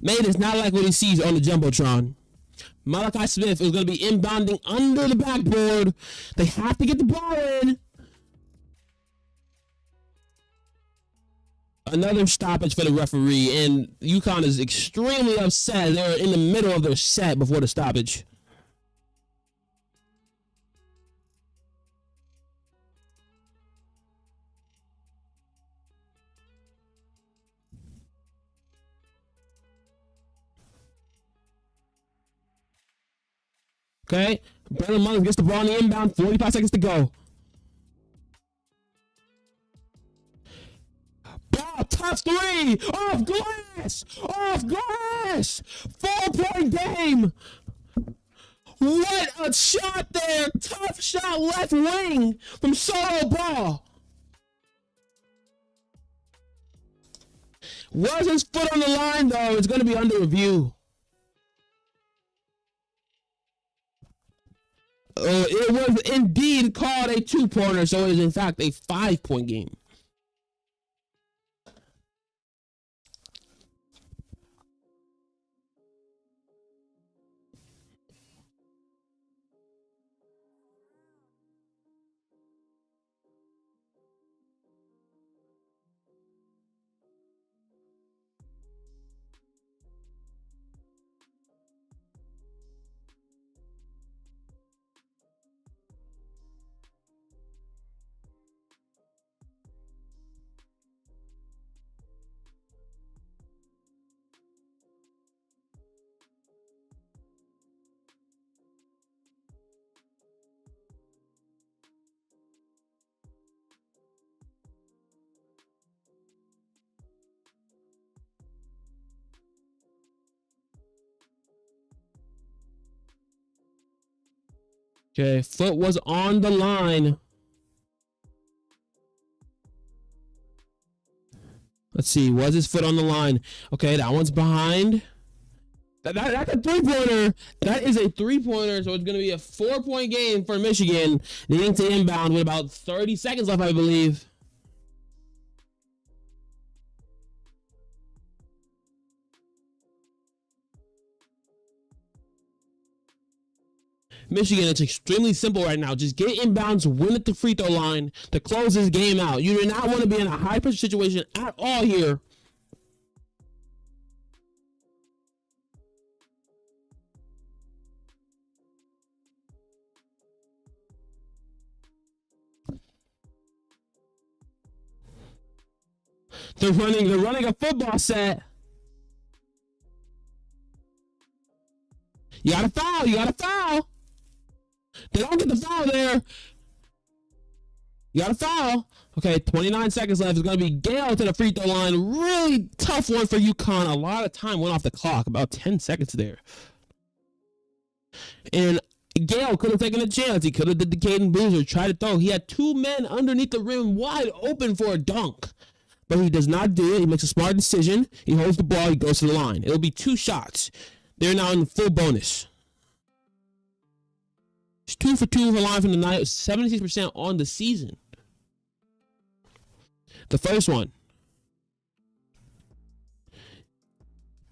May does not like what he sees on the Jumbotron. Malachi Smith is going to be inbounding under the backboard. They have to get the ball in. Another stoppage for the referee, and Uconn is extremely upset. They're in the middle of their set before the stoppage. Okay, Brandon Mullins gets the ball on the inbound, 45 seconds to go. Ball, tough three, off glass, off glass, 4-point game. What a shot there, tough shot left wing from Solo Ball. Was his foot on the line though? It's going to be under review. It was indeed called a 2-pointer, so it is in fact a 5-point game. Okay, foot was on the line. Let's see, was his foot on the line? Okay, that one's behind. That's a 3-pointer. That is a 3-pointer, so it's going to be a 4-point game for Michigan. Needing to inbound with about 30 seconds left, I believe. Michigan, it's extremely simple right now. Just get inbounds, win at the free throw line to close this game out. You do not want to be in a high-pressure situation at all here. They're running a football set. You got a foul. They don't get the foul there. You got a foul. Okay, 29 seconds left. It's going to be Gale to the free throw line. Really tough one for Uconn. A lot of time went off the clock. About 10 seconds there. And Gale could have taken a chance. He could have did the Caden Boozer, tried to throw. He had two men underneath the rim wide open for a dunk. But he does not do it. He makes a smart decision. He holds the ball. He goes to the line. It'll be 2 shots. They're now in full bonus. It's 2 for 2 for line from the night. 76% on the season. The first one.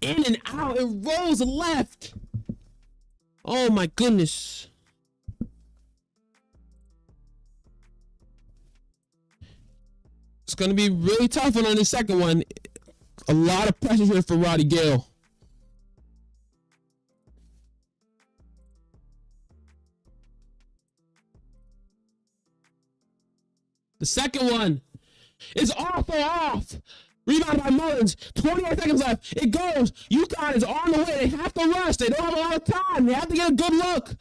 In and out. It rolls left. Oh my goodness. It's going to be really tough on the second one. A lot of pressure here for Roddy Gale. The second one is also off. Rebound by Mullins. 28 seconds left. It goes. Uconn is on the way. They have to rush. They don't have a lot of time. They have to get a good look.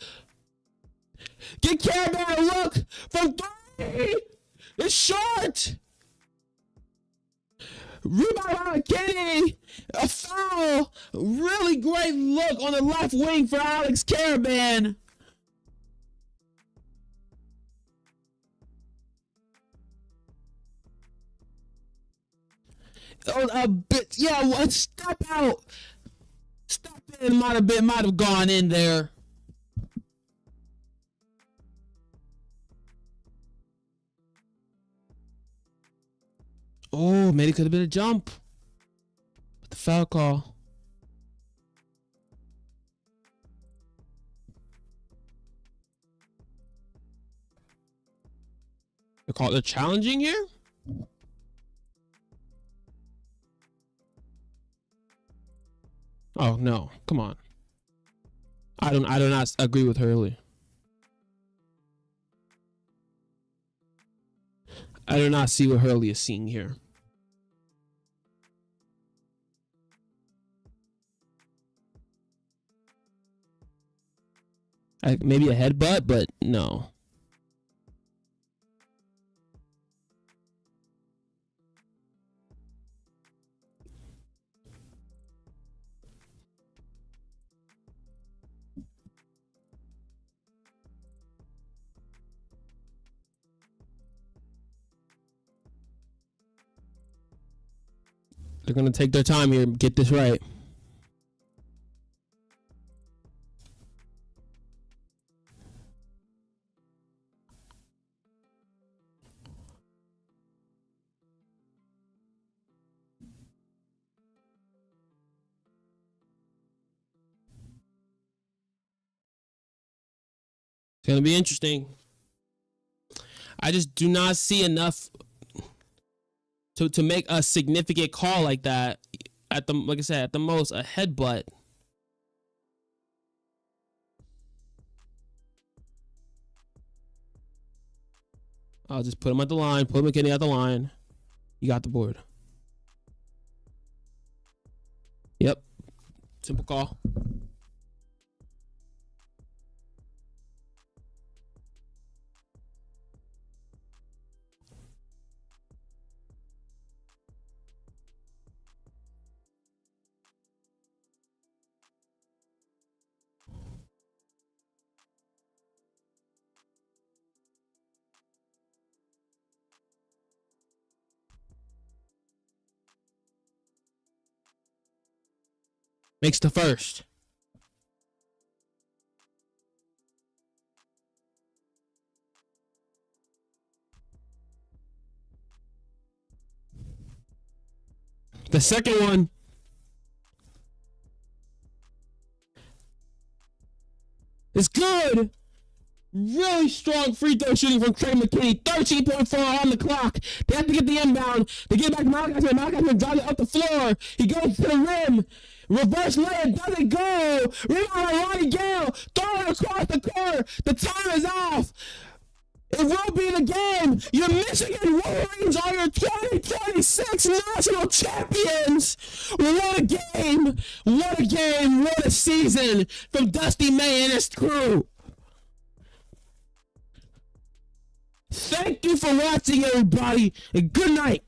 Get Caravan a look from 3. It's short. Rebound by McKinney. A foul. Really great look on the left wing for Alex Caravan. A bit, yeah. One step out, step in might have gone in there. Oh, maybe it could have been a jump. But the foul call. They're challenging here. Oh no! Come on. I do not agree with Hurley. I do not see what Hurley is seeing here. Maybe a headbutt, but no. They're going to take their time here and get this right. It's going to be interesting. I just do not see enough to make a significant call like that. Like I said, at the most a headbutt. I'll just put him at the line. Put McKinney at the line. You got the board. Yep. Simple call. Makes the first. The second one. Is good. Really strong free throw shooting from Trey McKinney. 13.4 on the clock. They have to get the inbound. They get back to Malachi Smith. Malachi Smith drives it up the floor. He goes to the rim. Reverse layup doesn't go. Rebound by Roddy Gale. Throw it across the court. The time is off. It will be the game. Your Michigan Wolverines are your 2026 national champions. What a game. What a game. What a season from Dusty May and his crew. Thank you for watching, everybody, and good night.